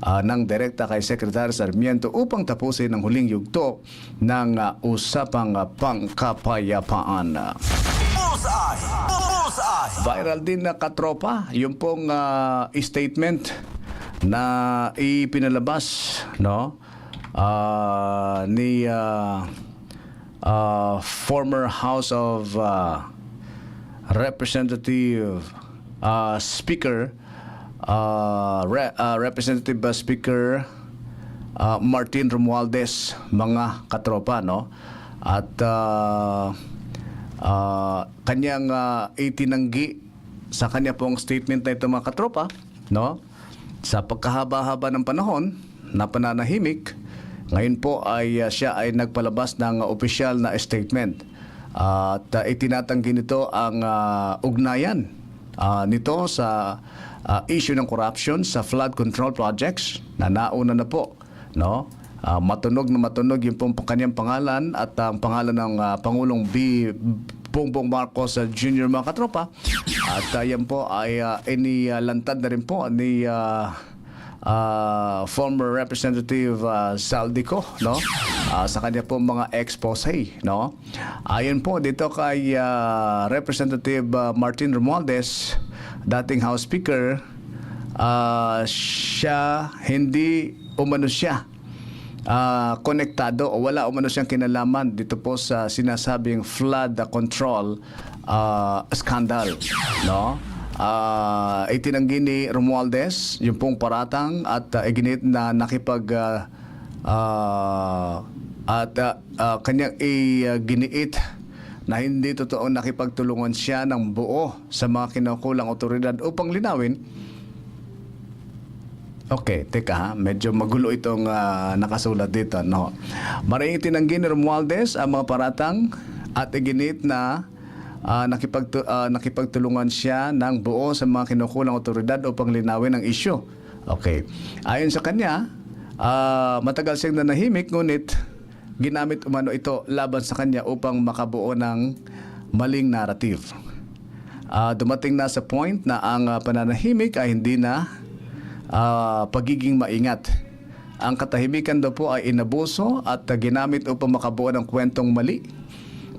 ng direkta kay Secretary Sarmiento upang tapusin ang huling yugto ng usapang pangkapayapaan. Viral din na katropa yung pong statement na ipinalabas, no, ni former House of Representative Speaker Representative Speaker Martin Romualdez, mga katropa, no, at kanyang itinanggi sa kanya pong statement na ito, mga katropa, no, sa pagkahaba-haba ng panahon na pananahimik. Ngayon po ay siya ay nagpalabas ng opisyal na statement at itinatanggi nito ang ugnayan nito sa issue ng corruption sa flood control projects na nauna na po, no. Matunog na matunog yung pong kanyang pangalan at ang pangalan ng Pangulong Bongbong Marcos Jr., mga katropa. At yan po ay inilantad na rin po ni former Representative Saldico, no, sa kanya po mga expose, no. Ayon po dito kay Representative Martin Romualdez, dating House Speaker, siya hindi umano siya konektado o wala umano siyang kinalaman dito po sa sinasabing flood control scandal, no. Itinanggi ni Romualdez yung pong paratang at iginit na kanyang iginiit na hindi totoo nakipagtulungan siya ng buo sa mga kinukulang otoridad upang linawin. Okay, teka ha, medyo magulo itong nakasulat dito, no. Maraming tinanggi ni Romualdez ang mga paratang at iginit na nakipagtulungan siya ng buo sa mga kinukulang otoridad upang linawin ang isyu. Okay. Ayon sa kanya, matagal siyang nanahimik, ngunit ginamit umano ito laban sa kanya upang makabuo ng maling narrative. Dumating na sa point na ang pananahimik ay hindi na pagiging maingat. Ang katahimikan daw po ay inabuso at ginamit upang makabuo ng kwentong mali,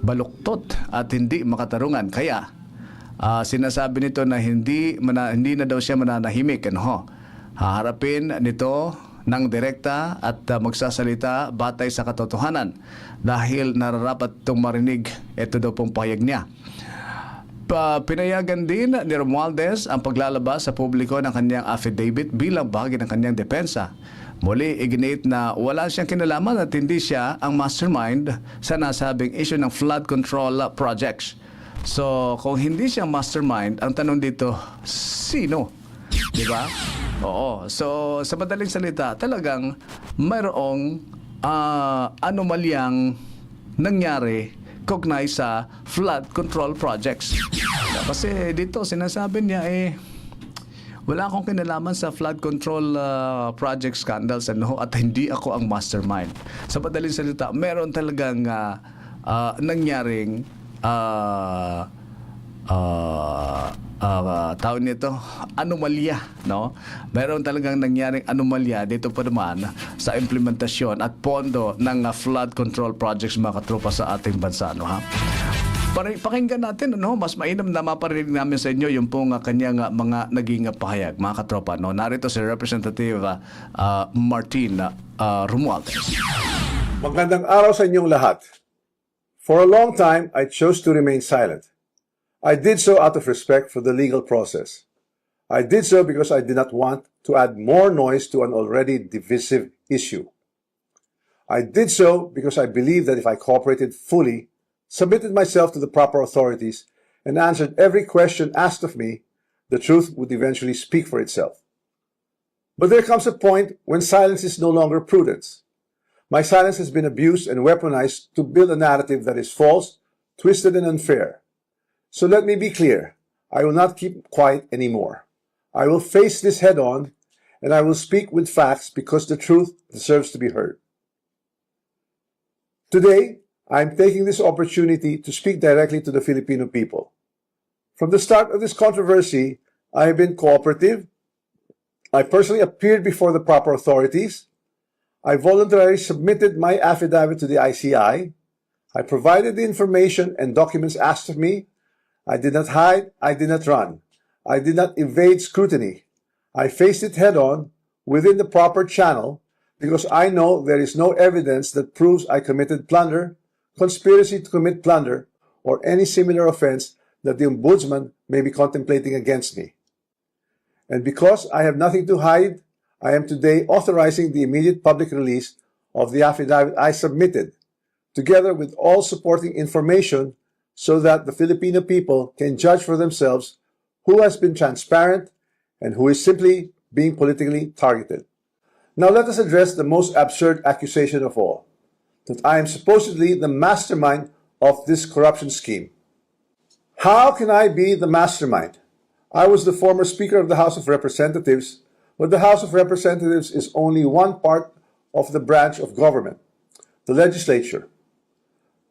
baluktot at hindi makatarungan. Kaya sinasabi nito na hindi na daw siya mananahimik. Haharapin nito ng direkta at magsasalita batay sa katotohanan dahil nararapat itong marinig. Ito daw pong pahayag niya. Pinayagan din ni Romualdez ang paglalabas sa publiko ng kanyang affidavit bilang bahagi ng kanyang depensa. Muli, iginit na wala siyang kinalaman at hindi siya ang mastermind sa nasabing issue ng flood control projects. So, kung hindi siya mastermind, ang tanong dito, sino? Di ba? Oo. So, sa madaling salita, talagang mayroong anomalyang nangyari kaugnay sa flood control projects. Kasi dito sinasabi niya wala akong kinalaman sa flood control project scandals at hindi ako ang mastermind. Sa madaling salita, meron talagang nangyaring tawag nito, anomalya, no? Meron talagang nangyaring anomalya dito pa naman sa implementasyon at pondo ng flood control projects, mga katropa, sa ating bansa, no, ha? Pakinggan natin, no? Mas mainam na maparinig namin sa inyo yung pong kanyang mga naging pahayag, mga katropa, no? Narito si Representative Martin Romualdez. Magandang araw sa inyong lahat. For a long time, I chose to remain silent. I did so out of respect for the legal process. I did so because I did not want to add more noise to an already divisive issue. I did so because I believed that if I cooperated fully, submitted myself to the proper authorities, and answered every question asked of me, the truth would eventually speak for itself. But there comes a point when silence is no longer prudence. My silence has been abused and weaponized to build a narrative that is false, twisted, and unfair. So let me be clear, I will not keep quiet anymore. I will face this head on, and I will speak with facts because the truth deserves to be heard. Today, I am taking this opportunity to speak directly to the Filipino people. From the start of this controversy, I have been cooperative. I personally appeared before the proper authorities. I voluntarily submitted my affidavit to the ICI. I provided the information and documents asked of me. I did not hide, I did not run. I did not evade scrutiny. I faced it head on within the proper channel because I know there is no evidence that proves I committed plunder, conspiracy to commit plunder, or any similar offense that the Ombudsman may be contemplating against me. And because I have nothing to hide, I am today authorizing the immediate public release of the affidavit I submitted, together with all supporting information so that the Filipino people can judge for themselves who has been transparent and who is simply being politically targeted. Now let us address the most absurd accusation of all, that I am supposedly the mastermind of this corruption scheme. How can I be the mastermind? I was the former Speaker of the House of Representatives, but the House of Representatives is only one part of the branch of government, the legislature.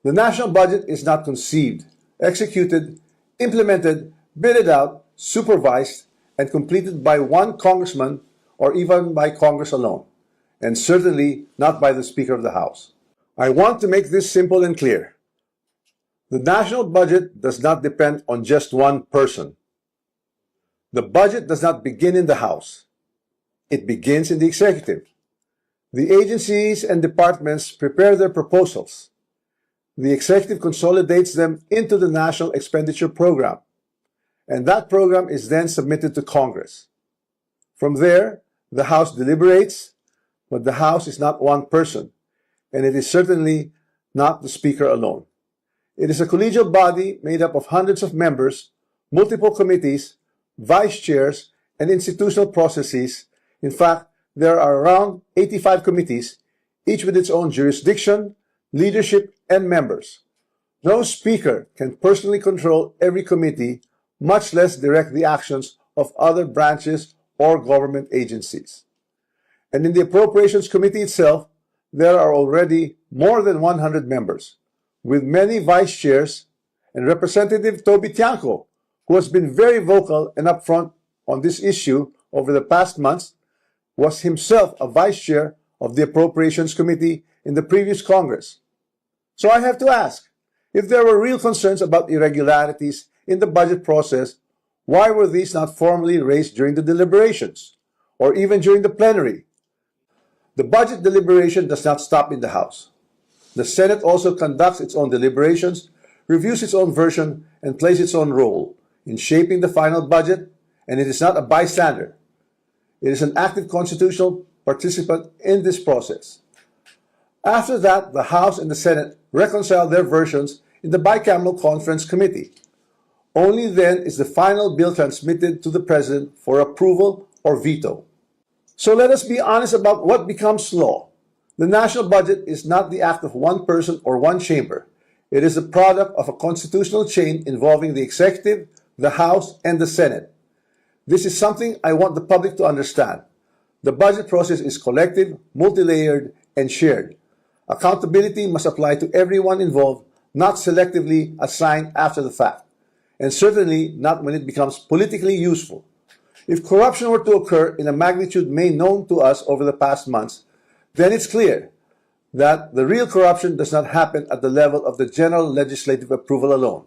The national budget is not conceived, executed, implemented, bidded out, supervised, and completed by one congressman or even by Congress alone, and certainly not by the Speaker of the House. I want to make this simple and clear. The national budget does not depend on just one person. The budget does not begin in the House. It begins in the executive. The agencies and departments prepare their proposals. The executive consolidates them into the National Expenditure Program, and that program is then submitted to Congress. From there, the House deliberates, but the House is not one person, and it is certainly not the Speaker alone. It is a collegial body made up of hundreds of members, multiple committees, vice chairs, and institutional processes. In fact, there are around 85 committees, each with its own jurisdiction, leadership, and members. No speaker can personally control every committee, much less direct the actions of other branches or government agencies. And in the Appropriations Committee itself, there are already more than 100 members, with many vice chairs, and Representative Toby Tiangco, who has been very vocal and upfront on this issue over the past months, was himself a vice chair of the Appropriations Committee in the previous Congress. So I have to ask, if there were real concerns about irregularities in the budget process, why were these not formally raised during the deliberations, or even during the plenary? The budget deliberation does not stop in the House. The Senate also conducts its own deliberations, reviews its own version, and plays its own role in shaping the final budget, and it is not a bystander. It is an active constitutional participant in this process. After that, the House and the Senate reconcile their versions in the bicameral conference committee. Only then is the final bill transmitted to the President for approval or veto. So let us be honest about what becomes law. The national budget is not the act of one person or one chamber. It is the product of a constitutional chain involving the executive, the House, and the Senate. This is something I want the public to understand. The budget process is collective, multi-layered, and shared. Accountability must apply to everyone involved, not selectively assigned after the fact. and certainly not when it becomes politically useful. If corruption were to occur in a magnitude made known to us over the past months, then it's clear that the real corruption does not happen at the level of the general legislative approval alone.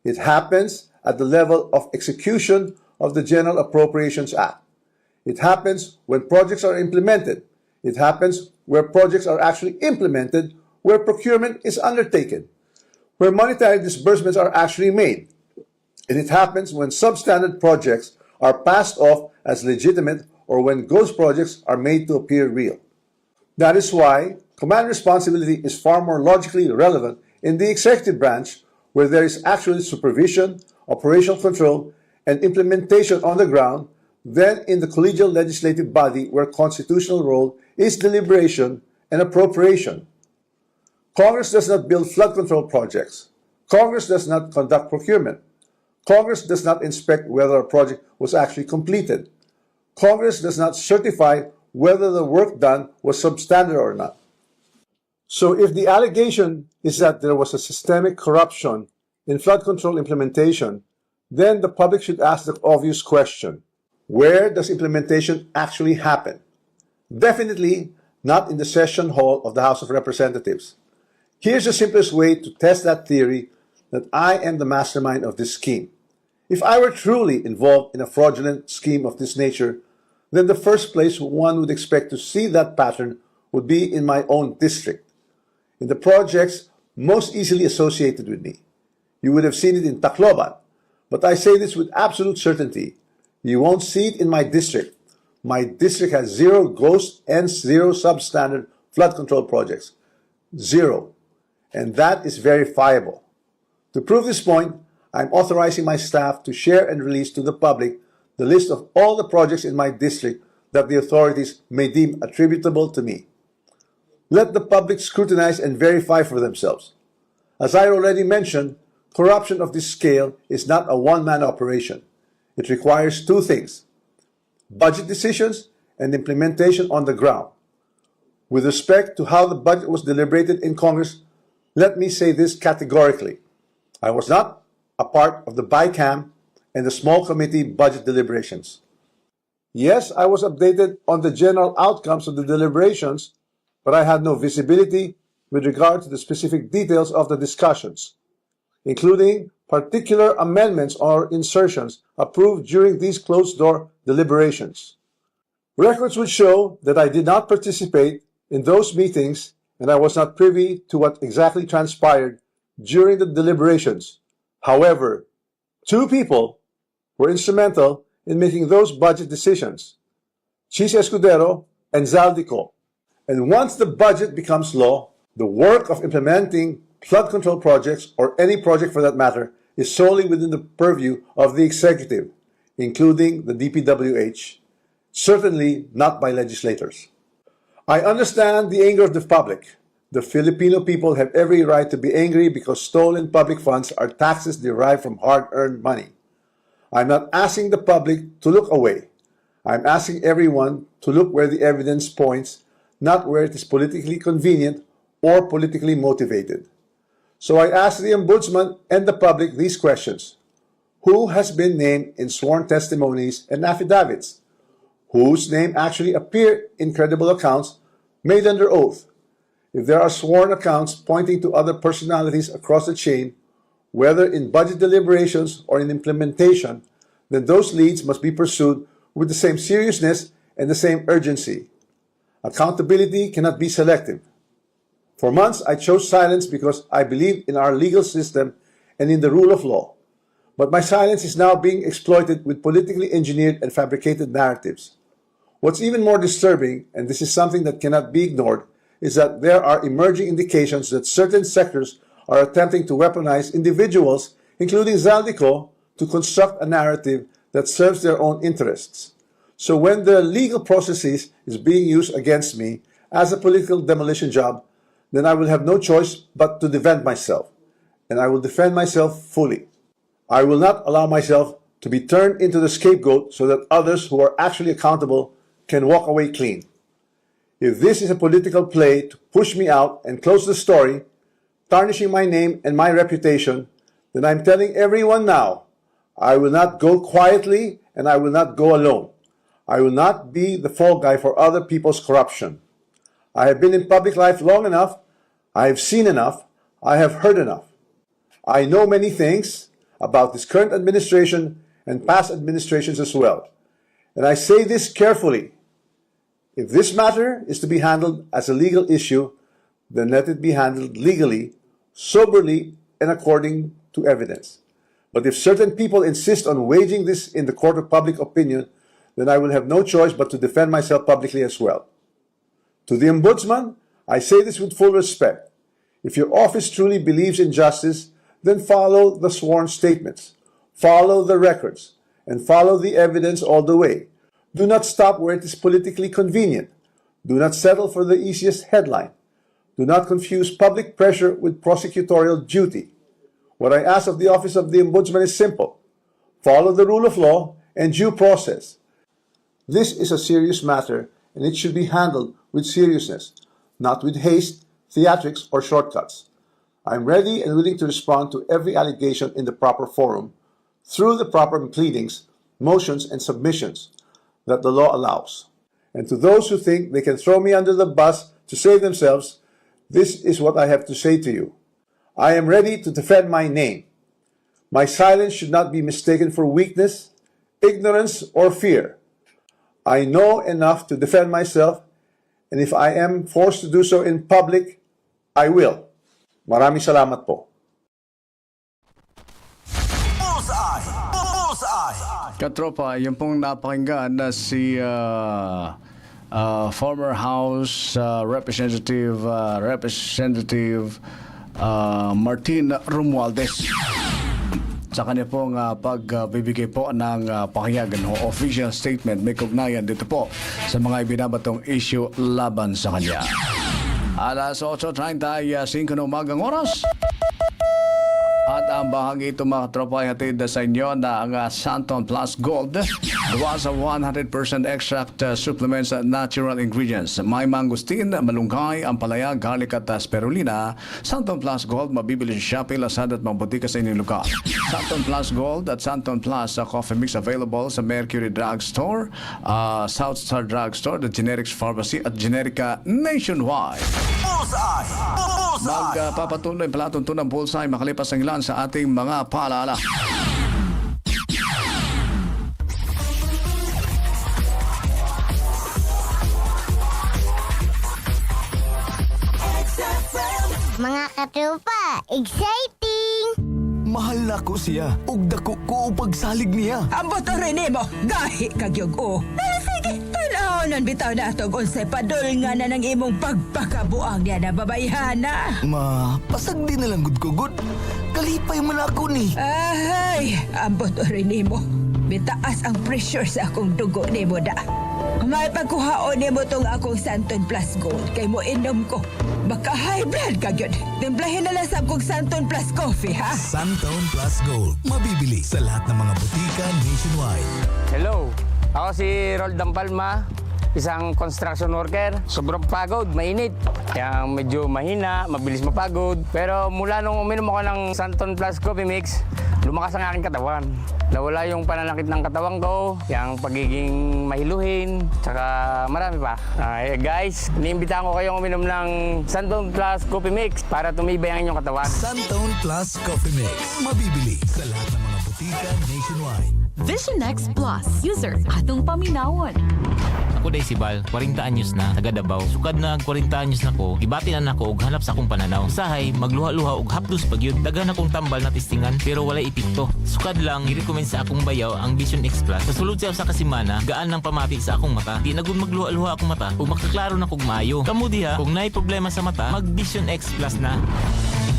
It happens at the level of execution of the General Appropriations Act. It happens when projects are implemented. It happens where projects are actually implemented, where procurement is undertaken, where monetary disbursements are actually made. And it happens when substandard projects are passed off as legitimate or when ghost projects are made to appear real. That is why command responsibility is far more logically relevant in the executive branch, where there is actually supervision, operational control, and implementation on the ground, than in the collegial legislative body, where constitutional role is deliberation and appropriation. Congress does not build flood control projects. Congress does not conduct procurement. Congress does not inspect whether a project was actually completed. Congress does not certify whether the work done was substandard or not. So if the allegation is that there was a systemic corruption in flood control implementation, then the public should ask the obvious question: where does implementation actually happen? Definitely not in the session hall of the House of Representatives. Here's the simplest way to test that theory that I am the mastermind of this scheme. If I were truly involved in a fraudulent scheme of this nature, then the first place one would expect to see that pattern would be in my own district, in the projects most easily associated with me. You would have seen it in Tacloban, but I say this with absolute certainty. You won't see it in my district. My district has 0 ghost and 0 substandard flood control projects. 0. And that is verifiable. To prove this point, I'm authorizing my staff to share and release to the public the list of all the projects in my district that the authorities may deem attributable to me. Let the public scrutinize and verify for themselves. As I already mentioned, corruption of this scale is not a one-man operation. It requires 2 things: budget decisions and implementation on the ground. With respect to how the budget was deliberated in Congress, let me say this categorically. I was not a part of the BICAM and the small committee budget deliberations. Yes, I was updated on the general outcomes of the deliberations, but I had no visibility with regard to the specific details of the discussions, including particular amendments or insertions approved during these closed-door deliberations. Records would show that I did not participate in those meetings and I was not privy to what exactly transpired during the deliberations. However, 2 people were instrumental in making those budget decisions: Chis Escudero and Zaldico. And once the budget becomes law, the work of implementing flood control projects, or any project for that matter, is solely within the purview of the executive, including the DPWH, certainly not by legislators. I understand the anger of the public. The Filipino people have every right to be angry because stolen public funds are taxes derived from hard-earned money. I'm not asking the public to look away. I'm asking everyone to look where the evidence points, not where it is politically convenient or politically motivated. So I ask the Ombudsman and the public these questions. Who has been named in sworn testimonies and affidavits? Whose name actually appeared in credible accounts made under oath? If there are sworn accounts pointing to other personalities across the chain, whether in budget deliberations or in implementation, then those leads must be pursued with the same seriousness and the same urgency. Accountability cannot be selective. For months, I chose silence because I believe in our legal system and in the rule of law. But my silence is now being exploited with politically engineered and fabricated narratives. What's even more disturbing, and this is something that cannot be ignored, is that there are emerging indications that certain sectors are attempting to weaponize individuals, including Zaldico, to construct a narrative that serves their own interests. So when the legal processes is being used against me as a political demolition job, then I will have no choice but to defend myself. And I will defend myself fully. I will not allow myself to be turned into the scapegoat so that others who are actually accountable can walk away clean. If this is a political play to push me out and close the story, tarnishing my name and my reputation, then I'm telling everyone now, I will not go quietly and I will not go alone. I will not be the fall guy for other people's corruption. I have been in public life long enough. I have seen enough. I have heard enough. I know many things about this current administration and past administrations as well. And I say this carefully. If this matter is to be handled as a legal issue, then let it be handled legally, soberly, and according to evidence. But if certain people insist on waging this in the court of public opinion, then I will have no choice but to defend myself publicly as well. To the Ombudsman, I say this with full respect. If your office truly believes in justice, then follow the sworn statements, follow the records, and follow the evidence all the way. Do not stop where it is politically convenient. Do not settle for the easiest headline. Do not confuse public pressure with prosecutorial duty. What I ask of the Office of the Ombudsman is simple. Follow the rule of law and due process. This is a serious matter, and it should be handled with seriousness, not with haste, theatrics, or shortcuts. I am ready and willing to respond to every allegation in the proper forum, through the proper pleadings, motions, and submissions that the law allows. And to those who think they can throw me under the bus to save themselves, this is what I have to say to you. I am ready to defend my name. My silence should not be mistaken for weakness, ignorance, or fear. I know enough to defend myself, and if I am forced to do so in public, I will. Maraming salamat po. Katropa, yung pong napakinggan na si former House Representative Martin Romualdez sa kanya pong pagbibigay po ng pakiyagan o official statement may kugnayan dito po sa mga ibinabatong issue laban sa kanya. Alas 8:35 ng umagang oras. At ang bahagi ito mga katropa ay hatid sa inyo na ang Santon Plus Gold gawa sa 100% extract supplements at natural ingredients. May mangustin, malunggay, ampalaya, garlic at spirulina. Santon Plus Gold mabibili sa Shopee, Lazada at mga butika sa inyong lugar. Santon Plus Gold at Santon Plus Coffee Mix available sa Mercury Drugstore, South Star Drugstore, The Generics Pharmacy at Generica nationwide. Magpapatuloy palatuntunan ng Bullseye makalipas ang ilan sa ating mga paalala. Mga katropa, exciting! Mahal na ko siya. Ug dako ko pagsalig niya. Ambot rin mo, gahi kagyog o. Sige, tanaw bitaw na itong unsay padol nga na ng imong pagpakabuang niya na babayhana. Ma, pasagdi na lang gud ko gud. Kalipay man ako ni. Ay, ambot rin mo. Bitaas ang pressure sa akong dugo ni mo da. May pagkuhaon ni mo itong akong Santon Plus Gold kay mo inom ko. Baka high blood ka yun. Timplahin na lang sa akong Santon Plus Coffee, ha? Santon Plus Gold. Mabibili sa lahat ng mga butika nationwide. Hello, ako si Roldan Palma, isang construction worker. Sobrang pagod, mainit. Kaya medyo mahina, mabilis mapagod. Pero mula nung uminom ako ng Santon Plus Coffee Mix, lumakas ang aking katawan. Nawala yung pananakit ng katawan ko, yung pagiging mahiluhin, tsaka marami pa. Guys, iniimbitahan ko kayong uminom ng Santon Plus Coffee Mix para tumibay ang inyong katawan. Santon Plus Coffee Mix. Mabibili sa lahat ng mga butika nationwide. Vision X Plus. User, atong paminawon. Ako day si Bal, 40 anyos na, taga Davao. Sukad na 40 anyos na ko, gibati na nako og hanap sa akong pananaw. Sahay, magluha-luha og hapdos pagyud, dagan akong tambal na tistingan pero wala epekto. Sukad lang, i-recommend sa akong bayaw ang Vision X Plus. Kasulod siya sa kasimana, gaan ng pamati sa akong mata. Di na gud magluha-luha akong mata ug makaklaro na kog maayo. Kamu diha, kung naay problema sa mata, mag Vision X Plus na.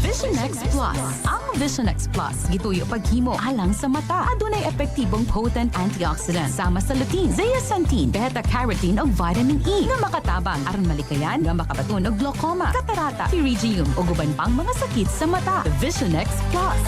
Vision X Plus. Ang Vision X Plus gituyo paghimo alang sa mata. Adunay epektibong potent antioxidant sama sa lutein, zeaxanthin, beta-carotene ug vitamin E nga makatabang aron malikayan nga makabaton og glaucoma, katarata, pterygium ug uban pang mga sakit sa mata. Vision X Plus.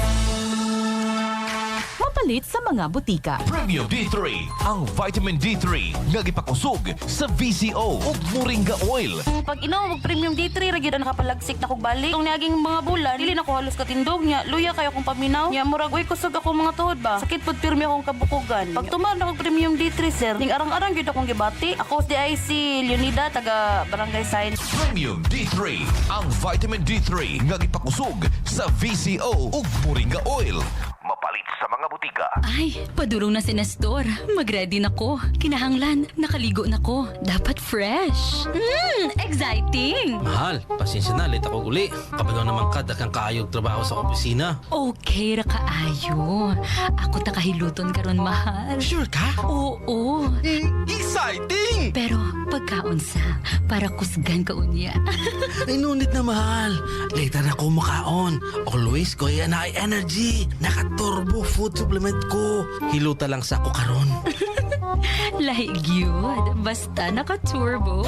mapalit sa mga butika. Premium D3, ang vitamin D3 nga gipakusog sa VCO ug moringa oil. Pag inom og premium D3 ra gyud ang nakapalagsik na kog balik. Tong niaging mga bulan, dili na ko halos katindog niya. Luya kayo akong paminaw. Nya murag uy kusog ako mga tuhod ba. Sakit pud pirmi akong kabukugan. Pag tuman na kog premium D3 sir, ning arang-arang gyud akong gibati. Ako si Leonida taga Barangay Science. Premium D3, ang vitamin D3 nga gipakusog sa VCO ug moringa oil. Mapalit sa mga butika. Ay, padurong na si Nestor. Mag-ready na ko. Kinahanglan, nakaligo na ko. Dapat fresh. Exciting! Mahal, pasensya na, late ako uli. Kabalo naman ka, dakang kaayog trabaho sa opisina. Okay ra kaayo. Ako takahiluton karon mahal. Sure ka? Oo. Exciting! Pero pagkaunsa, para kusgan ka unya. Ay, nunit na mahal. Later na ko makaon. Always ko yan ay energy. Naka-turbo food supplement ko. Hiluta lang sa ako karon. Lahi gyud, basta naka-turbo.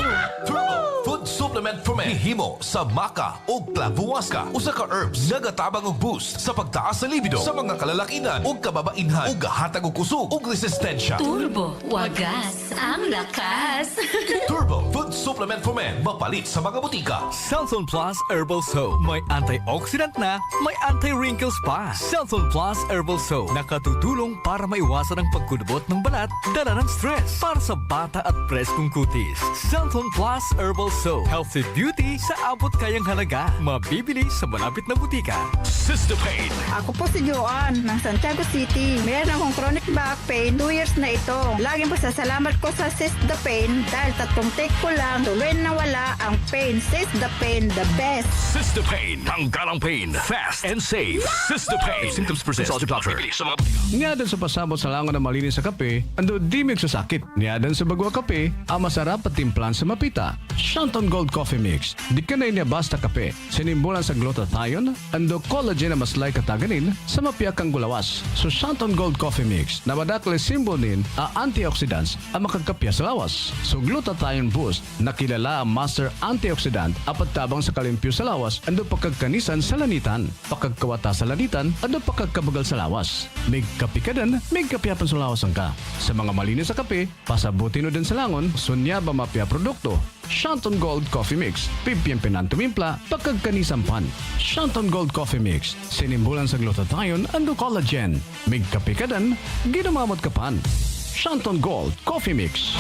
Turbo Food Supplement for Men. Hihimo sa maca ug clavuasca. Usa ka herbs nga gatabang og boost sa pagtaas sa libido sa mga kalalakinan ug kababainhan ug hatag og kusog ug resistensya. Turbo, wagas, ang lakas. Turbo Food Supplement for Men. Mapalit sa mga butika. Cellphone Plus Herbal Soap. May antioxidant na, may anti-wrinkles pa. Cellphone Plus Herbal Soap. Nakatutulong para maiwasan ang pagkudubot ng balat, dala ng stress. Para sa bata at preskong kutis. Cellphone Plus Herbal Soap. Healthy beauty sa abot kayang halaga. Mabibili sa malapit na butika. Sister Pain. Ako po si Joanne ng Santiago City. Meron akong chronic back pain 2 years na ito. Laging pasasalamat ko sa Sis the Pain dahil 3 take ko lang tuloy na wala ang pain. Sis the Pain, the best. Sister Pain. Tanggal ang pain. Fast and safe. Sister Pain. Symptoms persist. Consult your doctor. Mabibili sa mga butika. Niyadan sa pasabot sa langon na malinis sa kape, ando di magsasakit. Niyadan sa bagwa kape, ang masarap at timplan sa mapita. Shanton Gold Coffee Mix. Di ka na niya basta kape. Sinimbulan sa glutathione, ando collagen na maslay kataganin sa mapiyakang gulawas. So Shanton Gold Coffee Mix, na madakli simbol nin a antioxidants ang makagkapya sa lawas. So glutathione boost, nakilala ang master antioxidant apat tabang sa kalimpyo sa lawas, ando pagkagkanisan sa lanitan. Pagkagkawata sa lanitan, ando pagkagkabagal sa lawas. May kapikadan, may kapyapan sa lawas ang ka. Sa mga malinis sa kape, pasabutin o din sa langon, sunya ba mapya produkto. Shanton Gold Coffee Mix, pipiyempinan tumimpla, pagkagkanisan pan. Shanton Gold Coffee Mix, sinimbulan sa glutathione ando collagen. May kapikadan, ginamamot ka pan. Shanton Gold Coffee Mix.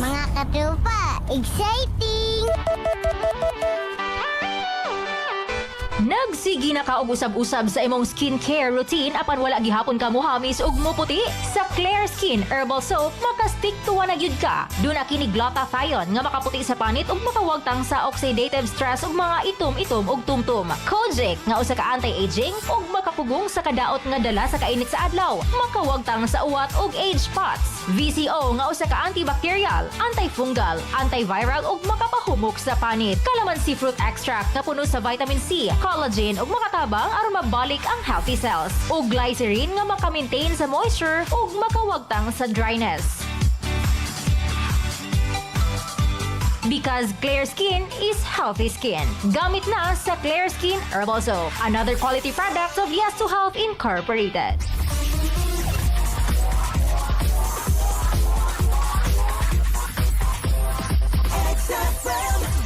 Mga katropa, exciting! Nagsigi na ka og usab-usab sa imong skincare routine apan wala gihapon ka mohamis ug moputi? Sa Clear Skin Herbal Soap, maka-stick to na gyud ka. Doon na kini glutathione nga makaputi sa panit ug makawagtang sa oxidative stress ug mga itom-itom ug tumtum. Kojic nga usa ka anti-aging ug makapugong sa kadaot nga dala sa kainit sa adlaw. Makawagtang sa uwat ug age spots. VCO nga usa ka antibacterial, antifungal, antiviral ug makapahumok sa panit. Calamansi fruit extract nga puno sa vitamin C, collagen ug makatabang aron mabalik ang healthy cells. Ug glycerin nga maka-maintain sa moisture ug makawagtang sa dryness. Because clear skin is healthy skin. Gamit na sa Clear Skin Herbal Soap, another quality product of Yes to Health Incorporated.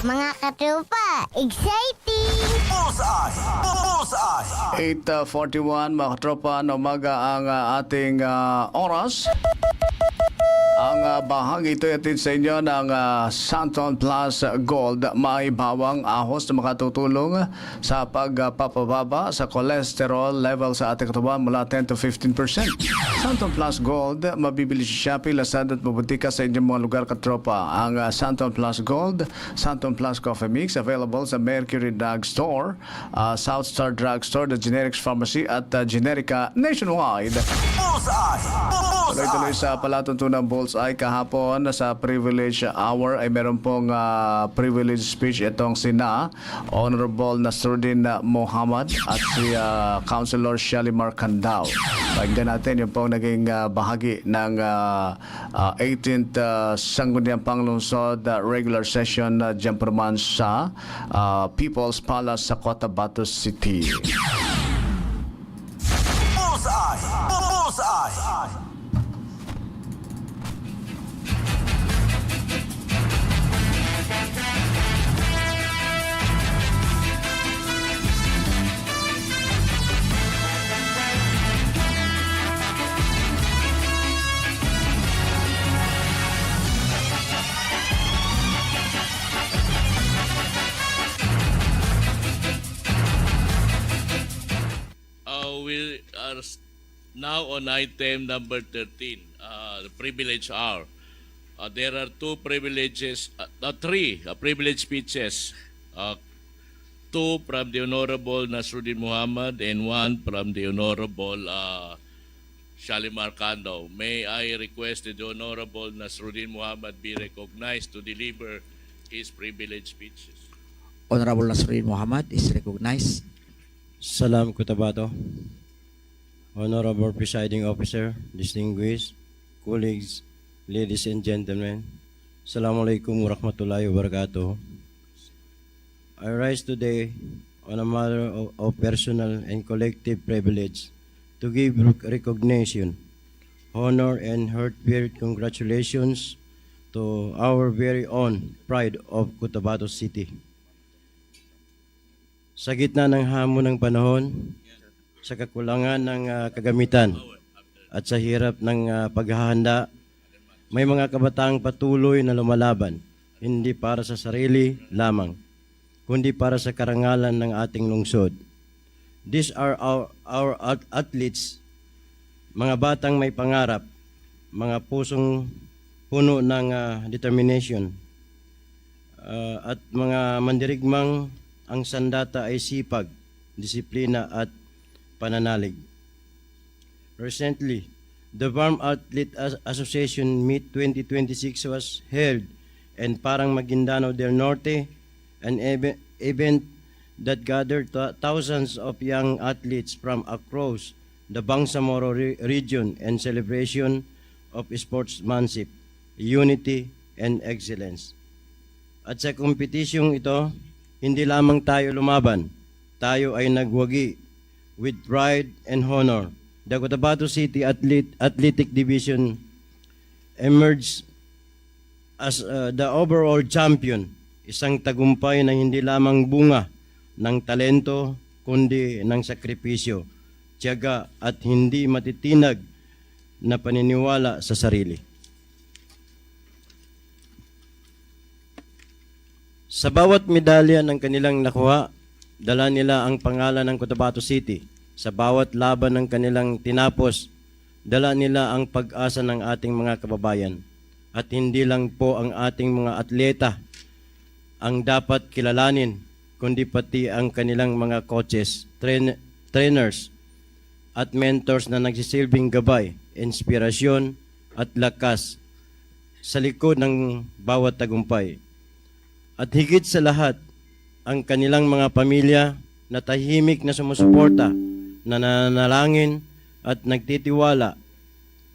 Mga katropa, exciting! Bullseye! Bullseye! 8:41 mga katropa na umaga ang ating oras. Ang bahagi ito yatin sa inyo ng Santon Plus Gold. May bawang ahos na makatutulong sa pagpapababa sa cholesterol level sa ating katawan mula 10 to 15%. Santon Plus Gold, mabibili sa Shopee, Lazada at mabutika sa inyong mga lugar katropa. Ang Santon Plus Gold, Santon Plus Coffee Mix, available sa Mercury Drug Store, South Star Drug Store, The Generics Pharmacy at Generica nationwide. Tuloy-tuloy sa palatuntunang Bullseye kahapon sa Privilege Hour ay meron pong privilege speech itong sina Honorable Nasruddin Muhammad at si Councilor Shalimar Candao. Pakinggan natin yung pong naging bahagi ng 18th Sangguniang Panglungsod regular session dyan po naman sa People's Palace sa Cotabato City. Now on item number 13, the privilege hour. There are three privilege speeches. Two from the Honorable Nasruddin Muhammad and one from the Honorable Shalimar Kando. May I request that the Honorable Nasruddin Muhammad be recognized to deliver his privilege speeches. Honorable Nasrin Muhammad is recognized. Salam Cotabato. Honorable Presiding Officer, distinguished colleagues, ladies and gentlemen, Assalamualaikum warahmatullahi wabarakatuh. I rise today on a matter of personal and collective privilege to give recognition, honor, and heartfelt congratulations to our very own pride of Cotabato City. Sa gitna ng hamon ng panahon, sa kakulangan ng kagamitan, at sa hirap ng paghahanda, may mga kabataang patuloy na lumalaban, hindi para sa sarili lamang, kundi para sa karangalan ng ating lungsod. These are our athletes, mga batang may pangarap, mga pusong puno ng determination, at mga mandirigmang ang sandata ay sipag, disiplina at pananalig. Recently, the Farm Athlete Association Meet 2026 was held in Parang Maguindanao del Norte, an event that gathered thousands of young athletes from across the Bangsamoro region in celebration of sportsmanship, unity, and excellence. At sa kompetisyong ito, hindi lamang tayo lumaban, tayo ay nagwagi with pride and honor. The Cotabato City Athletic Division emerged as the overall champion, isang tagumpay na hindi lamang bunga ng talento, kundi ng sakripisyo, tiyaga at hindi matitinag na paniniwala sa sarili. Sa bawat medalya ng kanilang nakuha, dala nila ang pangalan ng Cotabato City. Sa bawat laban ng kanilang tinapos, dala nila ang pag-asa ng ating mga kababayan. At hindi lang po ang ating mga atleta ang dapat kilalanin, kundi pati ang kanilang mga coaches, trainers, at mentors na nagsisilbing gabay, inspirasyon at lakas sa likod ng bawat tagumpay. At higit sa lahat, ang kanilang mga pamilya na tahimik na sumusuporta, nananalangin at nagtitiwala.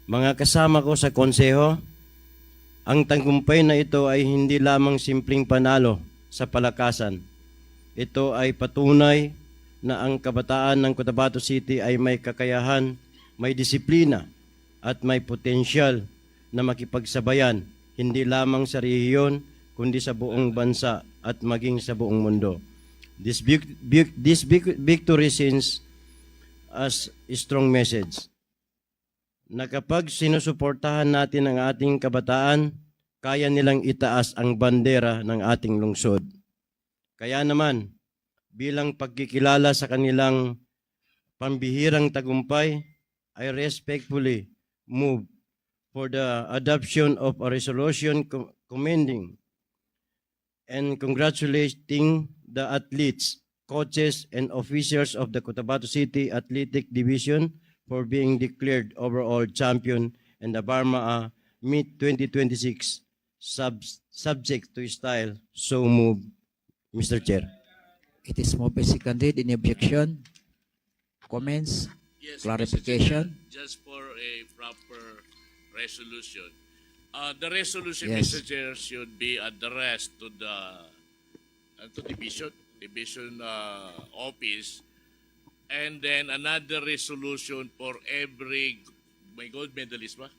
Mga kasama ko sa konseho, ang tagumpay na ito ay hindi lamang simpleng panalo sa palakasan. Ito ay patunay na ang kabataan ng Cotabato City ay may kakayahan, may disiplina at may potensyal na makipagsabayan, hindi lamang sa rehiyon, kundi sa buong bansa at maging sa buong mundo. This victory sends us a strong message na kapag sinusuportahan natin ang ating kabataan, kaya nilang itaas ang bandera ng ating lungsod. Kaya naman, bilang pagkikilala sa kanilang pambihirang tagumpay, I respectfully move for the adoption of a resolution commending and congratulating the athletes, coaches, and officers of the Cotabato City Athletic Division for being declared overall champion in the Barma Meet 2026, subject to style. So move, Mr. Chair. It is moved and seconded. Any objection? Comments? Yes, Clarification? Mr. Chair, just for a proper resolution. The resolution, Yes. Mr. Chair, should be addressed to the division office, and then another resolution for every may gold medalist ba?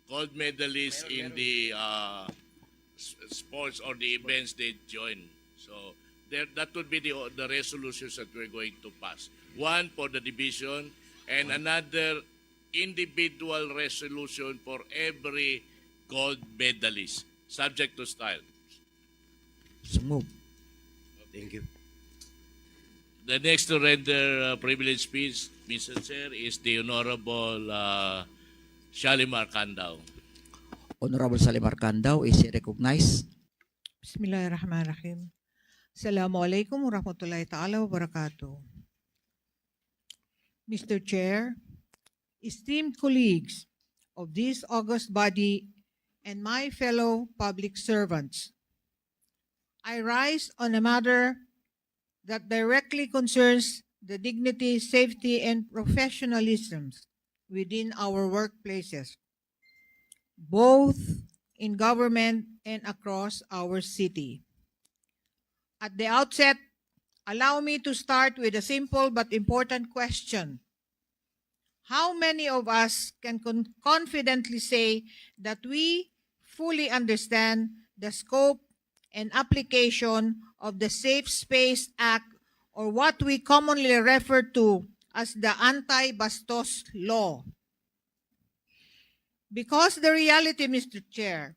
Gold medalist in the sports or the events they join. So that would be the resolutions that we're going to pass. One for the division and another individual resolution for every gold medalist, subject to style. So move. Thank you. The next to render privilege speech, Mr. Chair, is the Honorable Shalimar Kandao. Honorable Salimar Kandao is recognized. Bismillahirrahmanirrahim. Assalamualaikum warahmatullahi ta'ala wabarakatuh. Mr. Chair, esteemed colleagues of this august body and my fellow public servants, I rise on a matter that directly concerns the dignity, safety, and professionalism within our workplaces, both in government and across our city. At the outset, allow me to start with a simple but important question. How many of us can confidently say that we fully understand the scope and application of the Safe Space Act, or what we commonly refer to as the Anti-Bastos Law? Because the reality, Mr. Chair,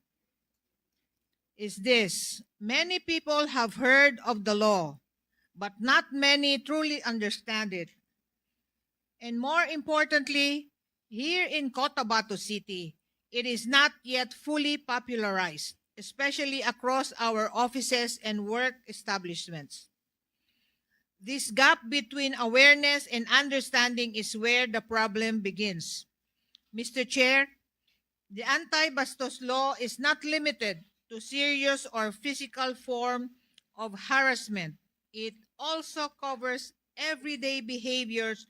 is this: many people have heard of the law, but not many truly understand it. And more importantly, here in Cotabato City, it is not yet fully popularized, especially across our offices and work establishments. This gap between awareness and understanding is where the problem begins. Mr. Chair, the Anti-Bastos Law is not limited to serious or physical form of harassment. It also covers everyday behaviors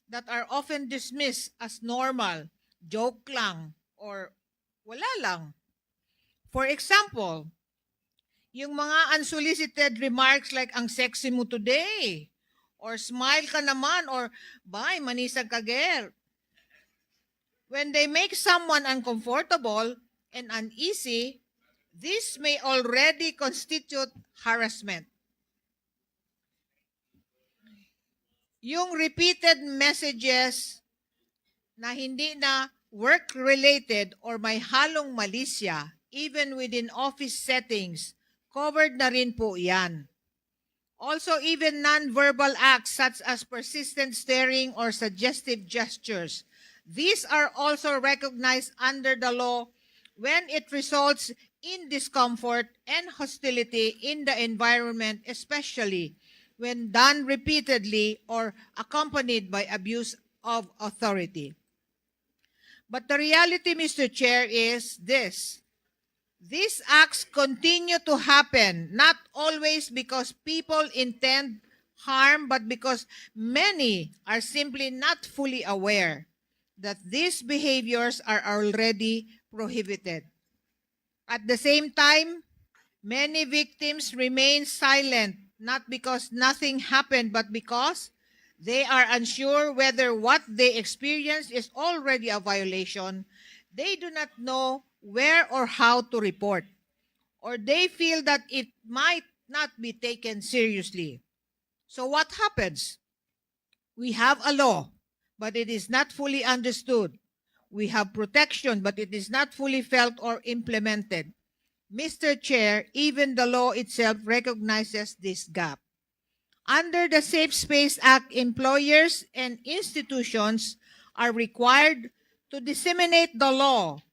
that are often dismissed as normal, joke lang, or wala lang. For example, yung mga unsolicited remarks like, ang sexy mo today, or smile ka naman, or bye, manisag ka girl. When they make someone uncomfortable and uneasy, this may already constitute harassment. Yung repeated messages na hindi na work-related or may halong malisya, even within office settings, covered na rin po yan. Also, even non-verbal acts such as persistent staring or suggestive gestures, these are also recognized under the law when it results in discomfort and hostility in the environment, especially when done repeatedly or accompanied by abuse of authority. But the reality, Mr. Chair, is this: these acts continue to happen, not always because people intend harm, but because many are simply not fully aware that these behaviors are already prohibited. At the same time, many victims remain silent, not because nothing happened, but because they are unsure whether what they experience is already a violation. They do not know where or how to report, or they feel that it might not be taken seriously. So what happens? We have a law, but it is not fully understood. We have protection, but it is not fully felt or implemented. Mr. Chair, even the law itself recognizes this gap. Under the Safe Space Act, employers and institutions are required to disseminate the law,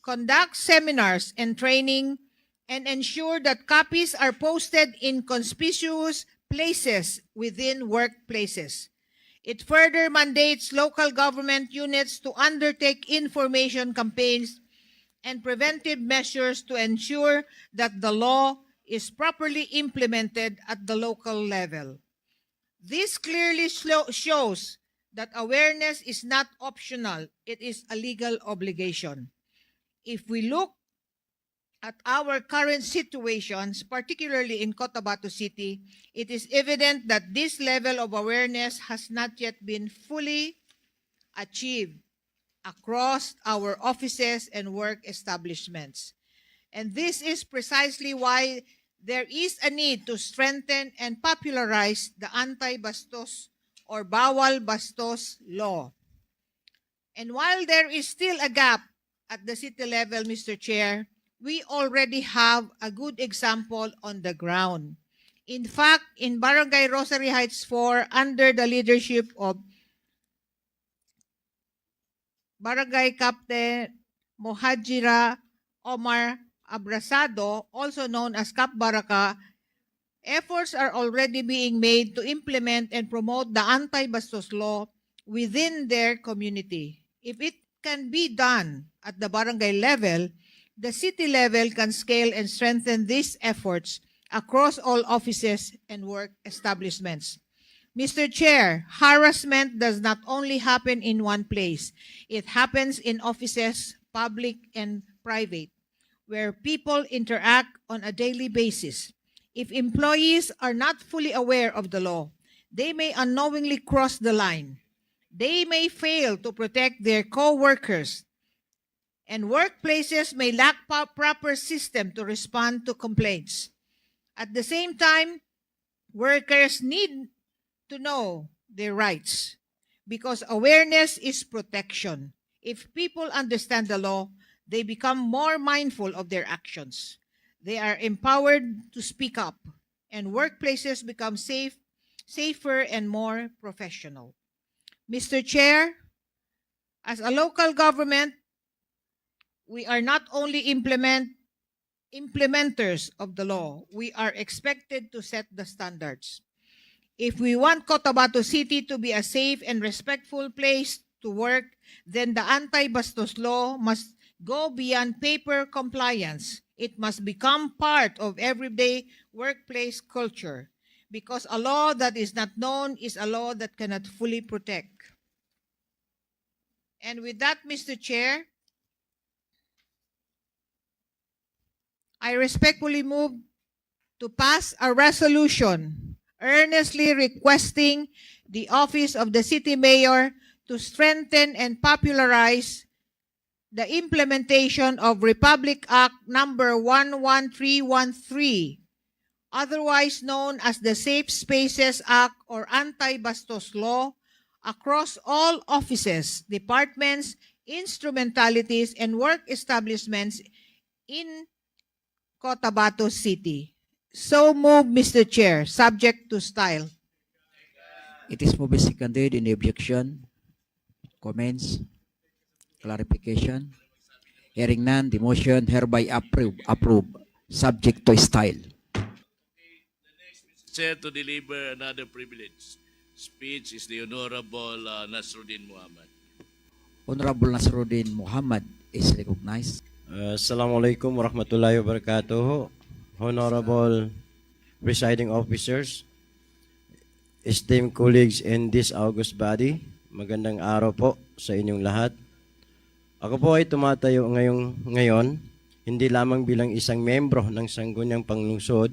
conduct seminars and training, and ensure that copies are posted in conspicuous places within workplaces. It further mandates local government units to undertake information campaigns and preventive measures to ensure that the law is properly implemented at the local level. This clearly shows that awareness is not optional, it is a legal obligation. If we look at our current situations, particularly in Cotabato City, it is evident that this level of awareness has not yet been fully achieved across our offices and work establishments. And this is precisely why there is a need to strengthen and popularize the Anti-Bastos or Bawal Bastos law. And while there is still a gap at the city level, Mr. Chair, we already have a good example on the ground. In fact, in Barangay Rosary Heights 4, under the leadership of Barangay Captain Mohajira Omar Abrasado, also known as Kap Baraka, efforts are already being made to implement and promote the anti-bastos law within their community. If it can be done at the barangay level, the city level can scale and strengthen these efforts across all offices and work establishments. Mr. Chair, harassment does not only happen in one place. It happens in offices, public and private, where people interact on a daily basis. If employees are not fully aware of the law, they may unknowingly cross the line. They may fail to protect their co-workers, and workplaces may lack proper system to respond to complaints. At the same time, workers need to know their rights because awareness is protection. If people understand the law, they become more mindful of their actions. They are empowered to speak up, and workplaces become safer and more professional. Mr. Chair, as a local government, we are not only implementers of the law, we are expected to set the standards. If we want Cotabato City to be a safe and respectful place to work, then the anti-bastos law must go beyond paper compliance. It must become part of everyday workplace culture, because a law that is not known is a law that cannot fully protect. And with that, Mr. Chair, I respectfully move to pass a resolution earnestly requesting the office of the city mayor to strengthen and popularize the implementation of Republic Act number 11313, otherwise known as the Safe Spaces Act or Anti-Bastos Law, across all offices, departments, instrumentalities, and work establishments in Cotabato City. So move, Mr. Chair, subject to style. It is moved and seconded. Any objection? Comments? Clarification? Hearing none, the motion hereby approved, subject to style. Chair to deliver another privilege speech is the Honorable Nasruddin Muhammad. Honorable Nasruddin Muhammad is recognized. Assalamualaikum warahmatullahi wabarakatuh. Honorable presiding officers, esteemed colleagues in this august body, magandang araw po sa inyong lahat. Ako po ay tumatayo ngayon, hindi lamang bilang isang membro ng Sangguniang Panglungsod,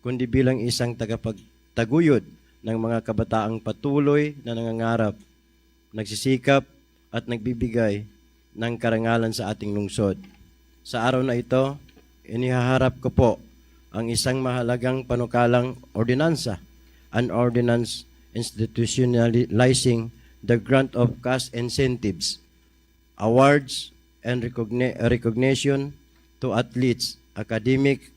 kundi bilang isang tagapagtaguyod ng mga kabataang patuloy na nangangarap, nagsisikap at nagbibigay ng karangalan sa ating lungsod. Sa araw na ito, inihaharap ko po ang isang mahalagang panukalang ordinansa, an ordinance institutionalizing the grant of cash incentives, awards, and recognition to athletes, academic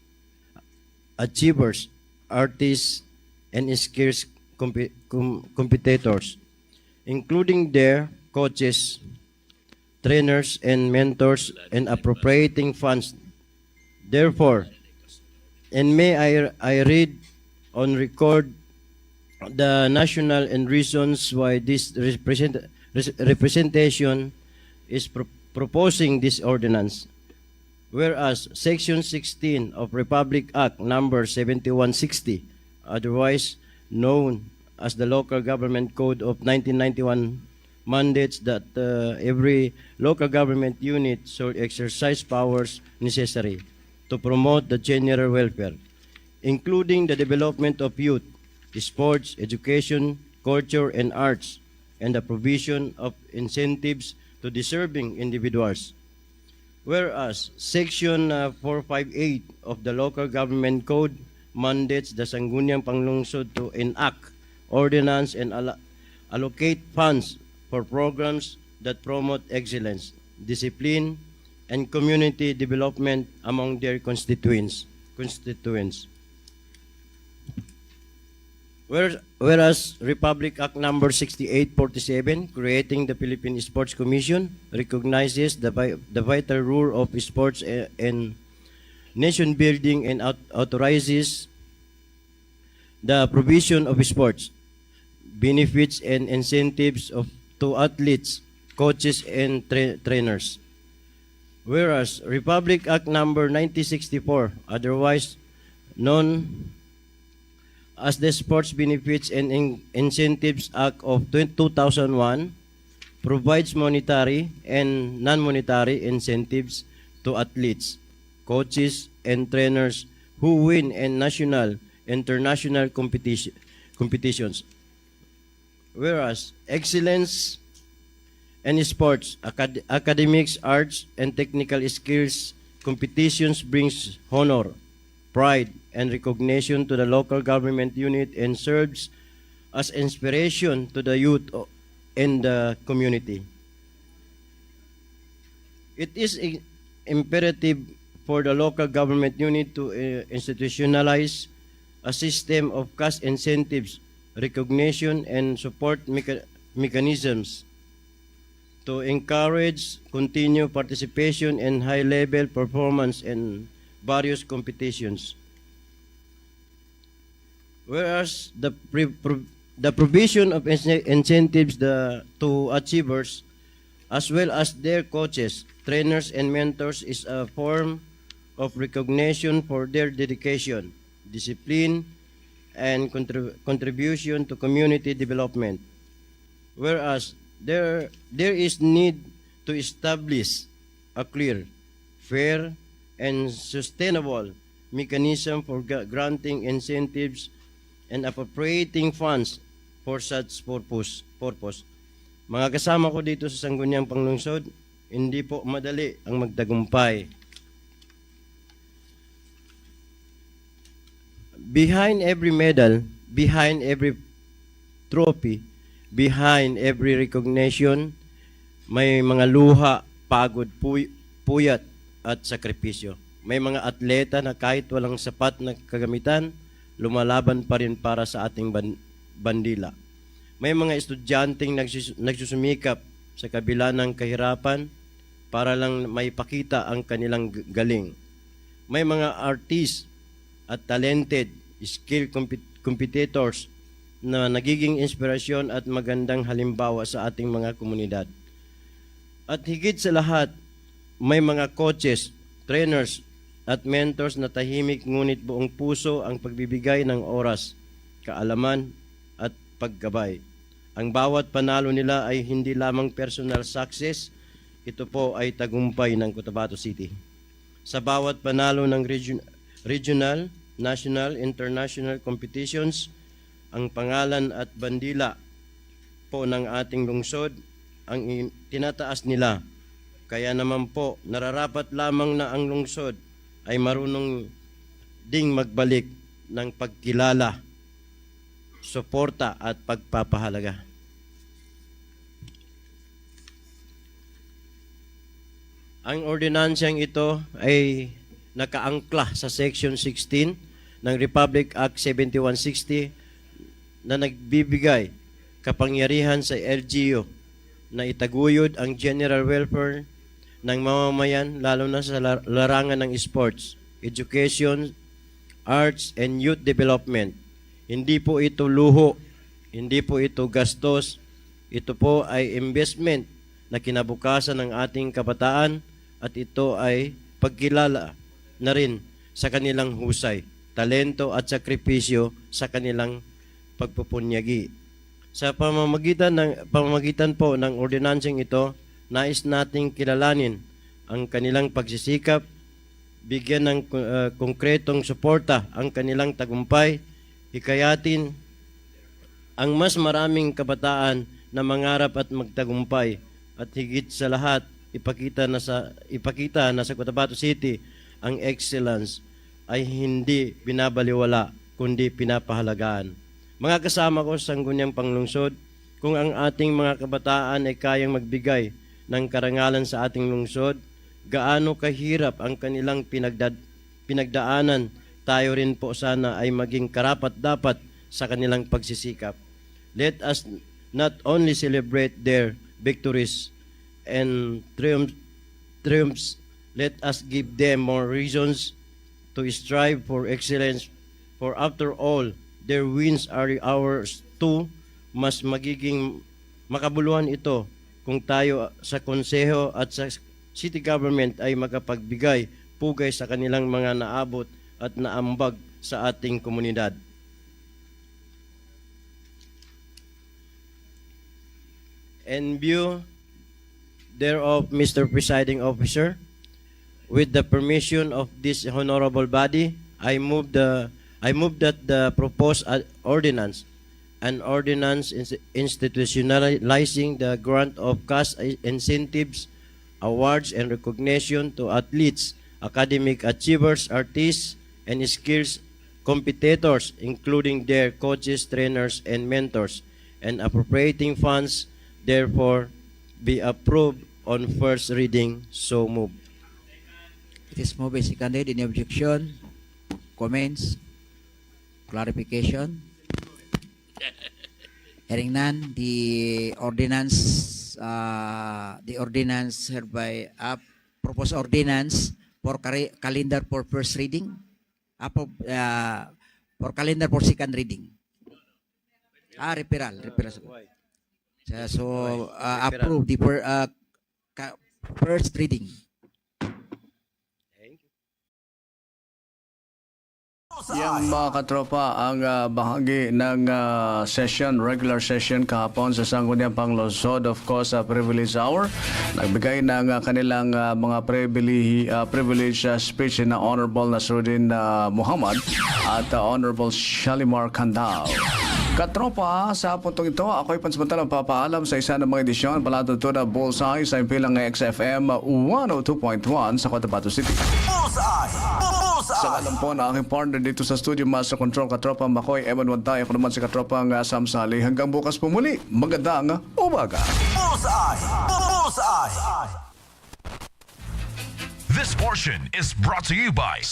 achievers, artists, and skills competitors, including their coaches, trainers, and mentors, and appropriating funds. Therefore, and may I read on record the national and reasons why this representation is proposing this ordinance. Whereas Section 16 of Republic Act number 7160, otherwise known as the Local Government Code of 1991, mandates that every local government unit should exercise powers necessary to promote the general welfare, including the development of youth, sports, education, culture, and arts, and the provision of incentives to deserving individuals. Whereas Section 458 of the Local Government Code mandates the Sangguniang Panglungsod to enact ordinance and allocate funds for programs that promote excellence, discipline, and community development among their constituents. Whereas Republic Act Number 6847, creating the Philippine Sports Commission, recognizes the vital role of sports and nation building and authorizes the provision of sports, benefits and incentives to athletes, coaches, and trainers. Whereas Republic Act Number 9064, otherwise known as the Sports Benefits and Incentives Act of 2001, provides monetary and non-monetary incentives to athletes, coaches, and trainers who win in national, international competitions. Whereas excellence in sports, academics, arts, and technical skills competitions brings honor, pride, and recognition to the local government unit and serves as inspiration to the youth in the community. It is imperative for the local government unit to institutionalize a system of cash incentives, recognition, and support mechanisms to encourage continued participation and high-level performance in various competitions. Whereas the provision of incentives to achievers as well as their coaches, trainers, and mentors is a form of recognition for their dedication, discipline, and contribution to community development. Whereas there is need to establish a clear, fair, and sustainable mechanism for granting incentives and appropriating funds for such purpose. Mga kasama ko dito sa Sangguniang Panglungsod, hindi po madali ang magtagumpay. Behind every medal, behind every trophy, behind every recognition, may mga luha, pagod, puyat, at sakripisyo. May mga atleta na kahit walang sapat na kagamitan, lumalaban pa rin para sa ating bandila. May mga estudyanteng nagsusumikap sa kabila ng kahirapan para lang maipakita ang kanilang galing. May mga artist at talented, skilled competitors na nagiging inspirasyon at magandang halimbawa sa ating mga komunidad. At higit sa lahat, may mga coaches, trainers, at mentors na tahimik ngunit buong puso ang pagbibigay ng oras, kaalaman, at paggabay. Ang bawat panalo nila ay hindi lamang personal success, ito po ay tagumpay ng Cotabato City. Sa bawat panalo ng regional, national, international competitions, ang pangalan at bandila po ng ating lungsod ang tinataas nila. Kaya naman po, nararapat lamang na ang lungsod ay marunong ding magbalik ng pagkilala, suporta at pagpapahalaga. Ang ordinansyang ito ay nakaangkla sa Section 16 ng Republic Act 7160 na nagbibigay kapangyarihan sa LGU na itaguyod ang general welfare ng mamamayan, lalo na sa larangan ng sports, education, arts, and youth development. Hindi po ito luho, hindi po ito gastos, ito po ay investment na kinabukasan ng ating kabataan at ito ay pagkilala na rin sa kanilang husay, talento at sakripisyo sa kanilang pagpupunyagi. Sa pamamagitan po ng ordinansyang ito, nais nating kilalanin ang kanilang pagsisikap, bigyan ng konkretong suporta ang kanilang tagumpay, hikayatin ang mas maraming kabataan na mangarap at magtagumpay, at higit sa lahat, ipakita na sa Cotabato City ang excellence ay hindi binabaliwala kundi pinapahalagaan. Mga kasama ko sa Sangguniang Panglungsod, kung ang ating mga kabataan ay kayang magbigay ng karangalan sa ating lungsod, gaano kahirap ang kanilang pinagdaanan, tayo rin po sana ay maging karapat-dapat sa kanilang pagsisikap. Let us not only celebrate their victories and triumphs, let us give them more reasons to strive for excellence. For after all, their wins are ours too. Mas magiging makabuluhan ito kung tayo sa konseho at sa city government ay makapagbigay pugay sa kanilang mga naabot at naambag sa ating komunidad. In view thereof, Mr. Presiding Officer, with the permission of this honorable body, I move that the proposed ordinance, an ordinance institutionalizing the grant of cash incentives, awards, and recognition to athletes, academic achievers, artists, and skills competitors, including their coaches, trainers, and mentors, and appropriating funds, therefore, be approved on first reading. So moved. It is moved and seconded. Any objection? Comments? Clarification? Hearing none, the ordinance hereby proposed ordinance for calendar for first reading, for calendar for second reading. Referral. So approve the first reading. Yang mga katropa ang bahagi ng regular session kahapon sa Sangguniang Panglungsod, of course, privilege hour. Nagbigay ng kanilang mga privilege speech na Honorable Nasruddin Muhammad at Honorable Shalimar Kandao. Katropa, sa puntong ito, ako'y pansamantalang papaalam sa isa ng mga edisyon palado ito na Bullseye sa impilang XFM 102.1 sa Cotabato City. Sa alam po na aking partner dito sa studio, Master Control Katropa Makoy, Eman Wantay, ako naman si Katropang Sam Sali. Hanggang bukas po muli, magandang umaga. This portion is brought to you by